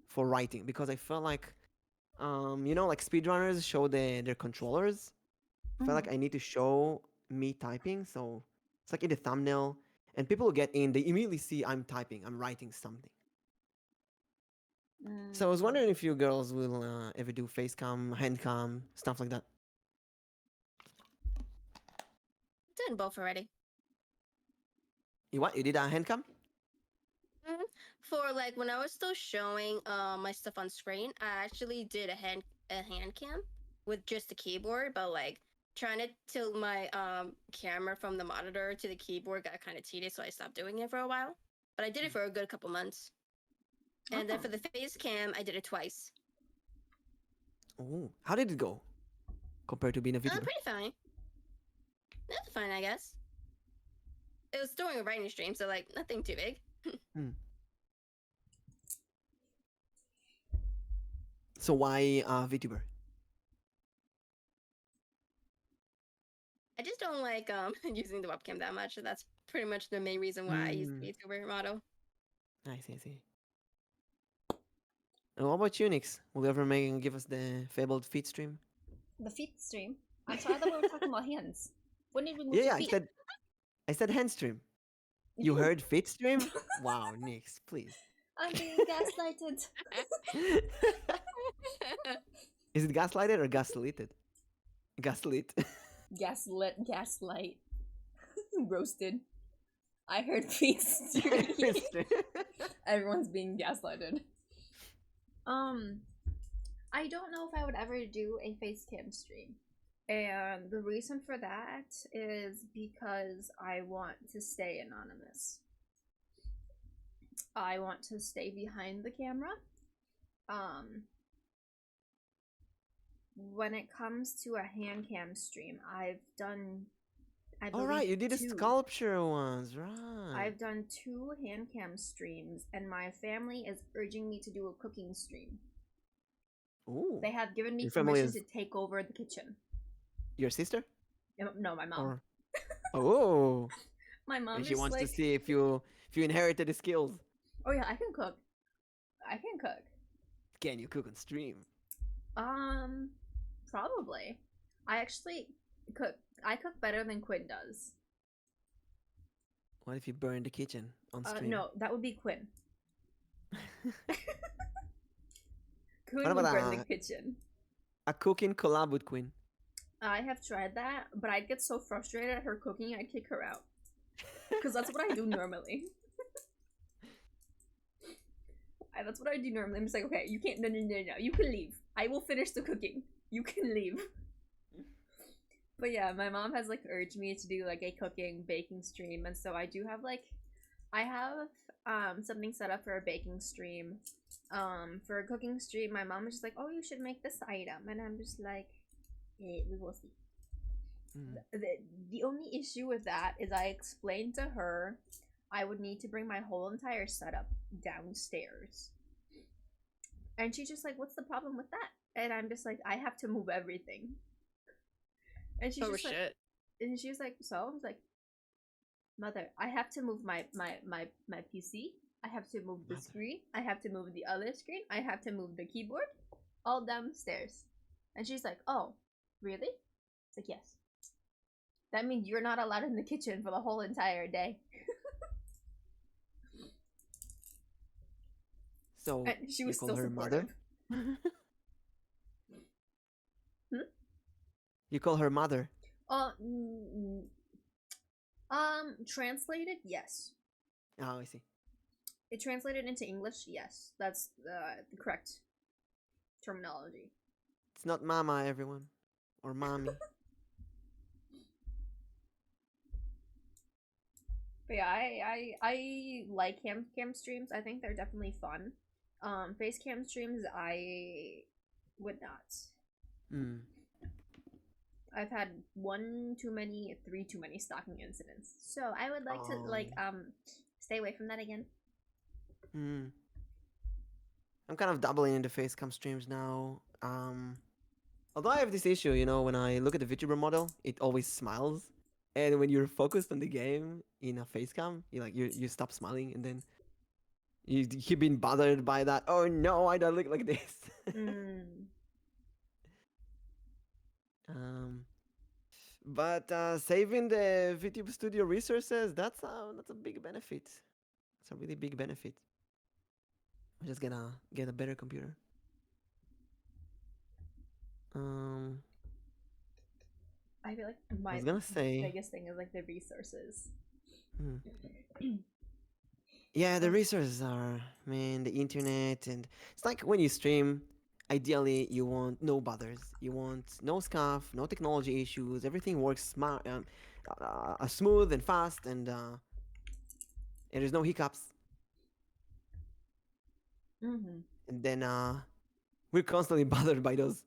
for writing because I felt like, like speedrunners show their controllers. I felt like I need to show me typing, so it's like in the thumbnail, and people who get in, they immediately see I'm typing, I'm writing something. So I was wondering if you girls will ever do facecam, handcam, stuff like that. Doing both already. You what? You did a handcam? For like when I was still showing my stuff on screen, I actually did a hand cam with just the keyboard, but like trying to tilt my camera from the monitor to the keyboard got kind of tedious, so I stopped doing it for a while. But I did it for a good couple months. And then for the face cam, I did it twice. Oh, how did it go compared to being a VTuber? Pretty fine. That's fine, I guess. It was during a writing stream, so like nothing too big. So why VTuber? I just don't like using the webcam that much. So that's pretty much the main reason why I use the VTuber model. I see. And what about you, Nyx? Will you ever give us the fabled feet stream? The feet stream. I'm sorry, I thought we were talking about hands. When did we move Yeah, to feet? I said hand stream. You heard feet stream? Wow, Nyx, please. I'm being gaslighted. Is it gaslighted or gaslighted? Gaslit. Gaslight. Roasted. I heard feet stream. Everyone's being gaslighted. I don't know if I would ever do a face cam stream. And the reason for that is because I want to stay anonymous. I want to stay behind the camera. When it comes to a hand cam stream, I've done All right, you did the 2. sculpture ones, right? I've done 2 hand cam streams, and my family is urging me to do a cooking stream. Ooh. They have given me Your family permission is- to take over the kitchen. Your sister? No, my mom. Or... Oh. My mom And is she wants like, to see if you inherited the skills. oh yeah, I can cook. I can cook. Can you cook on stream? Probably. I actually cook. I cook better than Quinn does. What if you burn the kitchen on stream? No, that would be Quinn. Quinn What would about burn the kitchen. A cooking collab with Queen. I have tried that, but I'd get so frustrated at her cooking, I'd kick her out. Because that's what I do normally. That's what I do normally. I'm just like, okay, you can't, no, you can leave. I will finish the cooking. You can leave. But yeah, my mom has like urged me to do like a cooking, baking stream, and so I do have like, I have something set up for a baking stream. For a cooking stream, my mom is just like, oh, you should make this item, and I'm just like, we will see. The only issue with that is I explained to her I would need to bring my whole entire setup downstairs. And she's just like, what's the problem with that? And I'm just like, I have to move everything. And she's just like, and she was like, so? I was like, mother, I have to move my PC, I have to move the Mother. screen. I have to move the other screen. I have to move the keyboard, all downstairs. And she's like, "Oh, really?" It's like, "Yes." That means you're not allowed in the kitchen for the whole entire day. So And she you was call still her supportive. mother? Hmm? You call her mother? Translated, yes. Oh, I see. It translated into English, yes. That's the correct terminology. It's not mama, everyone. Or mommy. But yeah, I like cam streams. I think they're definitely fun. Face cam streams, I would not. Hmm. I've had 1 too many, 3 too many stalking incidents. So I would like to stay away from that again. Hmm. I'm kind of doubling into facecam streams now. Although I have this issue, when I look at the VTuber model, it always smiles, and when you're focused on the game in a facecam, you stop smiling, and then you keep being bothered by that. Oh no, I don't look like this. But saving the VTuber Studio resources, that's a big benefit. It's a really big benefit. I'm just gonna get a better computer. I feel like I my was gonna say, biggest thing is like the resources. yeah, the resources are, man, the internet, and it's like when you stream. Ideally, you want no bothers. You want no scuff, no technology issues. Everything works smooth and fast, and there's no hiccups. Mm-hmm. And then we're constantly bothered by those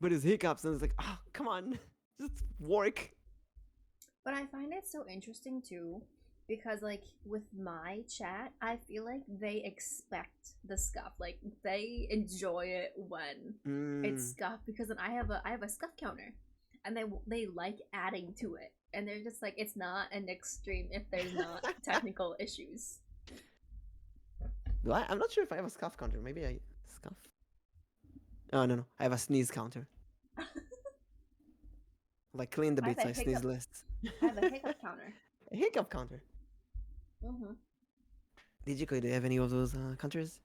hiccups, and it's like, oh, come on, just work. But I find it so interesting too, because like with my chat, I feel like they expect the scuff. Like they enjoy it when it's scuff, because then I have a scuff counter, and they like adding to it, and they're just like, it's not an extreme if there's not technical issues. I'm not sure if I have a scuff counter. Maybe I scuff. Oh no, I have a sneeze counter. Like clean the I have bits a I sneeze hiccup- less. I have a hiccup counter. A hiccup counter. Mm-hmm. DigiGirl, do you have any of those counters?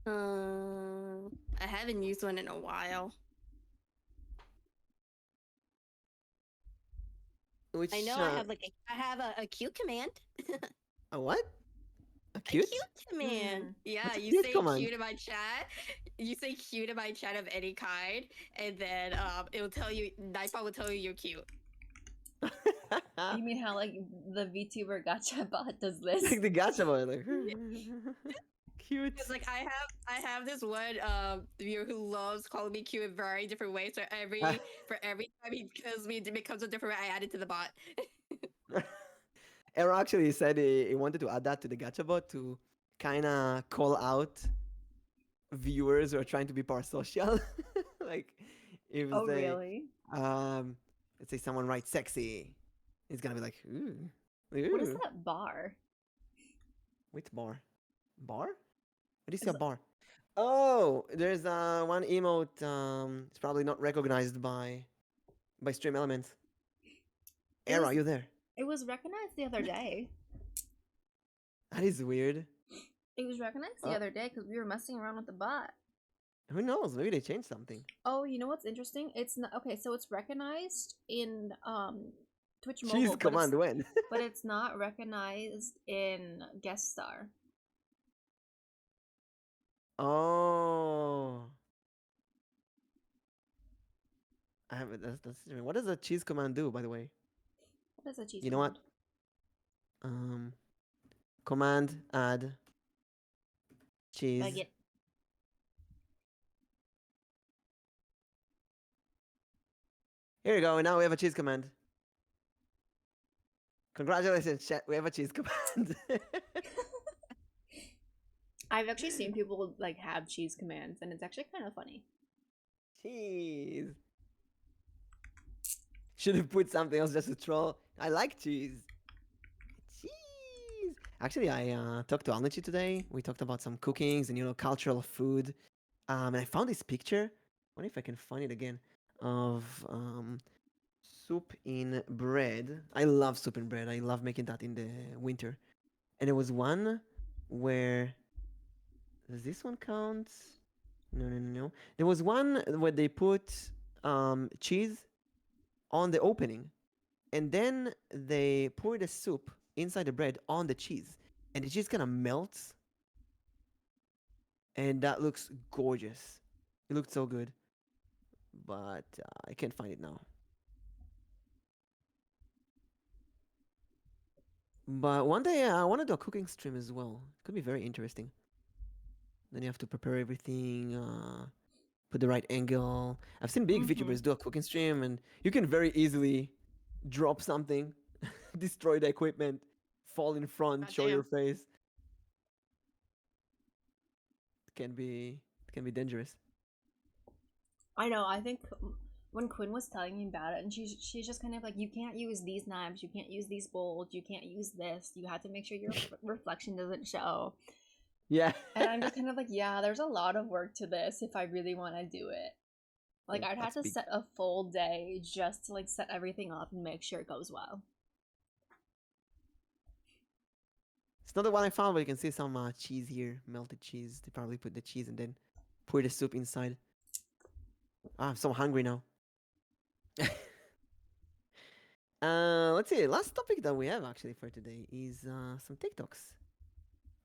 I haven't used one in a while. Which I know I have a cute command. a what? A A cute? cute command. Yeah, What's a you cute say command? cute in my chat. You say cute in my chat of any kind, and then it will tell you. Nightbot will tell you you're cute. You mean how like the VTuber gacha bot does this? Like the gacha boy, like cute. Because like I have this one viewer who loves calling me cute in very different ways. So for every time he kills me, it becomes a different way. I add it to the bot. Ero actually said he wanted to add that to the gacha bot to kind of call out viewers who are trying to be parasocial. Like if Oh they really? let's say someone writes sexy, it's gonna be like, ooh, What is ooh. that bar? Which bar? Bar? What do you Is say a that- bar? Oh, there's one emote. It's probably not recognized by Stream Elements. It Era, was- you there? It was recognized the other day. That is weird. It was recognized the Oh. other day because we were messing around with the bot. Who knows? Maybe they changed something. Oh, you know what's interesting? It's not okay. So it's recognized in Twitch mobile, Cheese command when? but it's not recognized in guest star. Oh. I have it. That's what does a cheese command do, by the way? What is a cheese? You know what? Command add cheese. Baguette. Here you go. Now we have a cheese command. Congratulations, chat. We have a cheese command. I've actually seen people like have cheese commands, and it's actually kind of funny. Cheese. Should have put something else just to troll. I like cheese. Cheese. Actually, I talked to Alnichi today. We talked about some cookings and cultural food. And I found this picture. I wonder if I can find it again of soup in bread. I love soup in bread. I love making that in the winter. And there was one where does this one count? No, no, no, no. There was one where they put cheese on the opening, and then they pour the soup inside the bread on the cheese, and the cheese kind of melts, and that looks gorgeous. It looked so good, but I can't find it now. But one day I want to do a cooking stream as well. It could be very interesting. Then you have to prepare everything, put the right angle. I've seen big VTubers do a cooking stream, and you can very easily drop something, destroy the equipment, fall in front, show your face. It can be dangerous. I know. I think when Quinn was telling me about it, and she's just kind of like, you can't use these knives, you can't use these bowls, you can't use this. You have to make sure your reflection doesn't show. Yeah. And I'm just kind of like, yeah, there's a lot of work to this if I really want to do it. Like, Yeah, I'd have that's to big. set a full day just to like set everything up and make sure it goes well. It's not the one I found, but you can see some cheese here, melted cheese. They probably put the cheese and then pour the soup inside. I'm so hungry now. Let's see. Last topic that we have actually for today is some TikToks.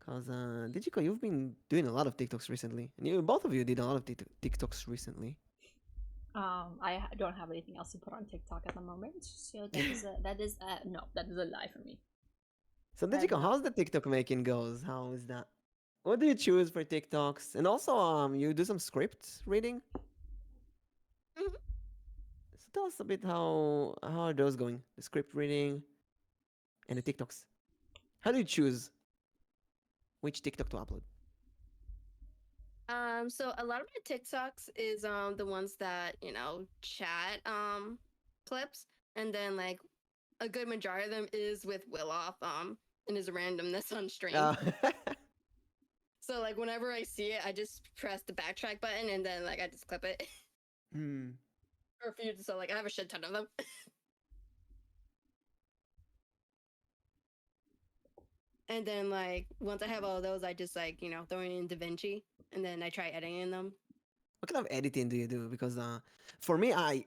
Cause Digico, you've been doing a lot of TikToks recently, and both of you did a lot of TikToks recently. Don't have anything else to put on TikTok at the moment, so that is a lie for me. So I've Digico, not- how's the TikTok making goes? How is that? What do you choose for TikToks? And also, you do some script reading. Mhm. So tell us a bit how are those going? The script reading and the TikToks. How do you choose which TikTok to upload? So a lot of my TikToks is the ones that chat clips, and then like a good majority of them is with Willoff and his randomness on stream. So like whenever I see it, I just press the backtrack button and then like I just clip it. Hmm. Or for you, so like I have a shit ton of them. And then like once I have all those, I just like throw it in DaVinci, and then I try editing them. What kind of editing do you do? Because for me, I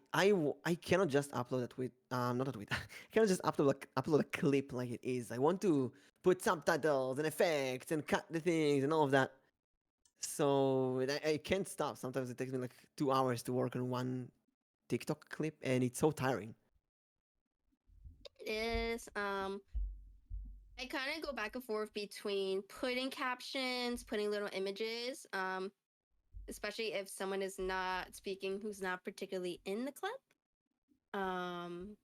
cannot just upload a tweet. Not a tweet. I cannot just upload a clip like it is. I want to put subtitles and effects and cut the things and all of that. So I can't stop. Sometimes it takes me like 2 hours to work on one TikTok clip, and it's so tiring. It is I kind of go back and forth between putting captions, putting little images, especially if someone is not speaking who's not particularly in the clip. Kind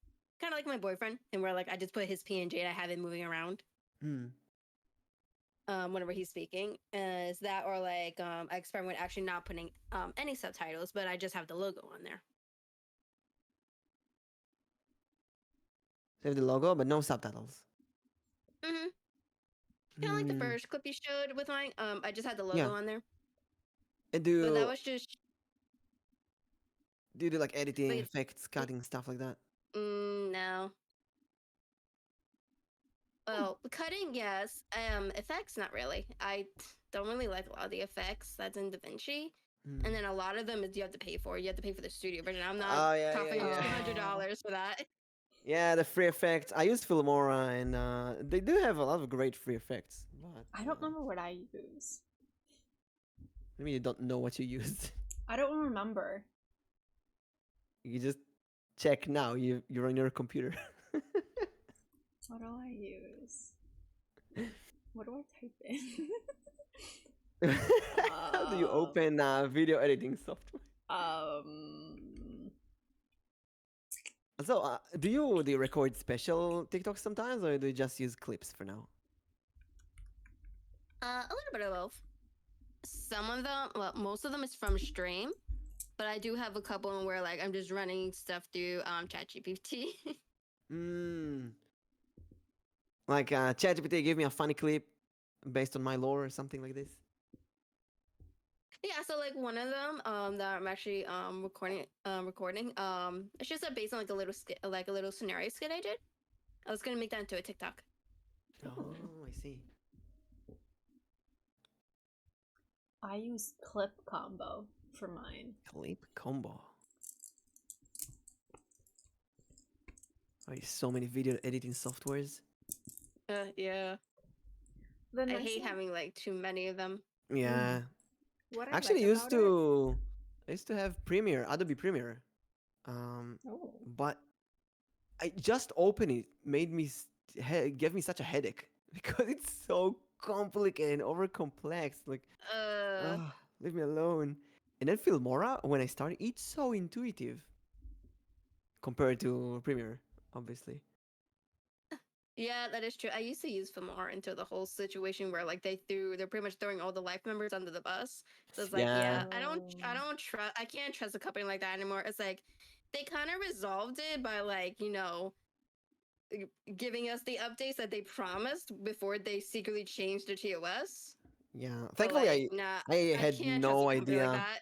of like my boyfriend, and where like I just put his PNG and I have it moving around Hmm. whenever he's speaking. Is that, or like I experiment with actually not putting any subtitles, but I just have the logo on there. Save the logo, but no subtitles. Mm-hmm. Kind of like the Hmm. first clip you showed with mine. I just had the logo Yeah. on there, And do but that was just you do like editing, Wait. effects, cutting, stuff like that? no. Well, cutting, yes. Effects, not really. I don't really like a lot of the effects that's in DaVinci, Hmm. and then a lot of them is you have to pay for. You have to pay for the studio version. I'm not Oh, yeah, costing yeah, yeah. $200 for that. Yeah, the free effects. I use Filmora, and they do have a lot of great free effects. But I don't remember what I use. maybe you don't know what you used. I don't remember. You just check now. You're on your computer. What do I use? What do I type in? How do you open video editing software? So, do you record special TikToks sometimes, or do you just use clips for now? A little bit of both. Some of them, well, most of them is from stream, but I do have a couple where like I'm just running stuff through ChatGPT. Mm. Like ChatGPT gave me a funny clip based on my lore or something like this. Yeah, so like one of them that I'm actually recording it's just based on like a little skit, like a little scenario skit I did. I was gonna make that into a TikTok. Oh, I see. I use clip combo for mine. Clip combo. Oh, so many video editing softwares. Yeah. The I nice hate thing- having like too many of them. Yeah. what I Actually, like used about to I used to have Premiere, Adobe Premiere. Oh. But I just opened it, made me gave me such a headache because it's so complicated and over complex. Like, leave me alone. And then Filmora, when I started, it's so intuitive compared to Premiere, obviously. Yeah, that is true. I used to use Filmora until the whole situation where like they're pretty much throwing all the life members under the bus. So it's like, yeah, I don't trust, I can't trust a company like that anymore. It's like they kind of resolved it by like, giving us the updates that they promised before they secretly changed the TOS. Yeah. But, Thankfully, like, nah, I had can't trust no a company like idea. that.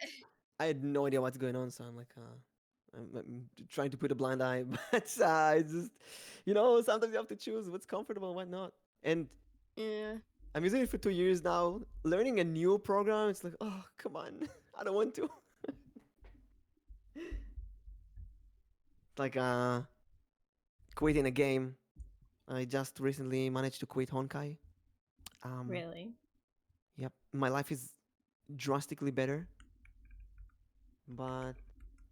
I had no idea what's going on, so I'm like, I'm trying to put a blind eye, but it's just, sometimes you have to choose what's comfortable and what not. And Yeah. I'm using it for 2 years now. Learning a new program, it's like, oh, come on, I don't want to. Like quitting a game. I just recently managed to quit Honkai. Really? Yep, my life is drastically better, but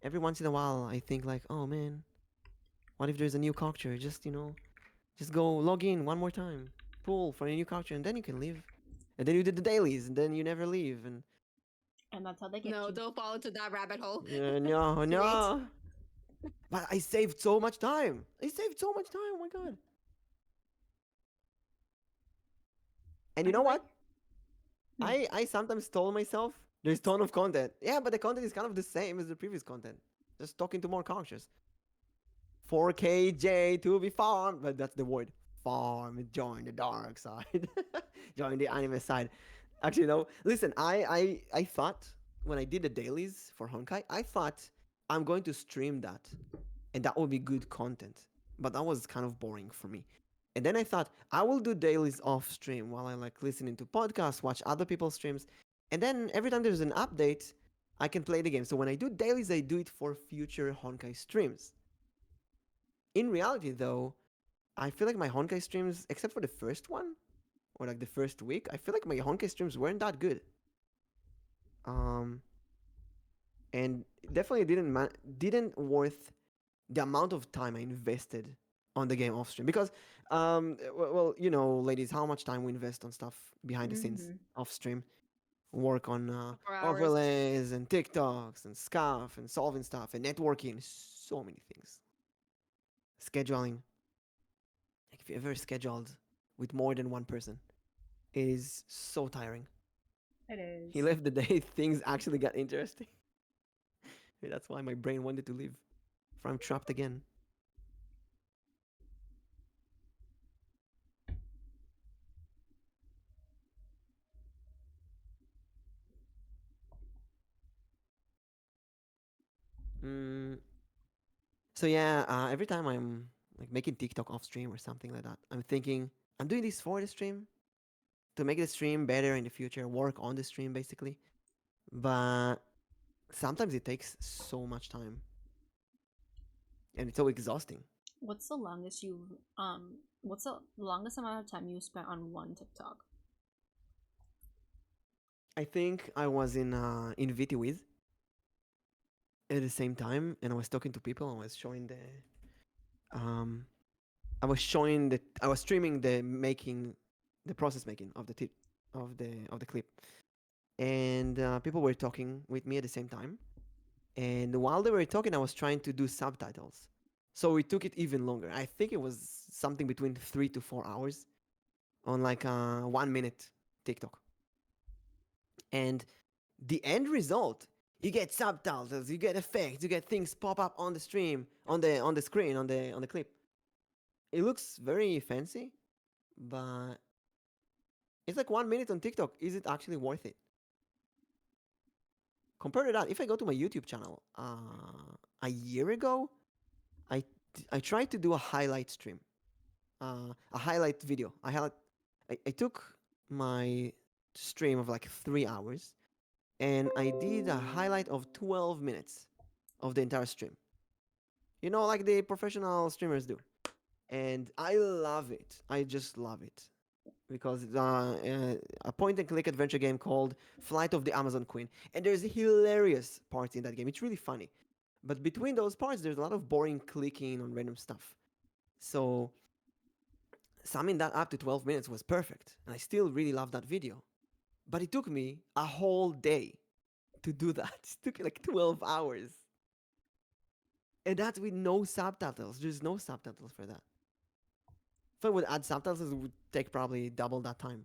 every once in a while I think like, oh man, what if there's a new culture? Just go log in one more time, pull for a new culture, and then you can leave. And then you did the dailies, and then you never leave. And And that's how they get No, you. don't fall into that rabbit hole. no, Too no. But I saved so much time. Oh my god. And you know what? I sometimes told myself there's ton of content. Yeah, but the content is kind of the same as the previous content. Just talking to more characters. 4KJ to be farmed, but that's the word. Farm, join the dark side. Join the anime side. Actually, no. Listen, I thought when I did the dailies for Honkai, I thought I'm going to stream that, and that would be good content. But that was kind of boring for me. And then I thought I will do dailies off stream while I like listening to podcasts, watch other people's streams, and then every time there's an update, I can play the game. So when I do dailies, I do it for future Honkai streams. In reality, though, I feel like my Honkai streams, except for the first one, or like the first week, I feel like my Honkai streams weren't that good. And definitely didn't worth the amount of time I invested on the game off stream because, well, ladies, how much time we invest on stuff behind the scenes off stream, work on 4 hours. overlays and TikToks and SCAF and solving stuff and networking, so many things. Scheduling. Like if you ever scheduled with more than one person, it is so tiring. It is. He left the day things actually got interesting. That's why my brain wanted to leave. For I'm trapped again. So yeah, every time I'm like making TikTok off stream or something like that, I'm thinking I'm doing this for the stream to make the stream better in the future, work on the stream basically. But sometimes it takes so much time, and it's so exhausting. What's the longest amount of time you spent on one TikTok? I think I was in VT with at the same time, and I was talking to people. I was showing I was streaming the process making of the clip, and people were talking with me at the same time. And while they were talking, I was trying to do subtitles, so it took it even longer. I think it was something between 3 to 4 hours on like a 1 minute TikTok. And the end result, you get subtitles, you get effects, you get things pop up on the stream, on the screen, on the clip. It looks very fancy, but it's like 1 minute on TikTok. Is it actually worth it? Compared to that, if I go to my YouTube channel, a year ago, I I tried to do a highlight stream, a highlight video. I took my stream of like 3 hours, and I did a highlight of 12 minutes of the entire stream. You know, like the professional streamers do. And I love it. I just love it because it's a point and click adventure game called Flight of the Amazon Queen, and there's hilarious parts in that game. It's really funny, but between those parts, there's a lot of boring clicking on random stuff. So summing that up to 12 minutes was perfect, and I still really love that video. But it took me a whole day to do that. It took like 12 hours, and that's with no subtitles. There's no subtitles for that. If I would add subtitles, it would take probably double that time.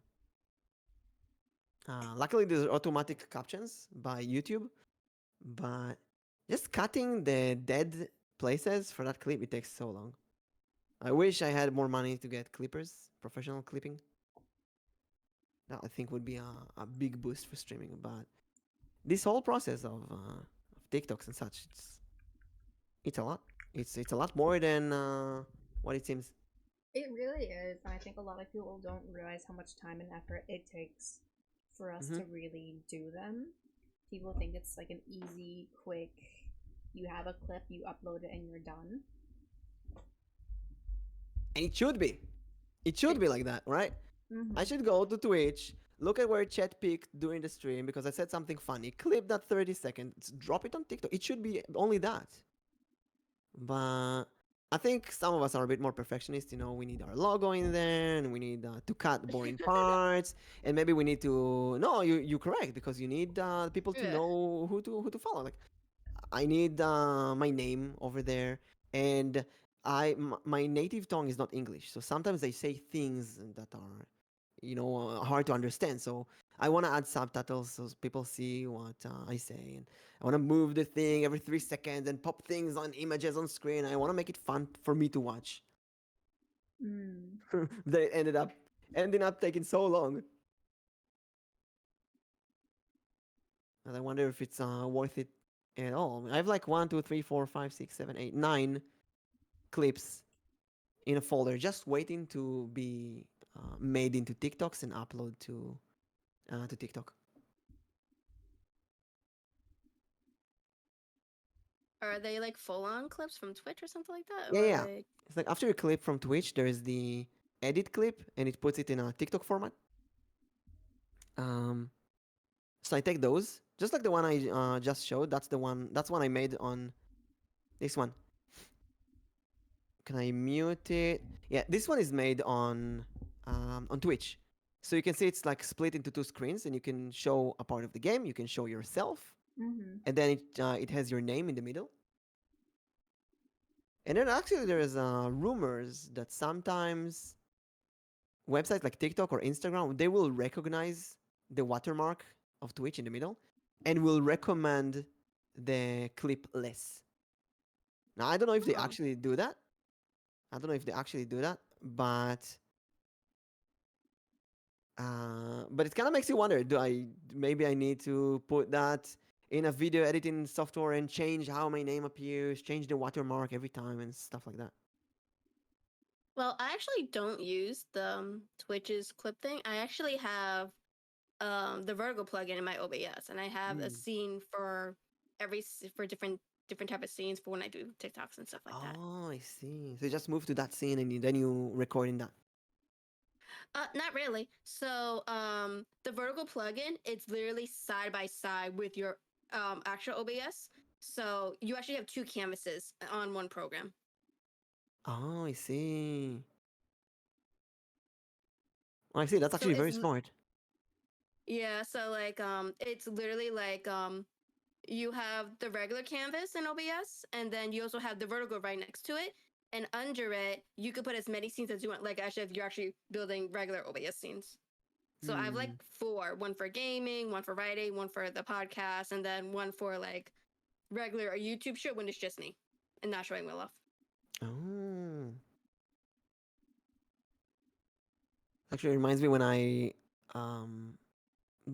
Luckily, there's automatic captions by YouTube, but just cutting the dead places for that clip, it takes so long. I wish I had more money to get clippers, professional clipping. That I think would be a big boost for streaming. But this whole process of TikToks and such, it's a lot. It's a lot more than what it seems. It really is, and I think a lot of people don't realize how much time and effort it takes for us to really do them. People think it's like an easy, quick, you have a clip, you upload it, and you're done. And it should be. It should be like that, right? Mm-hmm. I should go to Twitch, look at where chat peaked during the stream because I said something funny, clip that 30 seconds, drop it on TikTok. It should be only that. But I think some of us are a bit more perfectionist. You know, we need our logo in there, and we need to cut boring parts, and maybe we need to. No, you correct because you need people to know who to follow. Like, I need my name over there, and my native tongue is not English, so sometimes I say things that are, hard to understand. So I want to add subtitles so people see what I say, and I want to move the thing every 3 seconds and pop things on images on screen. I want to make it fun for me to watch. They ending up taking so long, and I wonder if it's worth it at all. I have like 1, 2, 3, 4, 5, 6, 7, 8, 9 clips in a folder just waiting to be made into TikToks and upload to TikTok. Are they like full-on clips from Twitch or something like that? Yeah, Or yeah. like- It's like after a clip from Twitch, there is the edit clip, and it puts it in a TikTok format. So I take those, just like the one I just showed. That's the one. That's one I made on this one. Can I mute it? Yeah, this one is made on Twitch. So you can see it's like split into two screens, and you can show a part of the game. You can show yourself, and then it has your name in the middle. And then actually there's rumors that sometimes websites like TikTok or Instagram, they will recognize the watermark of Twitch in the middle and will recommend the clip less. Now I don't know if they actually do that. But it kind of makes you wonder, maybe I need to put that in a video editing software and change how my name appears, change the watermark every time and stuff like that. Well, I actually don't use the Twitch's clip thing. I actually have the Vertigo plugin in my OBS, and I have a scene for different type of scenes for when I do TikToks and stuff like that. Oh, I see. So you just move to that scene and then you record in that. Not really. So the Vertigo plugin, it's literally side by side with your actual OBS. So you actually have two canvases on one program. Oh, I see. Oh, I see. That's actually very smart. Yeah, so like it's literally like you have the regular canvas in OBS, and then you also have the Vertigo right next to it. And under it, you could put as many scenes as you want. Like actually, if you're actually building regular OBS scenes. So I have like 4: one for gaming, one for writing, one for the podcast, and then one for like regular or YouTube show when it's just me and not showing my love. Oh. Actually reminds me when I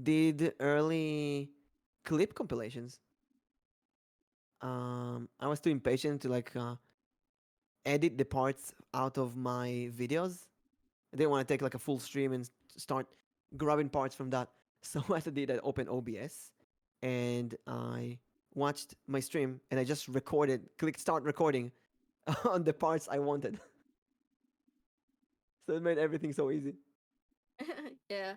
did early clip compilations. I was too impatient to like edit the parts out of my videos. I didn't want to take like a full stream and start grabbing parts from that. So what I did, I opened OBS and I watched my stream and I just recorded, clicked start recording on the parts I wanted. So it made everything so easy. Yeah.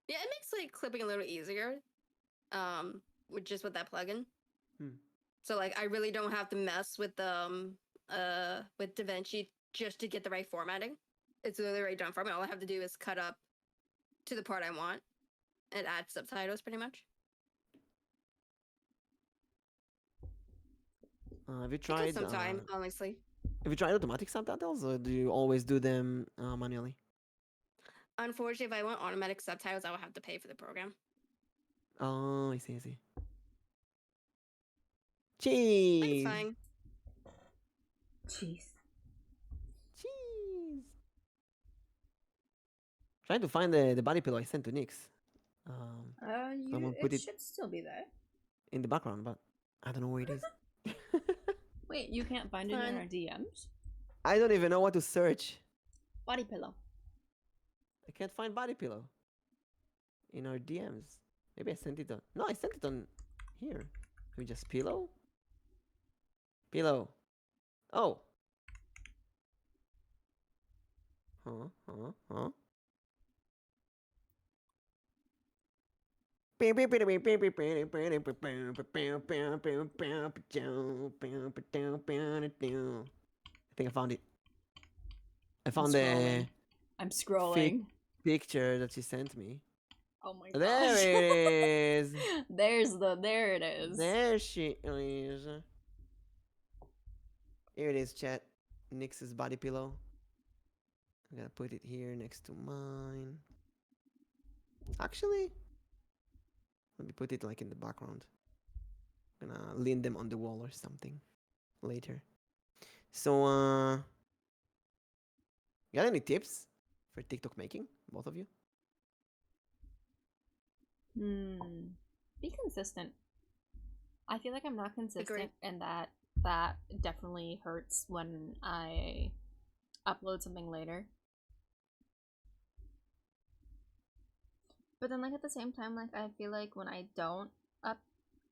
Yeah, it makes like clipping a little easier. With just with that plugin. Hmm. So like I really don't have to mess with DaVinci just to get the right formatting. It's literally already done for me. All I have to do is cut up to the part I want and add subtitles pretty much. Have you It tried? takes some time, honestly. Have you tried automatic subtitles, or do you always do them manually? Unfortunately, if I want automatic subtitles, I would have to pay for the program. Oh, I see, I see. But it's Cheese. fine. Jeez. Cheese. Trying to find the body pillow I sent to Nyx. Someone put It it should still be there. in the background, but I don't know where it is. Wait, you can't find it in Fine. our DMs? I don't even know what to search. Body pillow. I can't find body pillow in our DMs. Maybe I sent it on. No, I sent it on here. We just pillow. Pillow. Oh. Huh? I think I found it. I found the scrolling. I'm scrolling. picture that she sent me. Oh my There gosh. it is. There it is. There she is. Here it is, chat. Nyx's body pillow. I'm gonna put it here next to mine. Actually, let me put it like in the background. I'm gonna lean them on the wall or something later. So, got any tips for TikTok making, both of you? Be consistent. I feel like I'm not consistent, Agree. and that definitely hurts when I upload something later. But then, like, at the same time, like, I feel like when I don't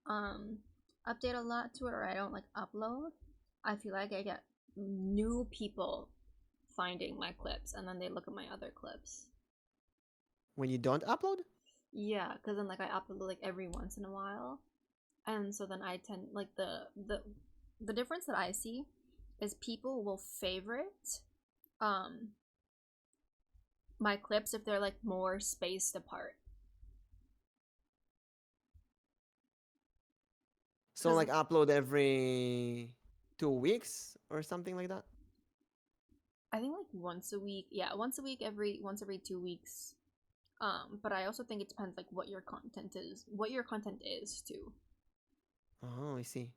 update a lot to it, or I don't like upload, I feel like I get new people finding my clips, and then they look at my other clips. When you don't upload? Yeah, because then like I upload like every once in a while, and so then I tend like the difference that I see is people will favorite my clips if they're like more spaced apart. So like upload every 2 weeks or something like that? I think like once a week. Yeah, once every 2 weeks. But I also think it depends like what your content is too. Oh, I see.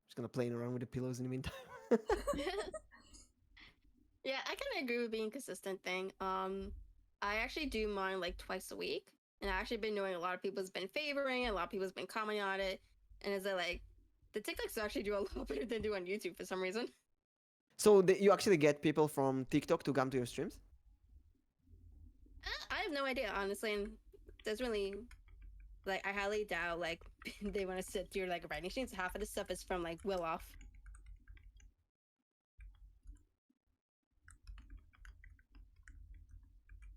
Just gonna play around with the pillows in the meantime. Yeah, I kind of agree with being consistent thing. I actually do mine like twice a week, and I've actually been knowing a lot of people's been favoring it, a lot of people's been commenting on it, and it's like the TikToks actually do a lot better than do on YouTube for some reason. So you actually get people from TikTok to come to your streams? I have no idea, honestly, and there's really like I highly doubt like they want to sit through like writing streams. Half of the stuff is from like Will Off.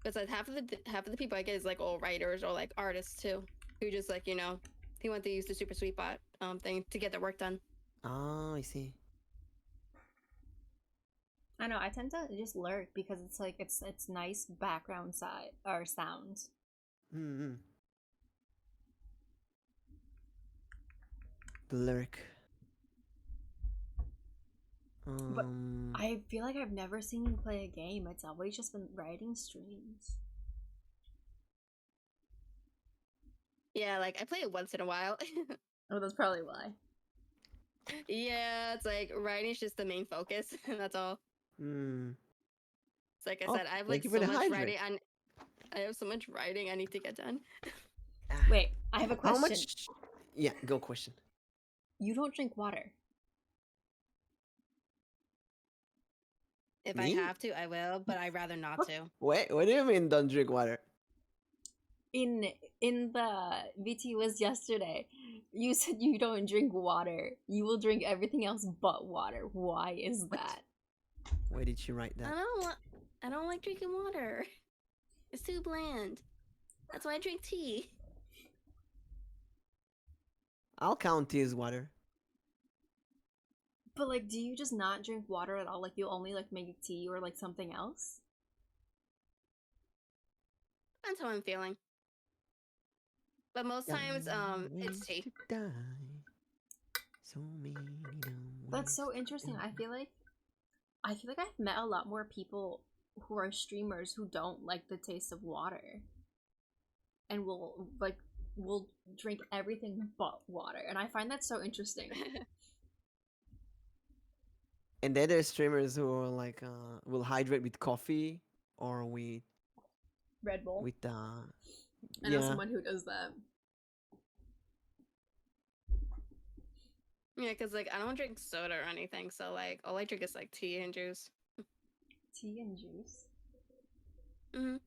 It's like half of the people I get is like all writers or like artists too, who just like they want to use the super sweet bot thing to get their work done. Oh, I see. I know I tend to just lurk because it's like it's nice background side or sound. Mm-hmm. Lurk. But I feel like I've never seen him play a game. It's always just been writing streams. Yeah, like I play it once in a while. Oh, that's probably why. Yeah, it's like writing is just the main focus. That's all. Hmm. It's like I Oh, said, I have thank like you for so the much hydrate. writing and I have so much writing I need to get done. Wait, I have a How question. much? Yeah, go question. You don't drink water. If Me? I have to, I will, but I'd rather not to. Wait, what do you mean don't drink water? In the VT was yesterday, you said you don't drink water. You will drink everything else but water. Why is that? Why did she write that? I don't like drinking water. It's too bland. That's why I drink tea. I'll count tea as water. But like, do you just not drink water at all? Like, you only like make tea or like something else? That's how I'm feeling. But most times, it's tea. Die. So many That's so interesting. I feel like I've met a lot more people who are streamers who don't like the taste of water, and will drink everything but water, and I find that so interesting. And then there's streamers who are like will hydrate with coffee or with Red Bull. I know yeah. someone who does that. Yeah, because like I don't drink soda or anything, so like all I drink is like tea and juice. Tea and juice. Mm-hmm.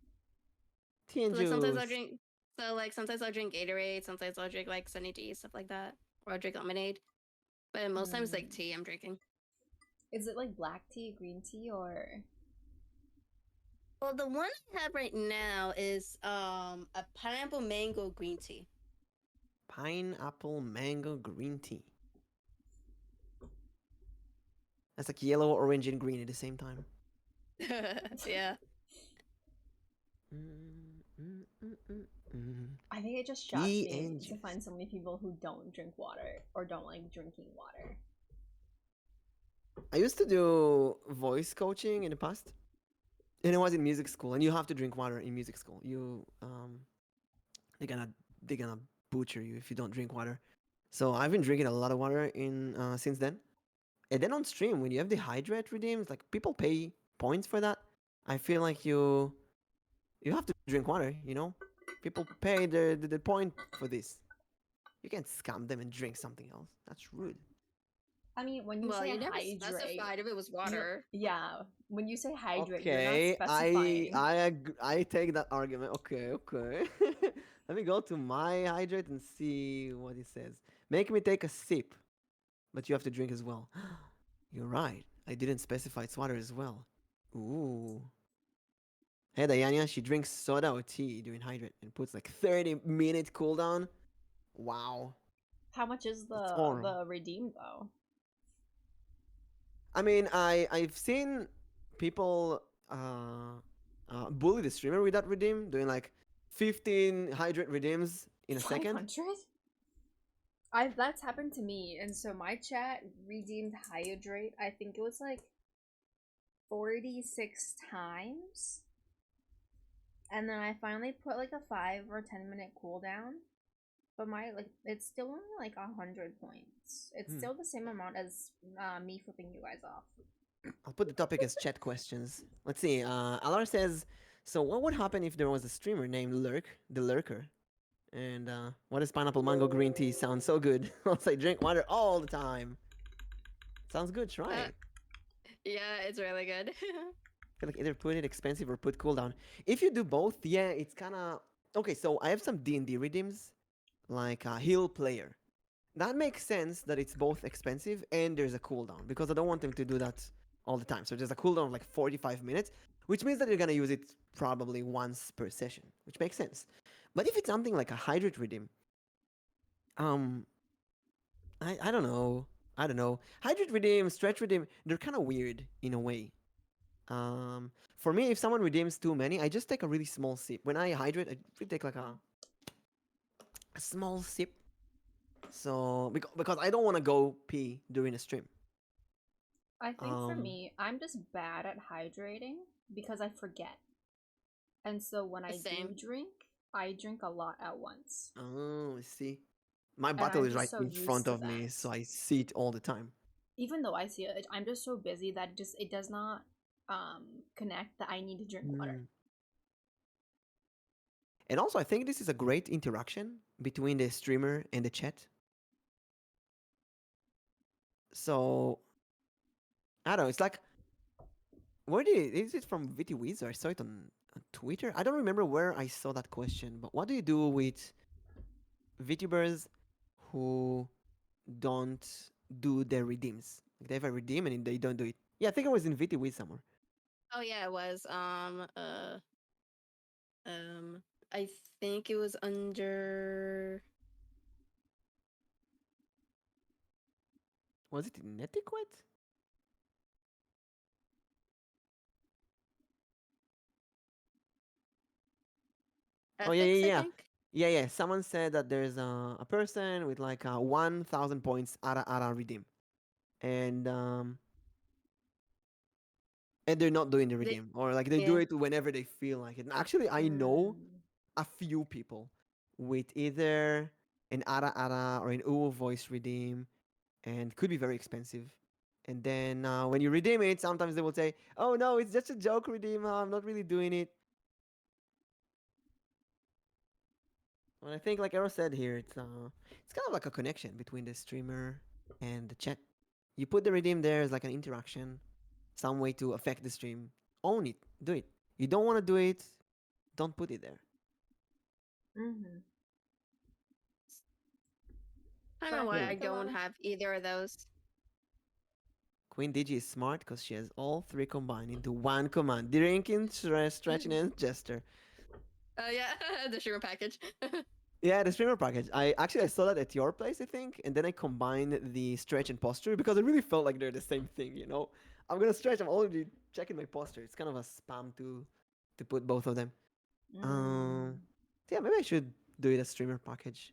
Tea and So, like sometimes I'll juice. drink. So like sometimes I'll drink Gatorade, sometimes I'll drink like Sunny D, stuff like that, or I'll drink lemonade. But most times like tea I'm drinking. Is it like black tea, green tea, or? Well, the one I have right now is a pineapple mango green tea. Pineapple mango green tea. That's like yellow, orange, and green at the same time. Yeah. I think it just shocks Tea me and to juice. find so many people who don't drink water or don't like drinking water. I used to do voice coaching in the past, and it was in music school. And you have to drink water in music school. They're gonna butcher you if you don't drink water. So I've been drinking a lot of water in since then. And then on stream, when you have the hydrate redeems, like people pay points for that. I feel like you have to drink water. You know, people pay the point for this. You can't scam them and drink something else. That's rude. I mean, when you Well, say you never hydrate, specified if it was water. yeah, when you say hydrate, Okay, you're not specifying. I take that argument. Okay. Let me go to my hydrate and see what it says. Make me take a sip, but you have to drink as well. You're right. I didn't specify it's water as well. Ooh. Hey, Diana, she drinks soda or tea during hydrate and puts like 30-minute cooldown. Wow. How much is That's horrible. the redeem though? I mean, I've seen people bully the streamer with that redeem, doing like 15 hydrate redeems in a second. 500? That's happened to me, and so my chat redeemed hydrate. I think it was like 46 times, and then I finally put like a 5 or 10-minute cooldown. But it's still only like 100 points. It's still the same amount as me flipping you guys off. I'll put the topic as chat questions. Let's see. Alar says, so what would happen if there was a streamer named the Lurker? And what does pineapple mango green tea sound so good? Also, I drink water all the time. Sounds good. Try it. Yeah, it's really good. I feel like either put it expensive or put cooldown. If you do both, yeah, it's kind of okay. So I have some D&D redeems, like a heal player. That makes sense that it's both expensive and there's a cooldown because I don't want them to do that all the time. So there's a cooldown of like 45 minutes, which means that you're gonna use it probably once per session, which makes sense. But if it's something like a hydrate redeem, I don't know. Hydrate redeem, stretch redeem, they're kind of weird in a way. For me, if someone redeems too many, I just take a really small sip. When I hydrate, I really take like a small sip. So because I don't want to go pee during a stream. I think for me, I'm just bad at hydrating because I forget. And so when I do Same. drink, I drink a lot at once. Oh, I see. My And battle I'm is just right so in used front to of me, that. so I see it all the time. Even though I see it, I'm just so busy that it does not connect that I need to drink water. Mm. And also, I think this is a great interaction between the streamer and the chat. So I don't know. It's like, is it from VTWiz or I saw it on Twitter? I don't remember where I saw that question. But what do you do with VTubers who don't do their redeems? Like they have a redeem and they don't do it. Yeah, I think it was in VTWiz somewhere. Oh yeah, it was. I think it was under. Was it in Etiquette? Oh yeah, Ethics, yeah, I yeah. think. Yeah, yeah. Someone said that there's a person with like 1,000 points Ara redeem, and um, and they're not doing the They, redeem, or like they do yeah. it whenever they feel like it. And actually, I know a few people with either an Ara or an Uwu voice redeem, and could be very expensive. And then when you redeem it, sometimes they will say, "Oh no, it's just a joke redeem. I'm not really doing it." Well, I think, like Arrow said here, it's kind of like a connection between the streamer and the chat. You put the redeem there as like an interaction, some way to affect the stream. Own it, do it. You don't want to do it, don't put it there. Mm-hmm. I don't But know I why feel I like a lot don't of have either of those. Queen Digi is smart because she has all three combined into one command: drinking, stretching, and gesture. Oh yeah, the streamer package. Yeah, the streamer package. I saw that at your place, I think, and then I combined the stretch and posture because I really felt like they're the same thing. I'm gonna stretch. I'm already checking my posture. It's kind of a spam to put both of them. Um, yeah, maybe I should do it as streamer package.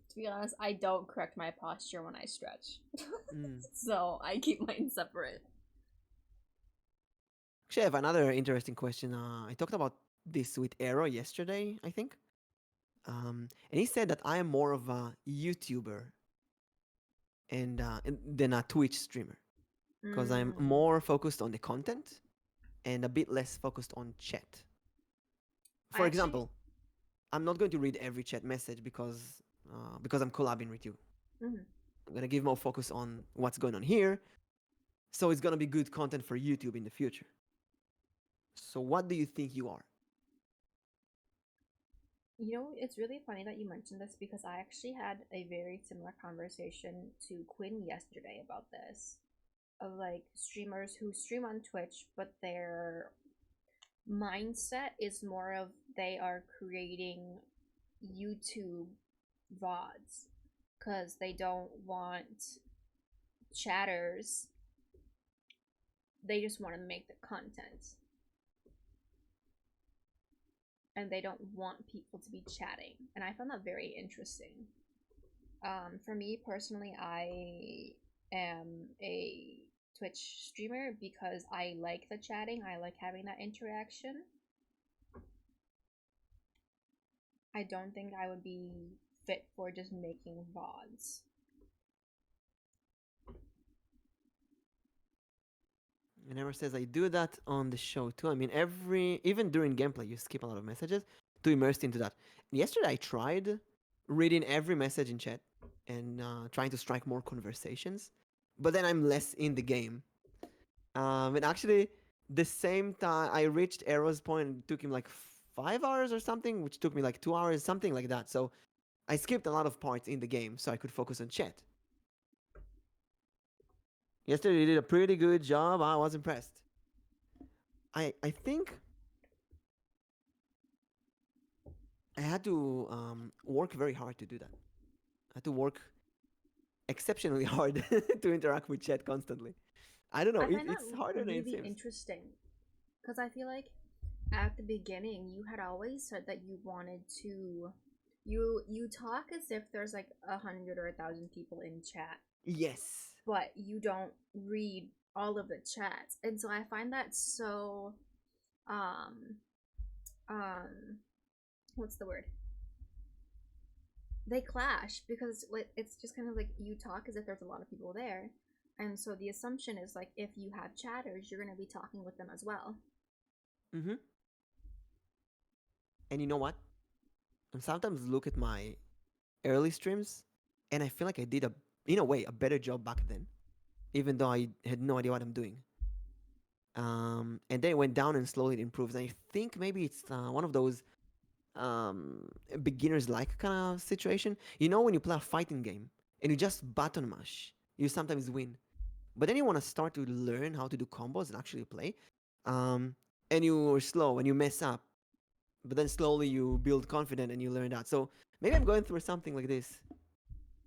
To be honest, I don't correct my posture when I stretch. Mm. So I keep mine separate. Actually, I have another interesting question. I talked about this with Arrow yesterday, I think. And he said that I am more of a YouTuber and than a Twitch streamer because I'm more focused on the content and a bit less focused on chat. For example, I'm not going to read every chat message because I'm collabing with you. Mhm. I'm gonna give more focus on what's going on here, so it's gonna be good content for YouTube in the future. So, what do you think you are? It's really funny that you mentioned this because I actually had a very similar conversation to Quinn yesterday about this. Of like streamers who stream on Twitch, but their mindset is more of they are creating YouTube VODs because they don't want chatters. They just want to make the content. And they don't want people to be chatting. And I found that very interesting. For me personally, I am a Twitch streamer because I like the chatting. I like having that interaction. I don't think I would be fit for just making VODs. And Emma says, I do that on the show too. I mean, even during gameplay, you skip a lot of messages to immerse into that. Yesterday, I tried reading every message in chat and trying to strike more conversations, but then I'm less in the game. And actually, the same time I reached Arrow's point, it took him like 5 hours or something, which took me like 2 hours, something like that. So I skipped a lot of parts in the game so I could focus on chat. Yesterday, you did a pretty good job. I was impressed. I think I had to work very hard to do that. I had to work exceptionally hard to interact with chat constantly. I don't know. I find that It's harder than it really seems. interesting because I feel like at the beginning you had always said that you wanted to you talk as if there's like 100 or 1,000 people in chat, Yes. but you don't read all of the chats. And so I find that so um um what's the word? They clash because it's just kind of like you talk as if there's a lot of people there. And so the assumption is like if you have chatters, you're going to be talking with them as well. Mm-hmm. And you know what? I sometimes look at my early streams, and I feel like I did in a way, a better job back then, even though I had no idea what I'm doing. And then it went down and slowly it improves. And I think maybe it's one of those beginners like kind of situation. You know, when you play a fighting game and you just button mash, you sometimes win. But then you want to start to learn how to do combos and actually play. And you're slow and you mess up. But then slowly you build confidence and you learn that. So maybe I'm going through something like this.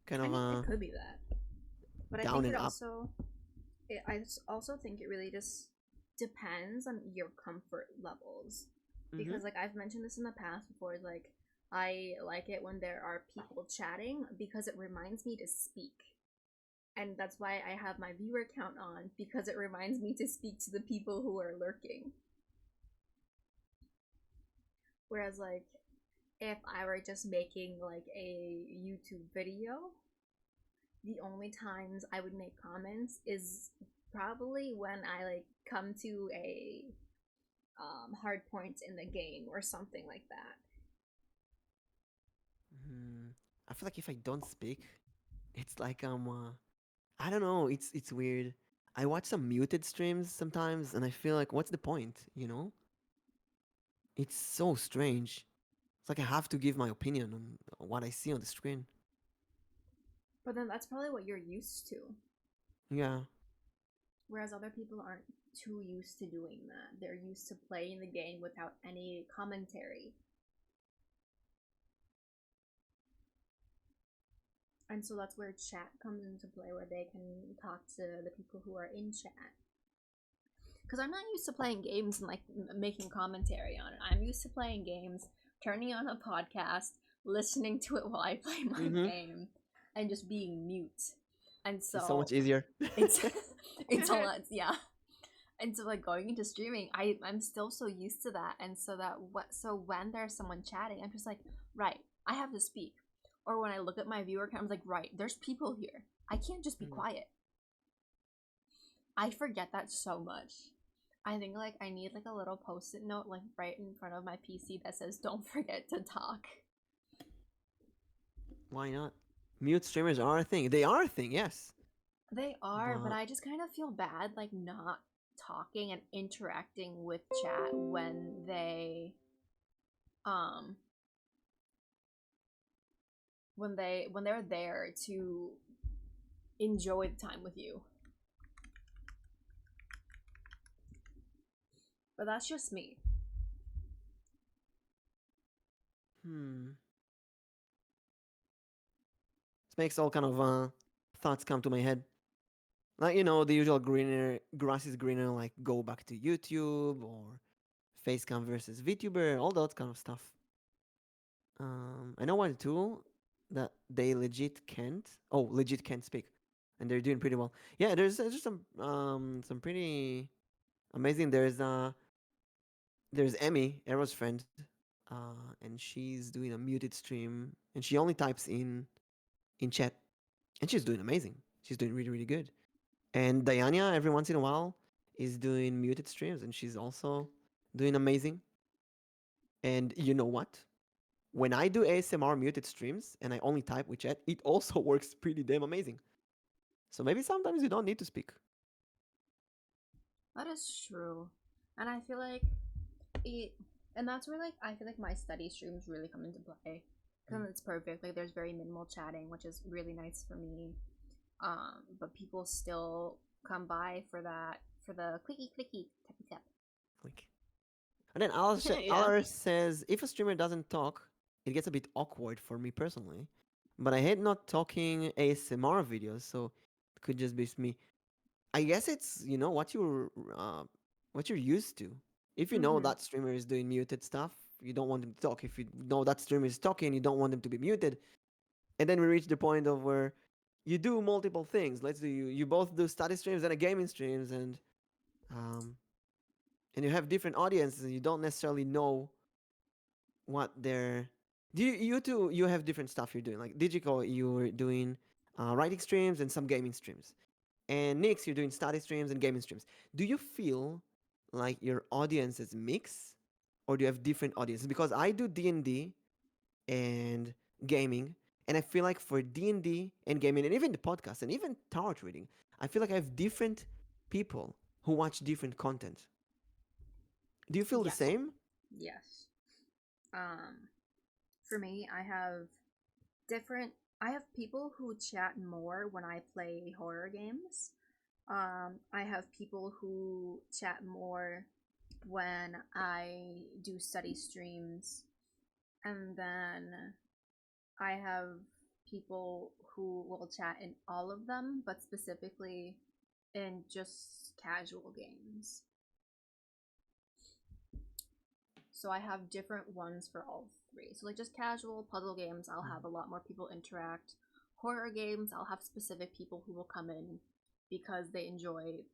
Kind I of mean, it could be that. But I down think and it up. also also think it really just depends on your comfort levels. Because like I've mentioned this in the past before, like I like it when there are people chatting because it reminds me to speak. And that's why I have my viewer count on, because it reminds me to speak to the people who are lurking. Whereas like if I were just making like a YouTube video, the only times I would make comments is probably when I like come to a hard point in the game or something like that. I feel like if I don't speak, it's like I don't know. It's weird. I watch some muted streams sometimes, and I feel like, what's the point? You know, it's so strange. It's like I have to give my opinion on what I see on the screen. But then that's probably what you're used to. Yeah. Whereas other people aren't too used to doing that. They're used to playing the game without any commentary. And so that's where chat comes into play, where they can talk to the people who are in chat. Because I'm not used to playing games and like making commentary on it. I'm used to playing games, turning on a podcast, listening to it while I play my game, and just being mute. And so It's so much easier. it's it's a lot, yeah. And so like going into streaming, I'm still so used to that. And so when there's someone chatting, I'm just like, right, I have to speak. Or when I look at my viewer count, I'm like, right, there's people here. I can't just be quiet. I forget that so much. I think like I need like a little post-it note like right in front of my PC that says don't forget to talk. Why not? Mute streamers are a thing. They are a thing, yes. They are, but But I just kind of feel bad like not talking and interacting with chat when um they're there to enjoy the time with you. But that's just me. This makes all kind of thoughts come to my head. Like, you know, the usual greener, grass is greener, like go back to YouTube or Facecam versus VTuber, all that kind of stuff. I know one tool that they legit can't speak, and they're doing pretty well. Yeah, there's just some pretty amazing. There's Emmy, Arrow's friend, and she's doing a muted stream, and she only types in chat, and she's doing amazing. She's doing really really good. And Diana, every once in a while, is doing muted streams, and she's also doing amazing. And you know what? When I do ASMR muted streams and I only type with chat, it also works pretty damn amazing. So maybe sometimes you don't need to speak. That is true. And I feel like it, and that's where like I feel like my study streams really come into play. Because it's perfect. Like there's very minimal chatting, which is really nice for me. But people still come by for the clicky clicky tappy tap. Click. And then Alar says, if a streamer doesn't talk, it gets a bit awkward for me personally. But I hate not talking ASMR videos, so it could just be me. I guess it's what you're used to. If you know that streamer is doing muted stuff, you don't want them to talk. If you know that streamer is talking, you don't want them to be muted. And then we reach the point of where you do multiple things. Let's do you both do study streams and a gaming streams, um, and you have different audiences, and you don't necessarily know what they're. Do you two you have different stuff you're doing? Like Digico, you're doing writing streams and some gaming streams, and Nix, you're doing study streams and gaming streams. Do you feel like your audience is mixed, or do you have different audiences? Because I do D&D and gaming, and I feel like for D&D and gaming, and even the podcast, and even tarot reading, I feel like I have different people who watch different content. Do you feel the Yes. same? Yes. For me, I have people who chat more when I play horror games. I have people who chat more when I do study streams. And then I have people who will chat in all of them, but specifically in just casual games. So I have different ones for all three. So like just casual puzzle games, I'll have a lot more people interact. Horror games, I'll have specific people who will come in because they enjoy it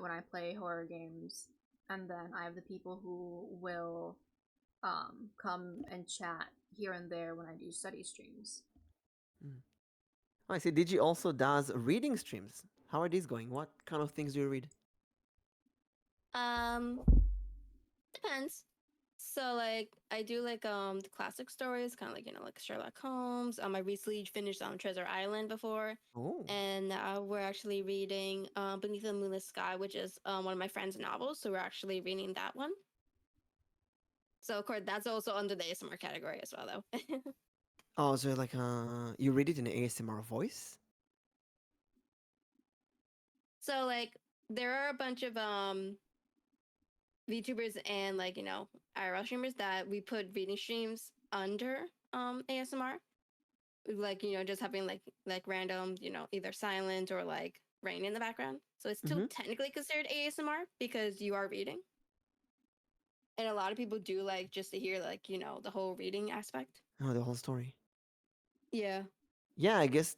when I play horror games. And then I have the people who will come and chat here and there when I do study streams. Oh, I see. Digi also does reading streams. How are these going? What kind of things do you read? Depends. So like I do like the classic stories, kind of like like Sherlock Holmes. I recently finished Treasure Island before, Oh, and now we're actually reading Beneath the Moonless Sky, which is one of my friend's novels. So we're actually reading that one. So of course that's also under the ASMR category as well, though. oh, so like you read it in ASMR voice? So like there are a bunch of VTubers and like IRL streamers that we put reading streams under ASMR, like just having like random either silent or like rain in the background. So it's still technically considered ASMR because you are reading, and a lot of people do like just to hear like the whole reading aspect. Oh, the whole story. Yeah. Yeah, I guess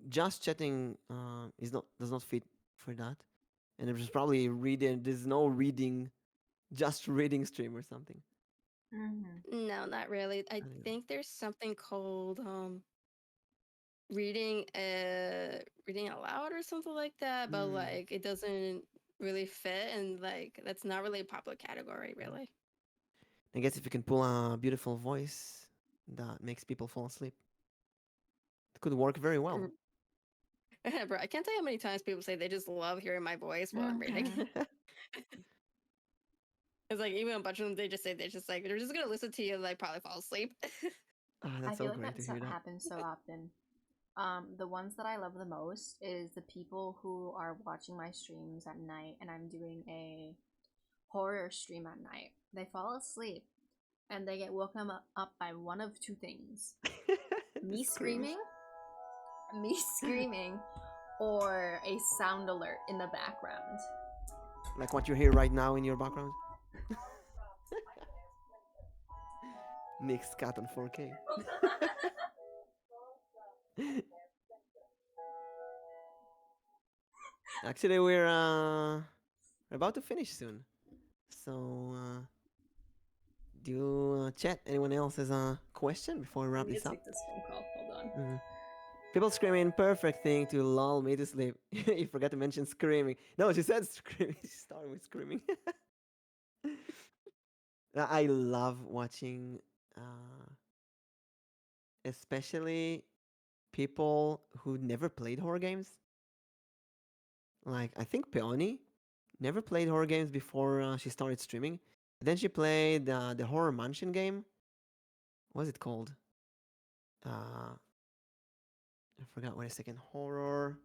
just chatting does not fit for that, and there's probably reading. There's no reading, just reading stream or something. No, not really. I don't know. think there's something called reading reading aloud or something like that, but like it doesn't really fit, and like that's not really a popular category, really. I guess if you can pull a beautiful voice that makes people fall asleep, it could work very well. Bro, I can't tell you how many times people say they just love hearing my voice while I'm reading. It's like even a bunch of them, they just say they're just gonna listen to you and like probably fall asleep. Ah, I that's so feel like great that to hear that. happens so often. The ones that I love the most is the people who are watching my streams at night and I'm doing a horror stream at night. They fall asleep and they get woken up by one of two things. Me screaming, or a sound alert in the background. Like what you hear right now in your background. Nick's cat on 4K. Actually, we're about to finish soon. So, do you chat? Anyone else has a question before we wrap Let me this up? take this phone call. Hold on. People screaming, perfect thing to lull me to sleep. You forgot to mention screaming. No, she said screaming. She started with screaming. I love watching, especially people who never played horror games. Like, I think Peony never played horror games before she started streaming. Then she played the Horror Mansion game. What was it called? I forgot. Wait a second. Horror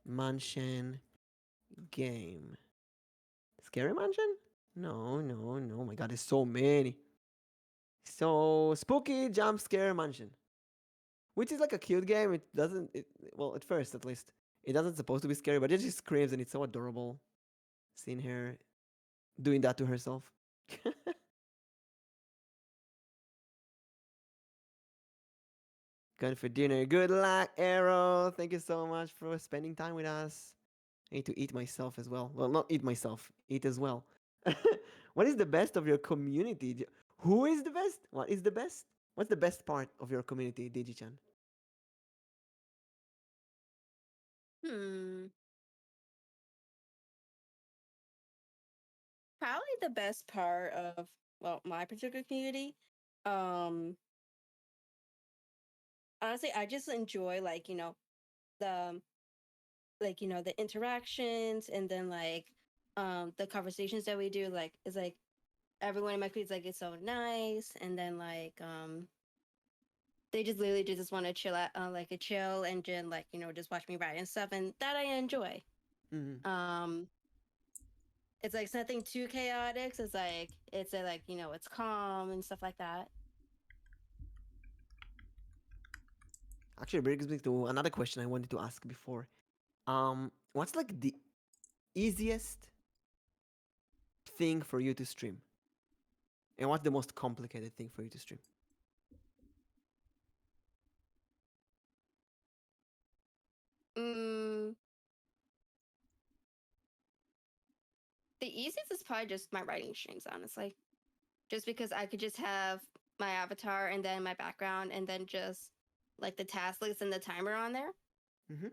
Mansion game. Scary Mansion? No, no, no. Oh my god, there's so many. So spooky jump scare mansion, which is like a cute game. It doesn't. Well, at first at least, it doesn't supposed to be scary, but it just screams and it's so adorable. Seeing her doing that to herself. Going for dinner. Good luck, Arrow. Thank you so much for spending time with us. I need to eat myself as well. Well, not eat myself, eat as well. What is the best of your community? Who is the best? What is the best? What's the best part of your community, Digichan? Hmm. Probably the best part of, well, my particular community. Um, Honestly, I just enjoy, like, the the interactions, and then the conversations that we do. Like, it's like everyone in my crew is like, it's so nice, and then they just literally just want to chill out, like a chill, and just just watch me write and stuff, and that I enjoy. Mm-hmm. It's like it's nothing too chaotic. So it's calm and stuff like that. Actually, it brings me to another question I wanted to ask before. What's like the easiest thing for you to stream, and what's the most complicated thing for you to stream? Mm, the easiest is probably just my writing streams, honestly. Just because I could just have my avatar and then my background, and then just like the task list and the timer on there. Mm-hmm.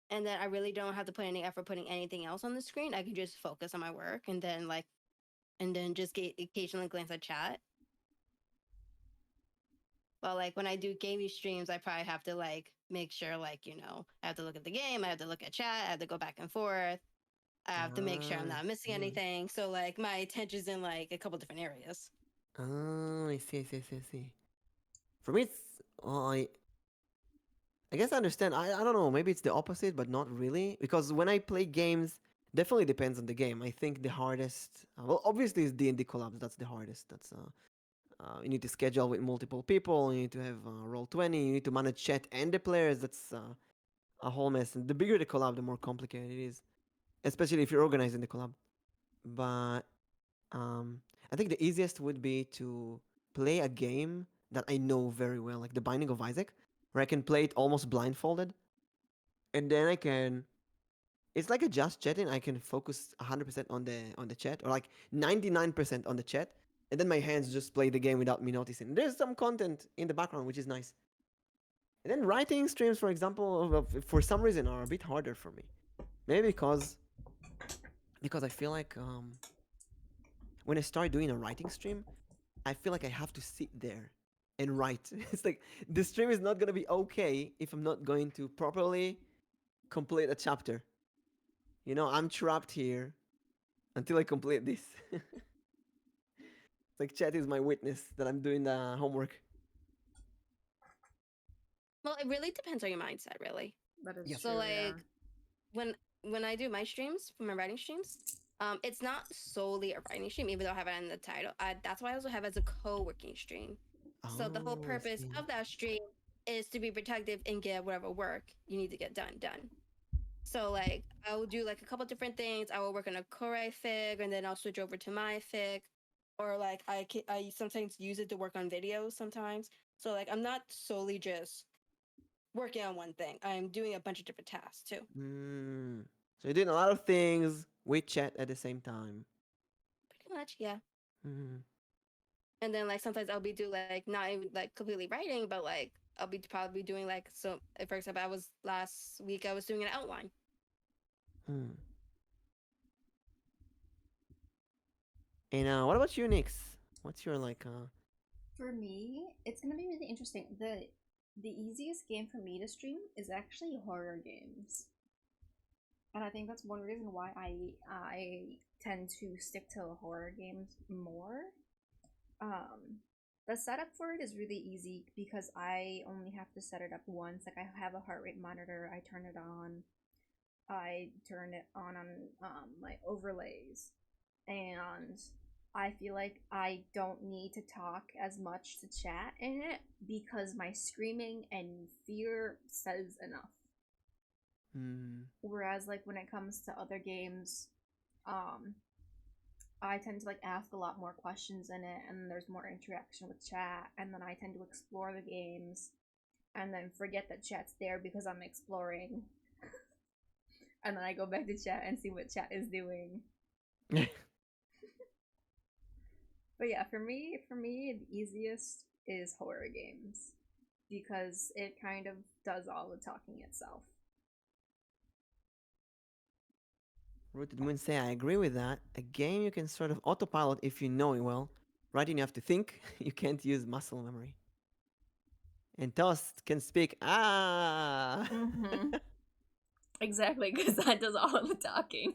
And then I really don't have to put any effort putting anything else on the screen. I can just focus on my work, and then just occasionally glance at chat. But like when I do gaming streams, I probably have to make sure I have to look at the game, I have to look at chat, I have to go back and forth. I have to make sure I'm not missing anything. So like my attention's in like a couple different areas. Oh, I see, I see, I see, I see. For me, it's I guess I understand. I don't know. Maybe it's the opposite, but not really. Because when I play games, definitely depends on the game. I think the hardest, well, obviously, is D&D collabs. That's the hardest. That's you need to schedule with multiple people. You need to have roll 20. You need to manage chat and the players. That's a whole mess. And the bigger the collab, the more complicated it is, especially if you're organizing the collab. But I think the easiest would be to play a game that I know very well, like The Binding of Isaac, where I can play it almost blindfolded, and then I can. It's like a just chatting. I can focus 100% on the chat, or like 99% on the chat, and then my hands just play the game without me noticing. There's some content in the background, which is nice. And then writing streams, for example, for some reason are a bit harder for me. Maybe because I feel like when I start doing a writing stream, I feel like I have to sit there and write. It's like the stream is not gonna be okay if I'm not going to properly complete a chapter. I'm trapped here until I complete this. It's like chat is my witness that I'm doing the homework. Well, it really depends on your mindset, really. That is Yes. So true. like when I do my streams for my writing streams, it's not solely a writing stream, even though I have it in the title. That's why I also have it as a co-working stream. So the whole Oh, I purpose see. of that stream is to be productive and get whatever work you need to get done. So like I will do like a couple different things. I will work on a Korai fig, and then I'll switch over to my fig, or like I sometimes use it to work on videos sometimes. So like I'm not solely just working on one thing. I'm doing a bunch of different tasks too. So you're doing a lot of things with chat at the same time. Pretty much, yeah. Mm. And then like sometimes I'll be do like not even like completely writing, but like I'll be probably doing like, so for example, I was last week I was doing an outline. Mm. And what about you, Nyx? What's your like? For me, it's gonna be really interesting. The easiest game for me to stream is actually horror games, and I think that's one reason why I tend to stick to horror games more. The setup for it is really easy because I only have to set it up once. Like I have a heart rate monitor, I turn it on, I turn it on my overlays, and I feel like I don't need to talk as much to chat in it because my screaming and fear says enough. Whereas like when it comes to other games, I tend to like ask a lot more questions in it, and there's more interaction with chat, and then I tend to explore the games, and then forget that chat's there because I'm exploring. And then I go back to chat and see what chat is doing. But yeah, for me, the easiest is horror games because it kind of does all the talking itself. Rooted Moon say, I agree with that. A game you can sort of autopilot if you know it well. Writing you have to think. You can't use muscle memory. And Toast can speak. Ah. Mm-hmm. Exactly, because that does all of the talking.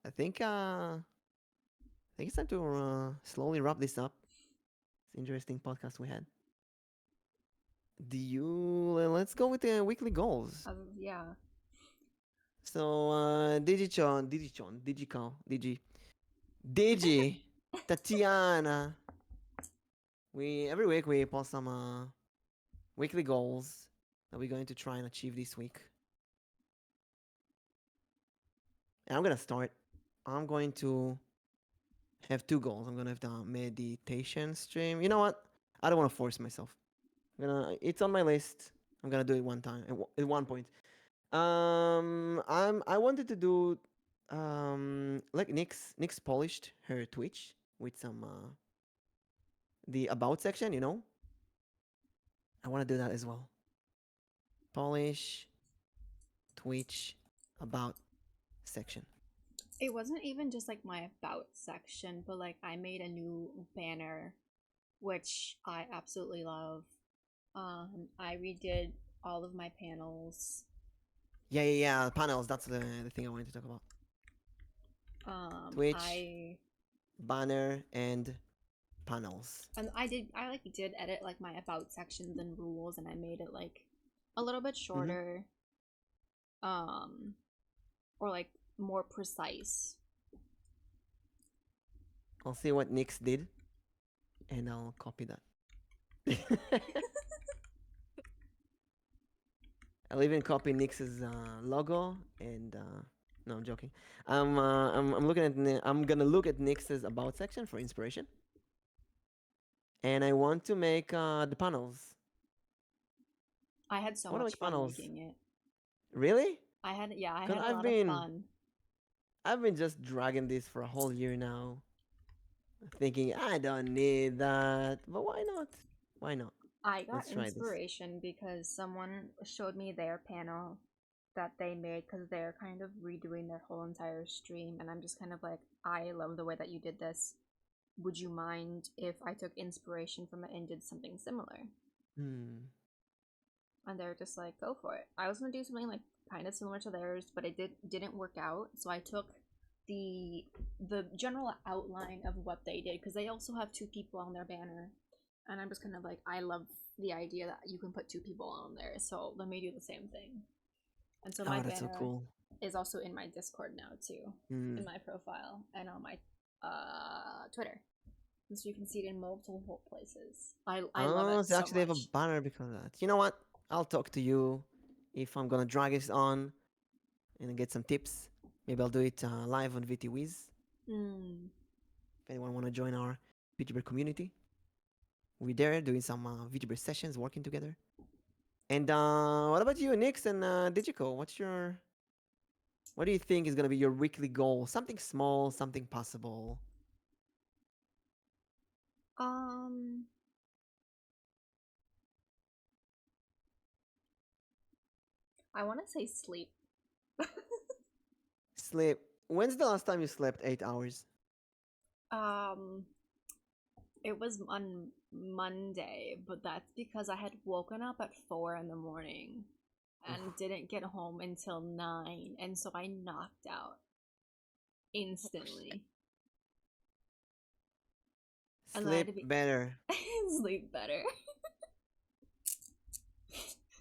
I think it's time to slowly wrap this up. It's an interesting podcast we had. Let's go with the weekly goals. Yeah. So Digi, Tatiana. Every week we post some weekly goals that we're going to try and achieve this week. And I'm gonna start. I'm going to have 2 goals. I'm gonna have the meditation stream. You know what? I don't want to force myself. It's on my list. I'm gonna do it one time at one point. I wanted to do like Nyx polished her Twitch with some the about section, you know. I want to do that as well. Polish Twitch about section. It wasn't even just like my about section, but like I made a new banner, which I absolutely love. I redid all of my panels. Yeah. Panels. That's the thing I wanted to talk about. Twitch, banner, and panels. And I did edit like my about sections and rules, and I made it like a little bit shorter, or like more precise. I'll see what Nyx did, and I'll copy that. I'll even copy Nyx's logo, and no, I'm joking. I'm looking at. I'm gonna look at Nyx's about section for inspiration, and I want to make the panels. I had so What much fun panels? making it. Really? I had a I've lot of fun. I've been just dragging this for a whole year now, thinking I don't need that, but why not? Why not? I got Let's try this. inspiration because someone showed me their panel that they made because they're kind of redoing their whole entire stream, and I'm just kind of like, I love the way that you did this. Would you mind if I took inspiration from it and did something similar? Hmm. And they're just like, go for it. I was gonna do something like kind of similar to theirs, but it didn't work out. So I took the general outline of what they did because they also have 2 people on their banner, and I'm just kind of like, I love the idea that you can put 2 people on there. So let me do the same thing. And so my That's so banner cool. is also in my Discord now too, in my profile and on my Twitter. And so you can see it in multiple places. I love it So so actually have a much. banner because of that. You know what? I'll talk to you if I'm gonna drag this on and get some tips. Maybe I'll do it live on VTWiz. If anyone wanna join our VTuber community, we're there doing some VTuber sessions, working together. And what about you, Nyx and Digico? What do you think is gonna be your weekly goal? Something small, something possible. I want to say sleep. Sleep. When's the last time you slept 8 hours? It was on Monday, but that's because I had woken up at 4 in the morning and didn't get home until 9, and so I knocked out instantly. And then I had to Sleep better. sleep better.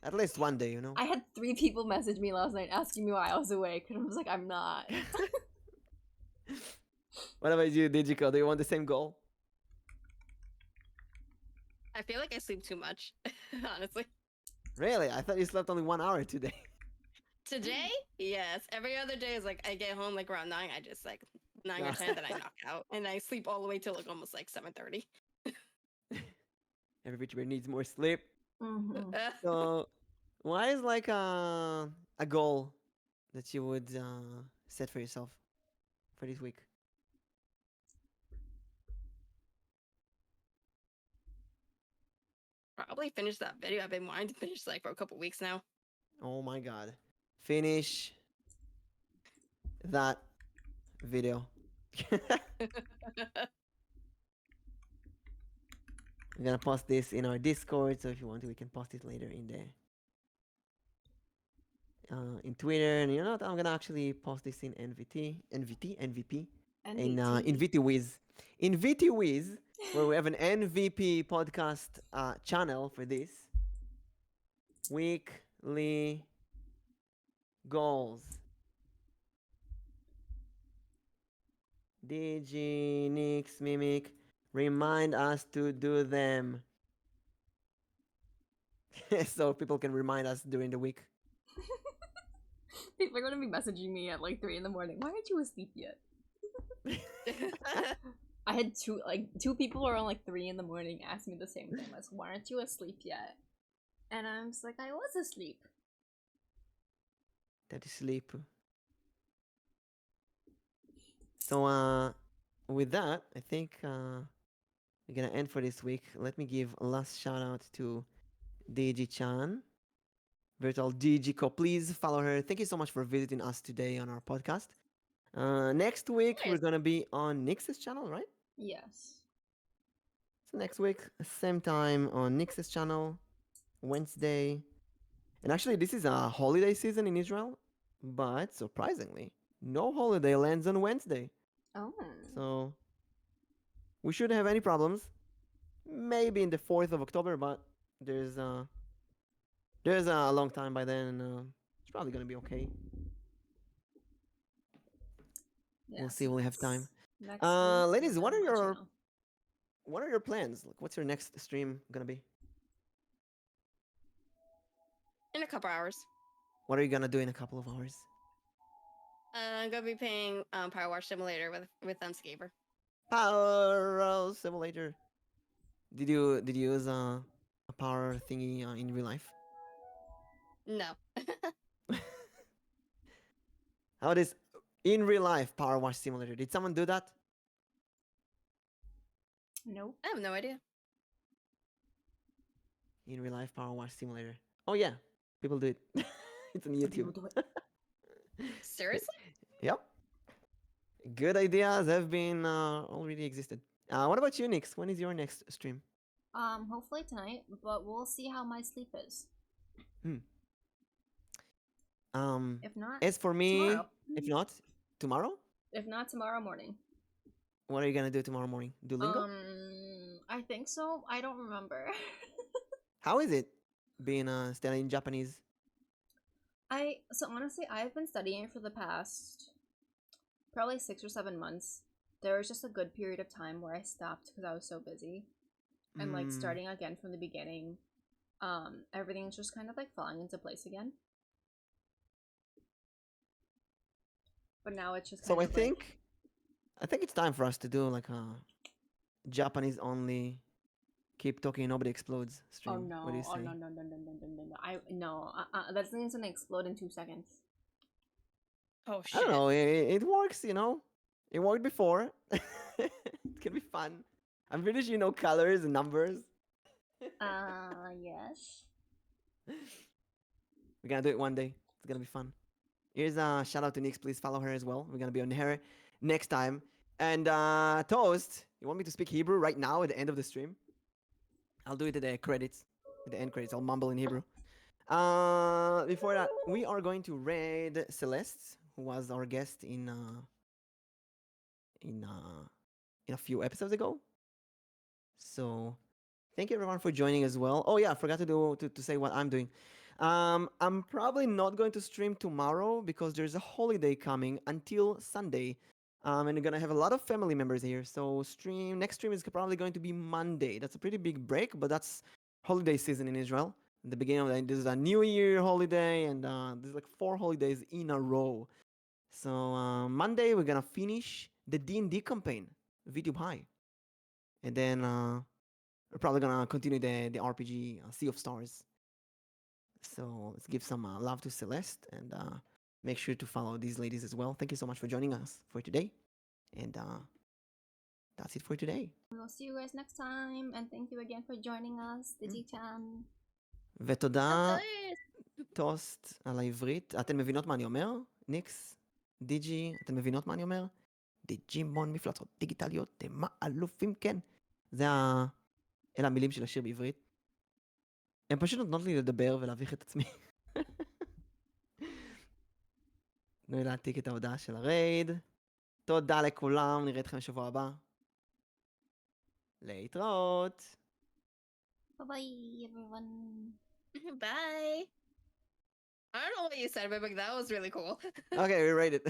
At least one day, you know. I had 3 people message me last night asking me why I was awake, and I was like, I'm not. What about you, Digico? Do you want the same goal? I feel like I sleep too much, honestly. Really? I thought you slept only 1 hour today. Today, yes. Every other day is like I get home like around 9. I just like 9 or 10, then I knock out, and I sleep all the way till like almost like 7:30. Every VTuber needs more sleep. Mm-hmm. So, why is like a goal that you would set for yourself for this week? Probably finish that video. I've been wanting to finish like for a couple weeks now. Oh my god. Finish that video. I'm gonna post this in our Discord, so if you want to, we can post it later in there. In Twitter, and you know what? I'm gonna actually post this in NVP, in VTWiz. In VTWiz, where we have an NVP podcast channel for this. Weekly goals. DG, Nyx, Mimic, remind us to do them. So people can remind us during the week. People are gonna be messaging me at like 3 in the morning. Why aren't you asleep yet? I had two people around like 3 in the morning ask me the same thing. Like, why aren't you asleep yet? And I'm just like, I was asleep. That is sleep. So with that, I think we're gonna end for this week. Let me give a last shout out to DG-chan, VirtualDigiGirl. Please follow her. Thank you so much for visiting us today on our podcast. Next week we're gonna be on Nyx's channel, right? Yes. So next week, same time on Nyx's channel, Wednesday. And actually, this is a holiday season in Israel, but surprisingly, no holiday lands on Wednesday. Oh. So we shouldn't have any problems. Maybe in the 4th of October, but there's a long time by then. It's probably gonna be okay. We'll see. We'll have time. Next week Ladies, is what on are my your channel. plans? Like, what's your next stream gonna be? In a couple hours. What are you gonna do in a couple of hours? I'm gonna be playing Power Wash Simulator with Unscaver. Power Simulator. Did you use a power thingy in real life? No. How is in real life Power Wash Simulator? Did someone do that? Nope. I have no idea. In real life Power Wash Simulator. Oh yeah, people do it. It's on YouTube. do it. Seriously? Yep. Good ideas have been already existed. What about you, Nyx? When is your next stream? Hopefully tonight, but we'll see how my sleep is. If not, As for me, tomorrow. if not, tomorrow? If not tomorrow morning. What are you gonna do tomorrow morning? Duolingo? I think so. I don't remember. How is it being studying Japanese? So honestly, I've been studying for the past probably 6 or 7 months. There was just a good period of time where I stopped because I was so busy. And like starting again from the beginning, everything's just kind of like falling into place again. But now it's just kind So I of think it's time for us to do like a Japanese only keep talking nobody explodes stream. oh no, What do you oh say? no, that thing's gonna explode in 2 seconds. Oh I shit. don't know. It works, you know. It worked before. It can be fun. I'm pretty sure you know colors and numbers. Yes. We're gonna do it one day. It's gonna be fun. Here's a shout out to Nyx. Please follow her as well. We're gonna be on her next time. And Toast, you want me to speak Hebrew right now at the end of the stream? I'll do it at the credits, at the end credits. I'll mumble in Hebrew. Before that, we are going to raid Celeste, who was our guest in a few episodes ago. So thank you everyone for joining as well. Oh yeah, I forgot to say what I'm doing. I'm probably not going to stream tomorrow because there's a holiday coming until Sunday. And we're gonna have a lot of family members here. So next stream is probably going to be Monday. That's a pretty big break, but that's holiday season in Israel. In the beginning of this is a New Year holiday, and there's like 4 holidays in a row. So Monday we're gonna finish the D&D campaign, VTube High. And then we're probably gonna continue the RPG Sea of Stars. So let's give some love to Celeste and make sure to follow these ladies as well. Thank you so much for joining us for today. And that's it for today. We'll see you guys next time, and thank you again for joining us, Digitan. ותודה, טוסט, על העברית. אתן מבינות מה אני אומר? ניקס, דיג'י, אתן מבינות מה אני אומר? דיג'ימון מפלצות דיגיטליות, מה אלופים, כן. אלה המילים של השיר בעברית. הן פשוט נותנות לי לדבר ולהביך את עצמי. תנו לי להעתיק את ההודעה של הרייד. תודה לכולם, נראה אתכם בשבוע הבא. להתראות. Bye bye, everyone. Bye. I don't know what you said, but that was really cool. Okay, we rate it.